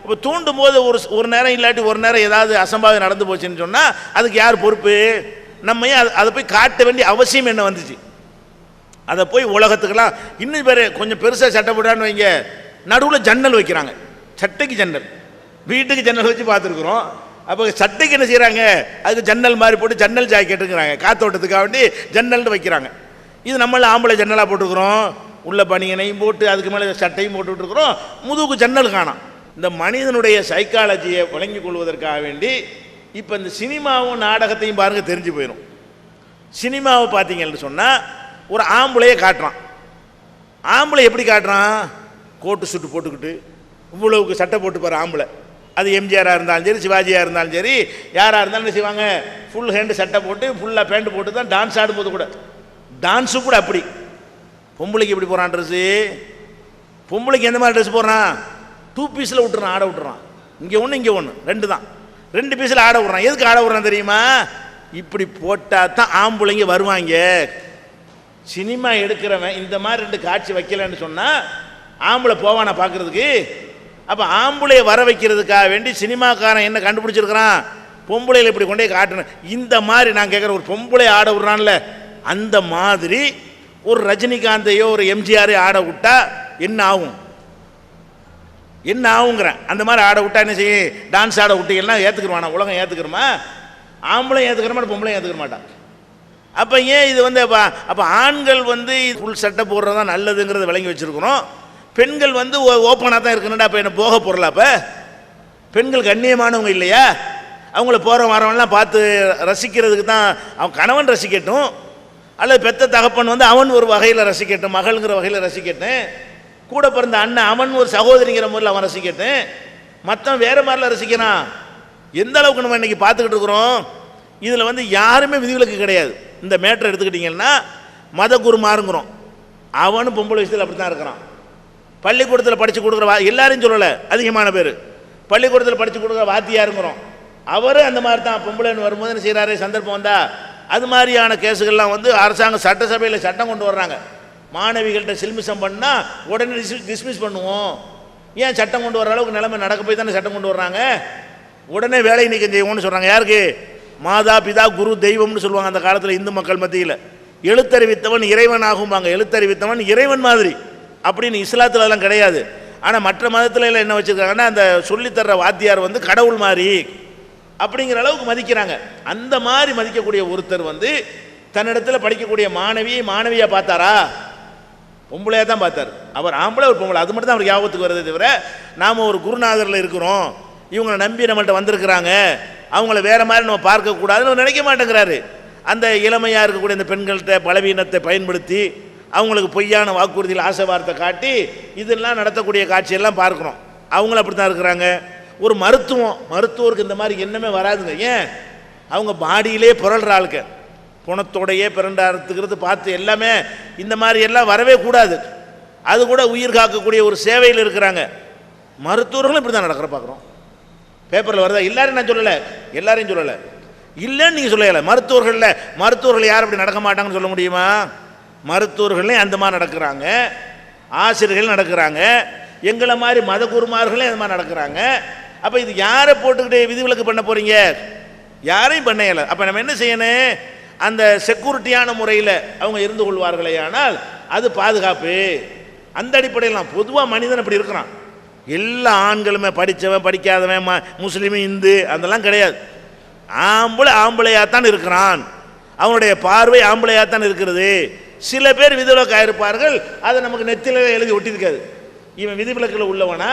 இப்போ தூண்டும் போது ஒரு நேரம் இல்லாட்டி ஒரு நேரம் ஏதாவது அசம்பாவிதம் நடந்து போச்சுன்னு சொன்னால் அதுக்கு யார் பொறுப்பு? நம்ம ஏன் அதை போய் காட்ட வேண்டிய அவசியம் என்ன வந்துச்சு? அதை போய் உலகத்துக்கெல்லாம் இன்னும் பேர் கொஞ்சம் பெருசாக சட்டை போட்டான்னு வைங்க, நடுவில் ஜன்னல் வைக்கிறாங்க. சட்டைக்கு ஜன்னல், வீட்டுக்கு ஜன்னல் வச்சு பார்த்துருக்குறோம். அப்போ சட்டைக்கு என்ன செய்கிறாங்க, அதுக்கு ஜன்னல் மாதிரி போட்டு ஜன்னல் ஜாக்கெட்டுங்கிறாங்க, காத்தோட்டத்துக்காக வேண்டி ஜன்னல்னு வைக்கிறாங்க. இது நம்மள ஆம்பளை ஜன்னலாக போட்டுக்கிறோம், உள்ள பனியனையும் போட்டு அதுக்கு மேலே சட்டையும் போட்டுட்ருக்குறோம், முதுகுக்கு ஜன்னல் காணோம். இந்த மனிதனுடைய சைக்காலஜியை வழங்கி கொள்வதற்காக வேண்டி இப்போ இந்த சினிமாவும் நாடகத்தையும் பாருங்கள், தெரிஞ்சு போயிடும். சினிமாவை பார்த்தீங்கன்னு சொன்னால் ஒரு ஆம்பளையே காட்டுறான். ஆம்பளை எப்படி காட்டுறான்? கோட்டு சுட்டு போட்டுக்கிட்டு இவ்வளவுக்கு சட்டை போட்டு போகிற ஆம்பளை. அது எம்ஜிஆராக இருந்தாலும் சரி, சிவாஜியாக இருந்தாலும் சரி, யாராக இருந்தாலும் என்ன செய்வாங்க, ஃபுல் ஹேண்டு சட்டை போட்டு ஃபுல்லாக பேண்ட் போட்டு தான் டான்ஸ் ஆடும்போது கூட, டான்ஸு கூட அப்படி. பொம்பளைக்கு எப்படி போகிறான் ட்ரெஸ்ஸு? பொம்பளைக்கு எந்த மாதிரி ட்ரெஸ் போடுறான்? 2 பீஸில் விட்டுறான், ஆட விட்டுறான். இங்கே ஒன்று இங்கே ஒன்று, 2 தான், 2 பீஸில் ஆட விட்றான். எதுக்கு ஆட விட்றான் தெரியுமா? இப்படி போட்டால் தான் ஆம்பளைங்க வருவாங்க. சினிமா எடுக்கிறவன் இந்த மாதிரி 2 காட்சி வைக்கலன்னு சொன்னால் ஆம்பளை போவானா பார்க்குறதுக்கு? அப்போ ஆம்பளையை வர வைக்கிறதுக்காக வேண்டி சினிமாக்காரன் என்ன கண்டுபிடிச்சிருக்கிறான், பொம்பளையில் இப்படி கொண்டே காட்டணும். இந்த மாதிரி நான் கேட்குற ஒரு பொம்பளை ஆட விட்றான்ல, அந்த மாதிரி ஒரு ரஜினிகாந்தையோ ஒரு எம்ஜிஆரையோ ஆட விட்டா என்ன ஆகும்? என்ன ஆகுங்கிறேன். அந்த மாதிரி ஆட விட்டா என்ன செய்யும்? டான்ஸ் ஆட விட்டீங்கன்னா ஏற்றுக்குருவானா? உலகம் ஏற்றுக்கிறோமா? ஆம்பளை ஏற்றுக்கிற மாட்டா, பொம்பளை ஏற்றுக்கிற மாட்டான். அப்போ ஏன் இது வந்து அப்போ ஆண்கள் வந்து ஃபுல் சட்டை போடுறது தான் நல்லதுங்கிறத விளங்கி வச்சுருக்கிறோம். பெண்கள் வந்து ஓப்பனாக தான் இருக்கணும்டா. அப்போ என்ன போக போடல? அப்போ பெண்கள் கண்ணியமானவங்க இல்லையா? அவங்கள போகிற வரவன்லாம் பார்த்து ரசிக்கிறதுக்கு தான் அவன் கணவன் ரசிக்கட்டும், அல்லது பெத்த தகப்பன் வந்து அவன் ஒரு வகையில் ரசிக்கட்டும், மகள்ங்கிற வகையில் ரசிக்கட்டும், கூட பிறந்த அண்ணன் அவன் ஒரு சகோதரிங்கிற முறையில் அவன் ரசிக்கட்டும், மற்றவன் வேறு மாதிரிலாம் ரசிக்கிறான். எந்த அளவுக்கு நம்ம இன்றைக்கி பார்த்துக்கிட்டு இருக்கிறோம். இதில் வந்து யாருமே விதிவிலக்கு கிடையாது. இந்த மேட்டரை எடுத்துக்கிட்டிங்கன்னா மத குருமாருங்கிறோம், அவனும் பொம்பளை விஷயத்தில் அப்படி தான் இருக்கிறான். பள்ளிக்கூடத்தில் படித்து கொடுக்குற எல்லாரையும் சொல்லலை, அதிகமான பேர் பள்ளிக்கூடத்தில் படித்து கொடுக்குற வாத்தியாருங்கிறோம், அவரும் அந்த மாதிரி தான். பொம்பளைன்னு வரும்போது என்ன செய்கிறாரு, சந்தர்ப்பம் வந்தால் அது மாதிரியான கேஸுகள்லாம் வந்து அரசாங்கம் சட்டசபையில் சட்டம் கொண்டு வர்றாங்க. மாணவிகள்கிட்ட சில்மிசம் பண்ணால் உடனே டிஸ்மிஸ் பண்ணுவோம். ஏன் சட்டம் கொண்டு வர அளவுக்கு நிலைமை நடக்க போய் தானே சட்டம் கொண்டு வர்றாங்க. உடனே வேலை நீக்கம் செய்வோம்னு சொல்கிறாங்க. யாருக்கு? மாதா பிதா குரு தெய்வம்னு சொல்லுவாங்க அந்த காலத்தில் இந்து மக்கள் மத்தியில். எழுத்தறிவித்தவன் இறைவன் ஆகும்பாங்க. எழுத்தறிவித்தவன் இறைவன் மாதிரி அப்படின்னு இஸ்லாத்தில் அதெல்லாம் கிடையாது. ஆனால் மற்ற மதத்தில் எல்லாம் என்ன வச்சுருக்காங்கன்னா, அந்த சொல்லித்தர்ற வாத்தியார் வந்து கடவுள் மாதிரி அப்படிங்கிற அளவுக்கு மதிக்கிறாங்க. அந்த மாதிரி மதிக்கக்கூடிய ஒருத்தர் வந்து தன்னிடத்தில் படிக்கக்கூடிய மாணவியை பார்த்தாரா? பொம்பளையாக தான் பார்த்தார். அவர் ஆம்பளை, ஒரு பொம்பளை, அது மட்டும் தான் அவருக்கு ஞாபகத்துக்கு வருதே தவிர நாம் ஒரு குருநாதரில் இருக்கிறோம், இவங்களை நம்பி நம்மள்கிட்ட வந்திருக்கிறாங்க, அவங்கள வேறு மாதிரி நம்ம பார்க்கக்கூடாதுன்னு நினைக்க மாட்டேங்கிறாரு. அந்த இளமையாக இருக்கக்கூடிய இந்த பெண்கள்கிட்ட பலவீனத்தை பயன்படுத்தி அவங்களுக்கு பொய்யான வாக்குறுதியில் ஆசை வார்த்தை காட்டி இதெல்லாம் நடத்தக்கூடிய காட்சியெல்லாம் பார்க்குறோம். அவங்களும் அப்படி தான் இருக்கிறாங்க. ஒரு மருத்துவருக்கு இந்த மாதிரி எண்ணமே வராதுங்க. ஏன்? அவங்க பாடியிலே புரள்ற ஆளுக்க, புணத்தோடையே பிறண்டாகிறதுக்கிறது பார்த்து எல்லாமே இந்த மாதிரி எல்லாம் வரவே கூடாது. அது கூட உயிர் காக்கக்கூடிய ஒரு சேவையில் இருக்கிறாங்க. மருத்துவர்களும் இப்படி தான் நடக்கிற பார்க்குறோம். பேப்பரில் வருதா? எல்லாரையும் நான் சொல்லலை, எல்லாரையும் சொல்லலை, இல்லைன்னு நீங்கள் சொல்லலை. மருத்துவர்கள் யார் அப்படி நடக்க மாட்டாங்கன்னு சொல்ல முடியுமா? மருத்துவர்களே அந்த மாதிரி நடக்கிறாங்க, ஆசிரியர்கள் நடக்கிறாங்க, எங்களை மாதிரி மத குருமார்களே அந்த மாதிரி நடக்கிறாங்க. அப்போ இது யாரை போட்டுக்கிட்டு விதிவிலக்கு பண்ண போகிறீங்க? யாரையும் பண்ண இயல. அப்போ நம்ம என்ன செய்யணும்? அந்த செக்யூரிட்டியான முறையில் அவங்க இருந்து கொள்வார்களே ஆனால் அது பாதுகாப்பு. அந்த அடிப்படையில் பொதுவாக மனிதன் அப்படி இருக்கிறான். எல்லா ஆண்களுமே படித்தவன் படிக்காதவன் முஸ்லீம் இந்து அதெல்லாம் கிடையாது. ஆம்பளையாத்தான் இருக்கிறான், அவனுடைய பார்வை ஆம்பளையாத்தான் இருக்கிறது. சில பேர் விதிவிலக்காக இருப்பார்கள், அதை நமக்கு நெத்தில எழுதி ஒட்டியிருக்காது. இவன் விதிவிலக்கில் உள்ளவனா,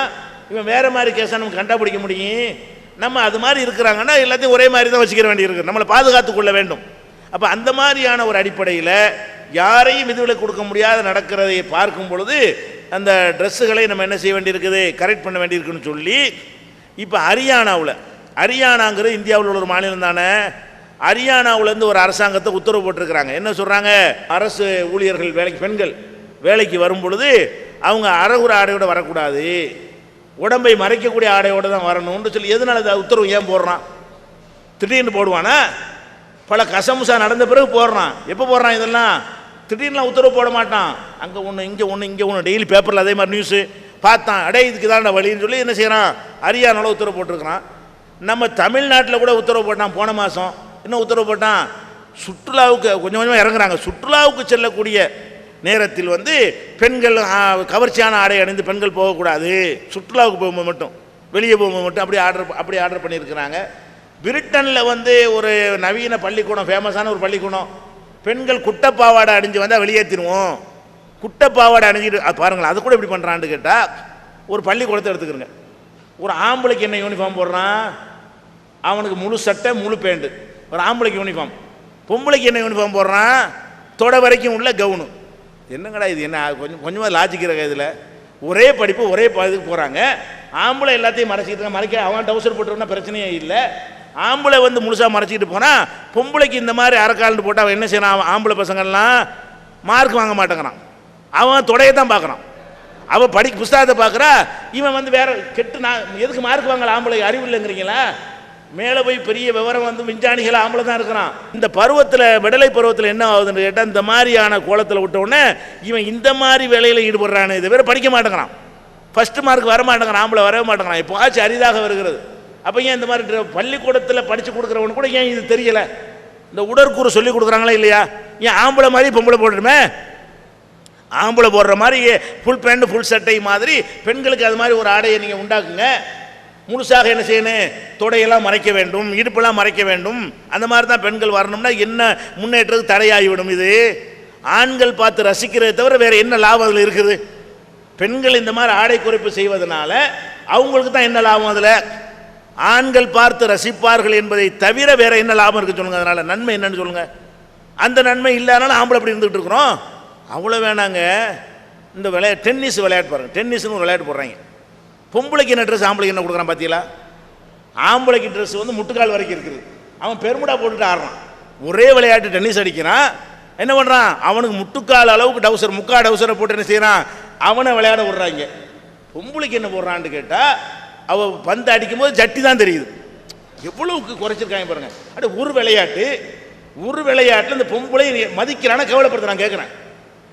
இவன் வேறு மாதிரி கேஸாக நமக்கு கண்டுபிடிக்க முடியும். நம்ம அது மாதிரி இருக்கிறாங்கன்னா எல்லாத்தையும் ஒரே மாதிரி தான் வச்சுக்கிற வேண்டியிருக்கு, நம்மளை பாதுகாத்து கொள்ள வேண்டும். அப்போ அந்த மாதிரியான ஒரு அடிப்படையில் யாரையும் விதிவிலக்கு கொடுக்க முடியாத நடக்கிறதை பார்க்கும் பொழுது அந்த ட்ரெஸ்ஸுகளை நம்ம என்ன செய்ய வேண்டியிருக்குது? கரெக்ட் பண்ண வேண்டியிருக்குன்னு சொல்லி இப்போ ஹரியானாங்கிறது இந்தியாவில் உள்ள ஒரு மாநிலம் தானே. ஹரியானாவிலேருந்து ஒரு அரசாங்கத்தை உத்தரவு போட்டிருக்கிறாங்க. என்ன சொல்கிறாங்க? அரசு ஊழியர்கள் பெண்கள் வேலைக்கு வரும் பொழுது அவங்க அரைகுறை ஆடையோடு வரக்கூடாது, உடம்பை மறைக்கக்கூடிய ஆடையோடு தான் வரணும்னு சொல்லி. எதனால உத்தரவு ஏன் போடுறான்? திடீர்னு போடுவானா? பல கசமுசா நடந்த பிறகு போடுறான். எப்போ போடுறான்? இதெல்லாம் திடீர்னுலாம் உத்தரவு போட மாட்டான். அங்கே ஒன்று இங்கே ஒன்று டெய்லி பேப்பரில் அதே மாதிரி நியூஸு பார்த்தான், அடே இதுக்கு தான் வழின்னு சொல்லி என்ன செய்கிறான்? ஹரியானாவில் உத்தரவு போட்டிருக்கிறான். நம்ம தமிழ்நாட்டில் கூட உத்தரவு போட்டான் போன மாதம். என்ன உத்தரவு போட்டான்? சுற்றுலாவுக்கு கொஞ்சம் கொஞ்சமாக இறங்குறாங்க. சுற்றுலாவுக்கு செல்லக்கூடிய நேரத்தில் பெண்கள் கவர்ச்சியான ஆடை அணிந்து பெண்கள் போகக்கூடாது, சுற்றுலாவுக்கு போகும்போது மட்டும், வெளியே போகும்போது மட்டும் அப்படி ஆர்டர் பண்ணியிருக்கிறாங்க. பிரிட்டனில் ஒரு நவீன பள்ளிக்கூடம், ஃபேமஸான ஒரு பள்ளிக்கூடம், பெண்கள் குட்டப்பாவாடை அணிஞ்சு வந்தால் வெளியேற்றிடுவோம். குட்டப்பாவாடை அணிஞ்சிட்டு பாருங்களேன், அது கூட எப்படி பண்ணுறான்னு கேட்டால், ஒரு பள்ளிக்கூடத்தை எடுத்துக்கிறங்க. ஒரு ஆம்பளைக்கு என்ன யூனிஃபார்ம் போடுறான்? அவனுக்கு முழு சட்டை முழு பேண்ட்டு, ஒரு ஆம்பளைக்கு யூனிஃபார்ம். பொம்பளைக்கு என்ன யூனிஃபார்ம் போடுறான்? தொடை வரைக்கும் உள்ள கவுனு. என்னங்கடா இது? என்ன கொஞ்சமாக லாஜிக் இருக்க? இதில் ஒரே படிப்பு ஒரே இதுக்கு போகிறாங்க. ஆம்பளை எல்லாத்தையும் மறைச்சிக்கிட்டு அவன் டவுசர் போட்டுருன்னா பிரச்சனையே இல்லை. ஆம்பளை முழுசாக மறைச்சிக்கிட்டு போனால், பொம்பளைக்கு இந்த மாதிரி அரைக்கால்னு போட்டால் அவன் என்ன செய்யறான்? ஆம்பளை பசங்கள்லாம் மார்க் வாங்க மாட்டேங்கிறான், அவன் தொடையை தான் பார்க்குறான், அவன் புஸ்தகத்தை பார்க்குறா. இவன் வேற கெட்டு நான் எதுக்கு மார்க் வாங்கல? ஆம்பளை அறிவு இல்லைங்கிறீங்களா? மேலே போய் பெரிய விவரம் விஞ்ஞானிகள் ஆம்பளை தான் இருக்கிறான். இந்த பருவத்தில், விடலை பருவத்தில் என்ன ஆகுதுன்னு கேட்டால், இந்த மாதிரியான கோலத்தில் விட்டவுடனே இவன் இந்த மாதிரி வேலையில் ஈடுபடுறான்னு. இதை வேற படிக்க மாட்டேங்கிறான், ஃபஸ்ட்டு மார்க் வர மாட்டேங்கிறான், ஆம்பளை வரவே மாட்டேங்கிறான். இப்போ ஆச்சு அரிதாக வருகிறது. அப்போ ஏன் இந்த மாதிரி பள்ளிக்கூடத்தில் படித்து கொடுக்குறவனு கூட ஏன் இது தெரியலை? இந்த உடற்கூறு சொல்லி கொடுக்குறாங்களா இல்லையா? ஏன் ஆம்பளை மாதிரி பொம்பளை போட்டுருமே? ஆம்பளை போடுற மாதிரி ஃபுல் பேண்ட் ஃபுல் சட்டை மாதிரி பெண்களுக்கு அது மாதிரி ஒரு ஆடையை நீங்கள் உண்டாக்குங்க. முழுசாக என்ன செய்யணும்? தொடையெல்லாம் மறைக்க வேண்டும், இடுப்பெல்லாம் மறைக்க வேண்டும். அந்த மாதிரி தான் பெண்கள் வரணும்னா என்ன முன்னேற்றத்துக்கு தடையாகிவிடும். இது ஆண்கள் பார்த்து ரசிக்கிறதை தவிர வேறு என்ன லாபம் அதில் இருக்குது? பெண்கள் இந்த மாதிரி ஆடை குறைப்பு செய்வதனால அவங்களுக்கு தான் என்ன லாபம்? அதில் ஆண்கள் பார்த்து ரசிப்பார்கள் என்பதை தவிர வேற என்ன லாபம் இருக்குது சொல்லுங்கள்? அதனால் நன்மை என்னன்னு சொல்லுங்கள்? அந்த நன்மை இல்லாதனால ஆம்பளை அப்படி இருந்துகிட்டு இருக்கிறோம். அவ்வளோ வேணாங்க. இந்த டென்னிஸ் விளையாட்டு பாருங்கள், டென்னிஸ்னு ஒரு விளையாட்டு போடுறாங்க. பொம்பளைக்கு என்ன ட்ரெஸ், ஆம்பளைக்கு என்ன கொடுக்குறான் பார்த்தீங்களா? ஆம்பளைக்கு ட்ரெஸ் முட்டுக்கால் வரைக்கும் இருக்குது, அவன் பெருமுடா போட்டுட்டு ஆடுறான். ஒரே விளையாட்டு டென்னிஸ் அடிக்கிறான். என்ன பண்ணுறான்? அவனுக்கு முட்டுக்கால் அளவுக்கு டவுசர், முக்கா டவுசரை போட்டு என்ன செய்கிறான்? அவனை விளையாட விடுறாங்க. பொம்பளைக்கு என்ன போடுறான்னு கேட்டால், அவள் பந்து அடிக்கும்போது ஜட்டி தான் தெரியுது. எவ்வளவுக்கு குறைச்சிருக்காங்க பாருங்க. அப்படி ஒரு விளையாட்டில் இந்த பொம்பளை மதிக்கிறான கேவலப்படுத்துறான். கேட்குறேன்,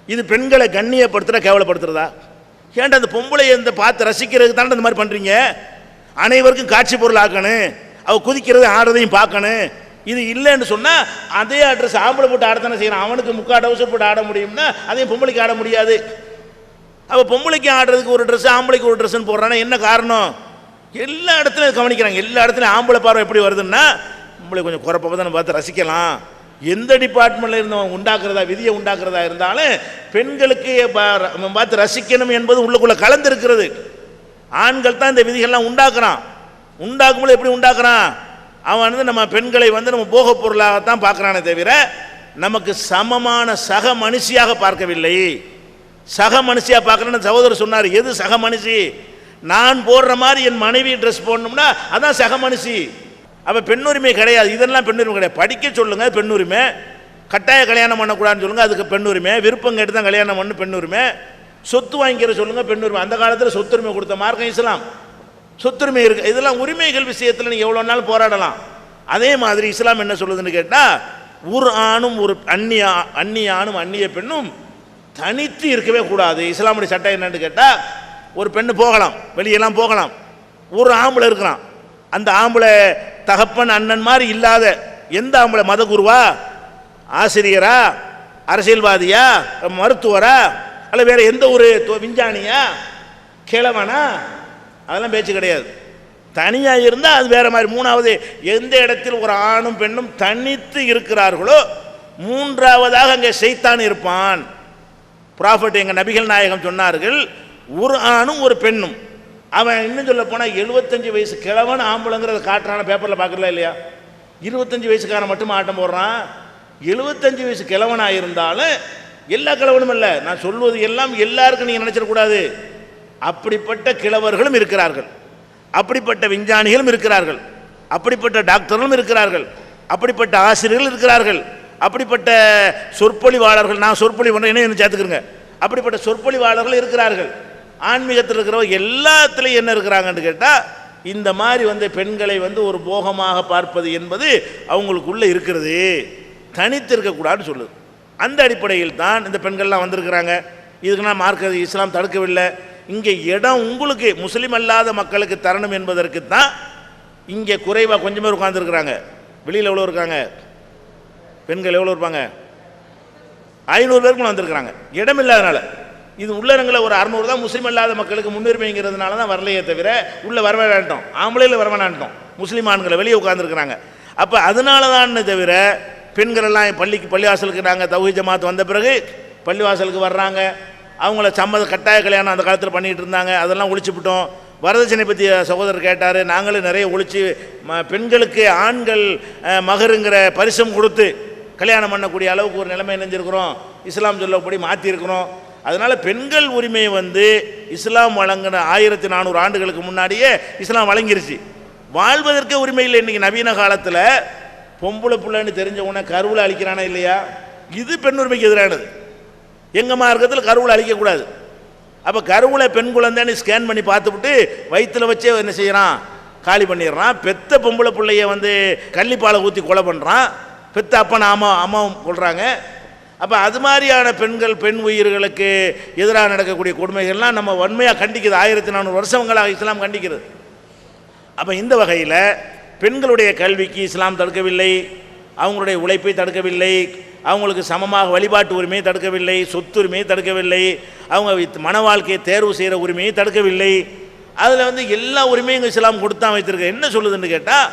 இது பெண்களை கண்ணியப்படுத்துகிற கேவலப்படுத்துறதா? ஏன்டா அந்த பொம்பளை இந்த பார்த்து ரசிக்கிறதுக்கு தானே இந்த மாதிரி பண்ணுறீங்க? அனைவருக்கும் காட்சி பொருள் ஆக்கணும், அவள் குதிக்கிறது ஆடுறதையும் பார்க்கணும். இது இல்லைன்னு சொன்னால் அதே அட்ரஸ் ஆம்பளை போட்டு ஆடத்தானே செய்யறான். அவனுக்கு முக்கா டவுசர் போட்டு ஆட முடியும்னா அதையும் பொம்பளைக்கு ஆட முடியாது. அவள் பொம்பளைக்கு ஆடுறதுக்கு ஒரு ட்ரெஸ், ஆம்பளைக்கு ஒரு ட்ரெஸ்ன்னு போடுறான்னா என்ன காரணம்? எல்லா இடத்துலையும் கவனிக்கிறாங்க. எல்லா இடத்துலையும் ஆம்பளை பார்வை எப்படி வருதுன்னா, பொம்பளை கொஞ்சம் குறைப்ப தான் பார்த்து ரசிக்கலாம். எந்த டிபார்ட்மெண்ட்டில் இருந்தவன் உண்டாக்குறதா, விதியை உண்டாக்குறதா இருந்தாலும் பெண்களுக்கு பார்த்து ரசிக்கணும் என்பது உள்ளுக்குள்ளே கலந்துருக்கிறது. ஆண்கள் தான் இந்த விதிகள்லாம் உண்டாக்குறான். உண்டாக்கும்போது எப்படி உண்டாக்குறான்? அவன் நம்ம பெண்களை நம்ம போக பொருளாகத்தான் பார்க்குறானே தவிர நமக்கு சமமான சக மனுஷியாக பார்க்கவில்லை. சக மனுஷியாக பார்க்குறேன்னு சகோதரர் சொன்னார். எது சக மனுஷி? நான் போடுற மாதிரி என் மனைவி ட்ரெஸ் போடணும்னா அதான் சக மனுஷி. அப்போ பெண்ணுரிமை கிடையாது. இதெல்லாம் பெண்ணுரிமை கிடையாது. படிக்க சொல்லுங்கள் பெண்ணுரிமை, கட்டாய கல்யாணம் பண்ணக்கூடாதுன்னு சொல்லுங்கள், அதுக்கு பெண்ணுரிமை. விருப்பம் கேட்டு தான் கல்யாணம் பண்ணு பெண்ணுரிமை. சொத்து வாங்கிக்கிற சொல்லுங்கள் பெண்ணுரிமை. அந்த காலத்தில் சொத்துரிமை கொடுத்த மார்க்கம் இஸ்லாம். சொத்துரிமை இருக்கு. இதெல்லாம் உரிமைகள் விஷயத்தில் நீங்கள் எவ்வளோ நாள் போராடலாம். அதே மாதிரி இஸ்லாம் என்ன சொல்லுதுன்னு கேட்டால், ஒரு ஆணும் ஒரு அந்நிய ஆணும் அந்நிய பெண்ணும் தனித்து இருக்கவே கூடாது. இஸ்லாமுடைய சட்டம் என்னன்னு கேட்டால், ஒரு பெண்ணு போகலாம், வெளியெல்லாம் போகலாம், ஒரு ஆம்பளை இருக்கிறான், அந்த ஆம்பளை தகப்பன் அண்ணன் மாதிரி இல்லாத எந்த ஆம்பளை, மதகுருவா, ஆசிரியரா, அரசியல்வாதியா, மருத்துவரா, அல்ல வேற எந்த ஒரு விஞ்ஞானியா, கிழவனா, அதெல்லாம் பேச்சு கிடையாது. தனியாக இருந்தால் அது வேற மாதிரி. மூணாவது, எந்த இடத்தில் ஒரு ஆணும் பெண்ணும் தனித்து இருக்கிறார்களோ மூன்றாவதாக அங்கே சைத்தான் இருப்பான். ப்ராஃபட் எங்கள் நபிகள் நாயகம் சொன்னார்கள், ஒரு ஆணும் ஒரு பெண்ணும். அவன் இன்னும் சொல்ல போனால் 75 வயசு கிழவன் ஆம்பளைங்கிறத காட்டுறான பேப்பரில் பார்க்கல இல்லையா? 25 வயசுக்காரன் மட்டும் ஆட்டம் போடுறான். 75 வயசு கிழவனாக இருந்தாலும் எல்லா கிழவனும் இல்லை, நான் சொல்வது எல்லாம் எல்லாருக்கும் நீங்கள் நினச்சிடக்கூடாது. அப்படிப்பட்ட கிழவர்களும் இருக்கிறார்கள், அப்படிப்பட்ட விஞ்ஞானிகளும் இருக்கிறார்கள், அப்படிப்பட்ட டாக்டர்களும் இருக்கிறார்கள், அப்படிப்பட்ட ஆசிரியர்கள் இருக்கிறார்கள், அப்படிப்பட்ட சொற்பொழிவாளர்கள், நான் சொற்பொழிவு என்ன சேர்த்துக்கிறேங்க, அப்படிப்பட்ட சொற்பொழிவாளர்கள் இருக்கிறார்கள். ஆன்மீகத்தில் இருக்கிறவங்க எல்லாத்துலேயும் என்ன இருக்கிறாங்கன்னு கேட்டால், இந்த மாதிரி பெண்களை ஒரு போகமாக பார்ப்பது என்பது அவங்களுக்குள்ளே இருக்கிறது, தனித்து இருக்கக்கூடாதுன்னு சொல்லுது. அந்த அடிப்படையில் தான் இந்த பெண்கள்லாம் வந்திருக்கிறாங்க. இதுக்குன்னா மார்க்க இஸ்லாம் தடுக்கவில்லை. இங்கே இடம் உங்களுக்கு முஸ்லீம் அல்லாத மக்களுக்கு தரணும் என்பதற்கு தான் இங்கே குறைவாக கொஞ்சம் பேர் உட்காந்துருக்குறாங்க. வெளியில் எவ்வளோ இருக்காங்க பெண்கள், எவ்வளோ இருப்பாங்க? 500 பேருக்குள்ள வந்திருக்கிறாங்க. இடம் இல்லாதனால. இது உள்ளரங்கில் ஒரு 600 தான் முஸ்லீம் அல்லாத மக்களுக்கு முன்னுரிமைங்கிறதுனால தான் வரலையே தவிர உள்ளே வரவேண்டான்ட்டோம், ஆம்பளையில் வரவேண்டான்ட்டோம், முஸ்லீம் ஆண்களை வெளியே உட்காந்துருக்குறாங்க. அப்போ அதனால தான் தவிர பெண்களெல்லாம் பள்ளிவாசலுக்கு நாங்கள் தௌஹீத் ஜமாத் வந்த பிறகு பள்ளிவாசலுக்கு வர்றாங்க. அவங்கள கட்டாய கல்யாணம் அந்த காலத்தில் பண்ணிகிட்டு இருந்தாங்க, அதெல்லாம் ஒழிச்சுவிட்டோம். வரதட்சணை பற்றி சகோதரர் கேட்டார், நாங்களும் நிறைய ஒழிச்சு பெண்களுக்கு ஆண்கள் மகருங்கிற பரிசம் கொடுத்து கல்யாணம் பண்ணக்கூடிய அளவுக்கு ஒரு நிலைமை நினைஞ்சிருக்கிறோம். இஸ்லாம் சொல்லப்படி மாற்றிருக்கிறோம். அதனால் பெண்கள் உரிமை இஸ்லாம் வழங்கின 1400 ஆண்டுகளுக்கு முன்னாடியே இஸ்லாம் வழங்கிருச்சு. வாழ்வதற்கே உரிமை இல்லை. இன்றைக்கி நவீன காலத்தில் பொம்பளை பிள்ளைன்னு தெரிஞ்ச உடனே கருவில் அழிக்கிறானா இல்லையா? இது பெண் உரிமைக்கு எதிரானது. எங்கள் மார்க்கத்தில் கருவில் அழிக்கக்கூடாது. அப்போ கருவில் பெண் குழந்தைன்னு ஸ்கேன் பண்ணி பார்த்துவிட்டு வயிற்றில் வச்சே என்ன செய்கிறான், காலி பண்ணிடுறான். பெத்த பொம்பளை பிள்ளைய கள்ளிப்பாலை ஊற்றி கொலை பண்ணுறான், பெத்த அப்பனை அம்மாவும் கொள்கிறாங்க. அப்போ அது மாதிரியான பெண் உயிர்களுக்கு எதிராக நடக்கக்கூடிய கொடுமைகள்லாம் நம்ம வன்மையாக கண்டிக்குது. 1400 வருஷங்களாக இஸ்லாம் கண்டிக்கிறது. அப்போ இந்த வகையில் பெண்களுடைய கல்விக்கு இஸ்லாம் தடுக்கவில்லை, அவங்களுடைய உழைப்பை தடுக்கவில்லை, அவங்களுக்கு சமமாக வழிபாட்டு உரிமையை தடுக்கவில்லை, சொத்துரிமையை தடுக்கவில்லை, அவங்க மன வாழ்க்கையை தேர்வு செய்கிற உரிமையை தடுக்கவில்லை. அதில் எல்லா உரிமையும் இஸ்லாம் கொடுத்தான் வைத்திருக்க. என்ன சொல்லுதுன்னு கேட்டால்,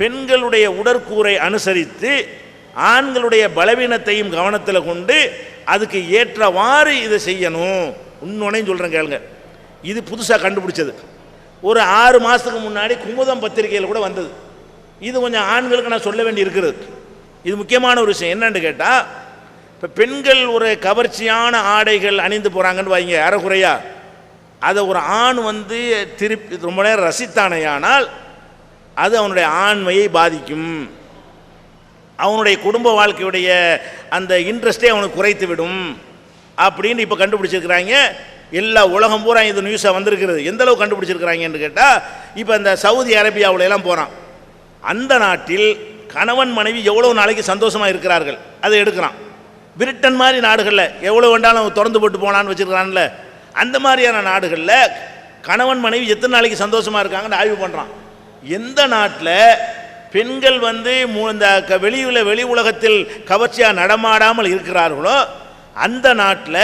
பெண்களுடைய உடற்கூரை அனுசரித்து ஆண்களுடைய பலவீனத்தையும் கவனத்தில் கொண்டு அதுக்கு ஏற்றவாறு இதை செய்யணும். இன்னொன்னையும் சொல்கிறேன் கேளுங்க, இது புதுசாக கண்டுபிடிச்சது. ஒரு 6 மாதத்துக்கு முன்னாடி குமுதம் பத்திரிகையில் கூட வந்தது. இது கொஞ்சம் ஆண்களுக்கு நான் சொல்ல வேண்டி இருக்கிறது. இது முக்கியமான ஒரு விஷயம். என்னன்னு கேட்டால், இப்போ பெண்கள் ஒரு கவர்ச்சியான ஆடைகள் அணிந்து போகிறாங்கன்னு வைங்க, அறகுறையா, அதை ஒரு ஆண் திருப்பி ரொம்ப நேரம் ரசித்தானையானால் அது அவனுடைய ஆண்மையை பாதிக்கும், அவனுடைய குடும்ப வாழ்க்கையுடைய அந்த இன்ட்ரெஸ்டே அவனுக்கு குறைத்து விடும் அப்படின்னு இப்போ கண்டுபிடிச்சிருக்கிறாங்க. எல்லா உலகம் பூரா இது நியூஸாக வந்திருக்கிறது. எந்த அளவு கண்டுபிடிச்சிருக்கிறாங்கன்னு கேட்டால், இப்போ இந்த சவுதி அரேபியாவில் எல்லாம் போகிறான். அந்த நாட்டில் கணவன் மனைவி எவ்வளோ நாளைக்கு சந்தோஷமாக இருக்கிறார்கள் அதை எடுக்கிறான். பிரிட்டன் மாதிரி நாடுகளில் எவ்வளோ வேண்டாலும் திறந்து போட்டு போனான்னு வச்சுருக்கிறான்ல, அந்த மாதிரியான நாடுகளில் கணவன் மனைவி எத்தனை நாளைக்கு சந்தோஷமாக இருக்காங்கன்னு ஆய்வு பண்ணுறான். எந்த நாட்டில் பெண்கள் இந்த வெளி உலகத்தில் கவர்ச்சியாக நடமாடாமல் இருக்கிறார்களோ அந்த நாட்டில்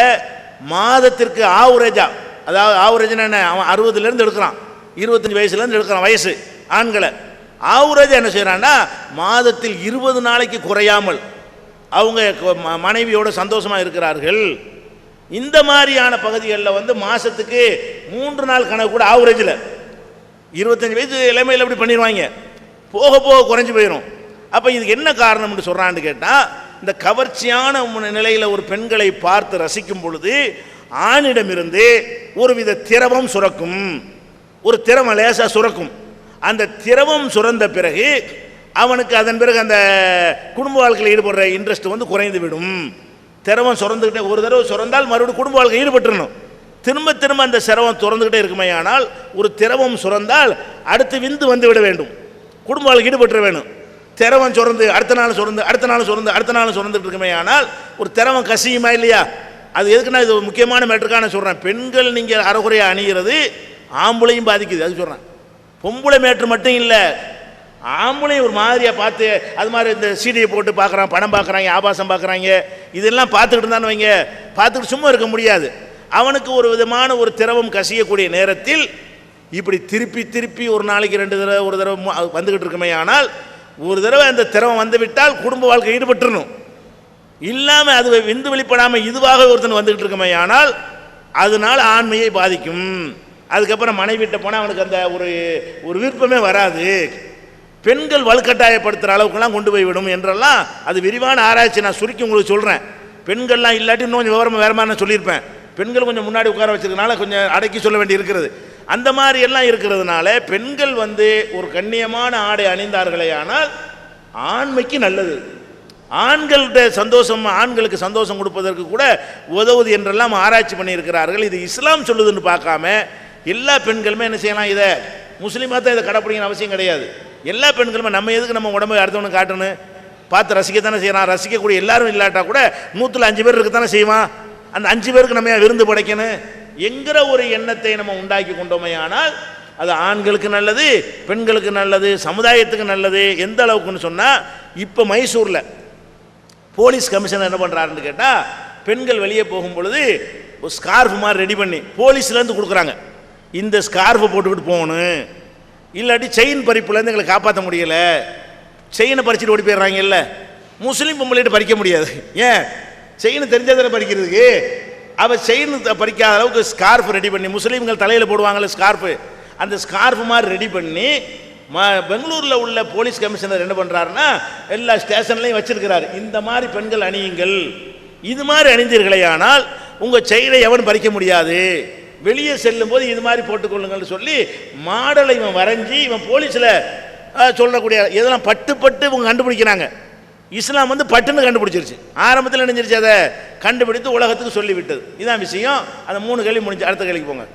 மாதத்திற்கு ஆவரேஜா, அதாவது ஆவரேஜ்னா என்ன, அவன் 60லேருந்து எடுக்கிறான், 25 வயசுலேருந்து எடுக்கிறான் வயசு ஆண்களை. ஆவரேஜாக என்ன செய்கிறான்னா, மாதத்தில் 20 நாளைக்கு குறையாமல் அவங்க மனைவியோட சந்தோஷமாக இருக்கிறார்கள். இந்த மாதிரியான பகுதிகளில் மாதத்துக்கு 3 நாள் கணக்கு கூட ஆவரேஜில் 25 வயசு இளமையில் எப்படி பண்ணிடுவாங்க, போக போக குறைஞ்சி போயிடும். அப்போ இதுக்கு என்ன காரணம்னு சொல்கிறான்னு கேட்டால், இந்த கவர்ச்சியான நிலையில் ஒரு பெண்களை பார்த்து ரசிக்கும் பொழுது ஆணிடமிருந்து ஒருவித திரவம் சுரக்கும், ஒரு திரவம் லேசாக சுரக்கும். அந்த திரவம் சுரந்த பிறகு அவனுக்கு அதன் பிறகு அந்த குடும்ப வாழ்க்கையில் ஈடுபடுற இன்ட்ரெஸ்ட் குறைந்து விடும். திரவம் சுரந்துக்கிட்டே ஒரு தடவை சுரந்தால் மறுபடியும் குடும்ப வாழ்க்கை ஈடுபட்டுருணும். திரும்ப திரும்ப அந்த சிரவம் திறந்துக்கிட்டே இருக்குமே. ஆனால் ஒரு திரவம் சுரந்தால் அடுத்து விந்து வந்து விட வேண்டும், குடும்ப வாழ்க்கை ஈடுபட்டுற வேணும். திரவம் சுரந்து அடுத்த நாள் சுரந்து அடுத்த நாள் சுரந்து அடுத்த நாள் சுரந்துட்டு இருக்குமே. ஆனால் ஒரு திரவம் கசியுமா இல்லையா? அது எதுக்குன்னா இது முக்கியமான மேட்டருக்காக நான் சொல்கிறேன். பெண்கள் நீங்கள் அறகுறையாக அணிகிறது ஆம்பளையும் பாதிக்குது, அது சொல்கிறேன். பொம்பளை மேட்ரு மட்டும் இல்லை, ஆம்பளையும் ஒரு மாதிரியாக பார்த்து அது மாதிரி இந்த சீடியை போட்டு பார்க்குறாங்க, படம் பார்க்குறாங்க, ஆபாசம் பார்க்குறாங்க. இதெல்லாம் பார்த்துக்கிட்டு இருந்தான்னு வைங்க, பார்த்துக்கிட்டு சும்மா இருக்க முடியாது. அவனுக்கு ஒரு விதமான ஒரு திரவம் கசியக்கூடிய நேரத்தில் இப்படி திருப்பி திருப்பி ஒரு நாளைக்கு 2 தடவை ஒரு தடவை வந்துக்கிட்டு இருக்குமே. ஆனால் ஒரு தடவை அந்த திரவம் வந்து விட்டால் குடும்ப வாழ்க்கை ஈடுபட்டுறணும். இல்லாமல் அது விந்து வெளிப்படாமல் இதுவாக ஒருத்தன் வந்துக்கிட்டு இருக்குமே. ஆனால் அதனால் ஆண்மையை பாதிக்கும். அதுக்கப்புறம் மனைவிட்ட போனால் அவனுக்கு அந்த ஒரு விருப்பமே வராது. பெண்கள் வலுக்கட்டாயப்படுத்துகிற அளவுக்குலாம் கொண்டு போய் விடும் என்றெல்லாம் அது விரிவான ஆராய்ச்சி. நான் சுருக்கி உங்களுக்கு சொல்கிறேன். பெண்கள்லாம் இல்லாட்டி இன்னும் கொஞ்சம் விவரமாக வேறு மாதிரி நான் சொல்லியிருப்பேன். பெண்கள் கொஞ்சம் முன்னாடி உட்கார வச்சிருக்கனால கொஞ்சம் அடக்கி சொல்ல வேண்டி இருக்கிறது. அந்த மாதிரி எல்லாம் இருக்கிறதுனால பெண்கள் ஒரு கண்ணியமான ஆடை அணிந்தார்களே ஆனால் ஆண்மைக்கு நல்லது. ஆண்களுடைய சந்தோஷம், ஆண்களுக்கு சந்தோஷம் கொடுப்பதற்கு கூட உதவுது என்றெல்லாம் ஆராய்ச்சி பண்ணியிருக்கிறார்கள். இது இஸ்லாம் சொல்லுதுன்னு பார்க்காம எல்லா பெண்களுமே என்ன செய்யலாம், இதை முஸ்லீமாக தான் இதை கடைப்பிடிக்கணும் அவசியம் கிடையாது. எல்லா பெண்களுமே நம்ம எதுக்கு நம்ம உடம்பை அடுத்தவனுக்கு காட்டணும், பார்த்து ரசிக்கத்தானே செய்யறான். ரசிக்கக்கூடிய எல்லாரும் இல்லாட்டா கூட 100ல் 5 பேர் இருக்கத்தானே செய்வான். அந்த 5 பேருக்கு நம்ம விருந்து படைக்கணும் என்கிற ஒரு எண்ணத்தை நம்ம உண்டாக்கி கொண்டோமே. ஆனால் அது ஆண்களுக்கு நல்லது, பெண்களுக்கு நல்லது, சமுதாயத்துக்கு நல்லது. எந்த அளவுக்குன்னு சொன்னால் இப்போ மைசூரில் போலீஸ் கமிஷனர் என்ன பண்ணுறாருன்னு கேட்டால், பெண்கள் வெளியே போகும் பொழுது ஒரு ஸ்கார்ஃப் மாதிரி ரெடி பண்ணி போலீஸ்லேருந்து கொடுக்குறாங்க. இந்த ஸ்கார்ஃபை போட்டுக்கிட்டு போகணும், இல்லாட்டி செயின் பறிப்புலேருந்து எங்களை காப்பாற்ற முடியலை, செயினை பறிச்சுட்டு ஓடி போயிடுறாங்க. இல்லை, முஸ்லீம் பொம்பளைட்டு பறிக்க முடியாது. ஏன், செயினை தெரிஞ்சதில் பறிக்கிறதுக்கு. அவள் செயின் பறிக்காத அளவுக்கு ஸ்கார்ஃப் ரெடி பண்ணி, முஸ்லீம்கள் தலையில் போடுவாங்கள்ல ஸ்கார்ஃபு, அந்த ஸ்கார்ஃப் மாதிரி ரெடி பண்ணி பெங்களூரில் உள்ள போலீஸ் கமிஷனர் என்ன பண்ணுறாருன்னா எல்லா ஸ்டேஷன்லையும் வச்சிருக்கிறார். இந்த மாதிரி பெண்கள் அணியுங்கள், இது மாதிரி அணிந்தீர்களே ஆனால் உங்கள் செயினை எவன் பறிக்க முடியாது, வெளியே செல்லும் போது இது மாதிரி போட்டுக்கொள்ளுங்கள்னு சொல்லி மாடலை இவன் வரைஞ்சி இவன் போலீஸில் சொல்லக்கூடிய இதெல்லாம் பட்டு இவங்க கண்டுபிடிக்கிறாங்க. இஸ்லாம் பட்டுன்னு கண்டுபிடிச்சிருச்சு. ஆரம்பத்தில் நினைஞ்சிருச்சு, அதை கண்டுபிடித்து உலகத்துக்கு சொல்லிவிட்டது. இதான் விஷயம். அந்த 3 கேள்வி முடிஞ்சு அடுத்த கேள்விக்கு போங்க.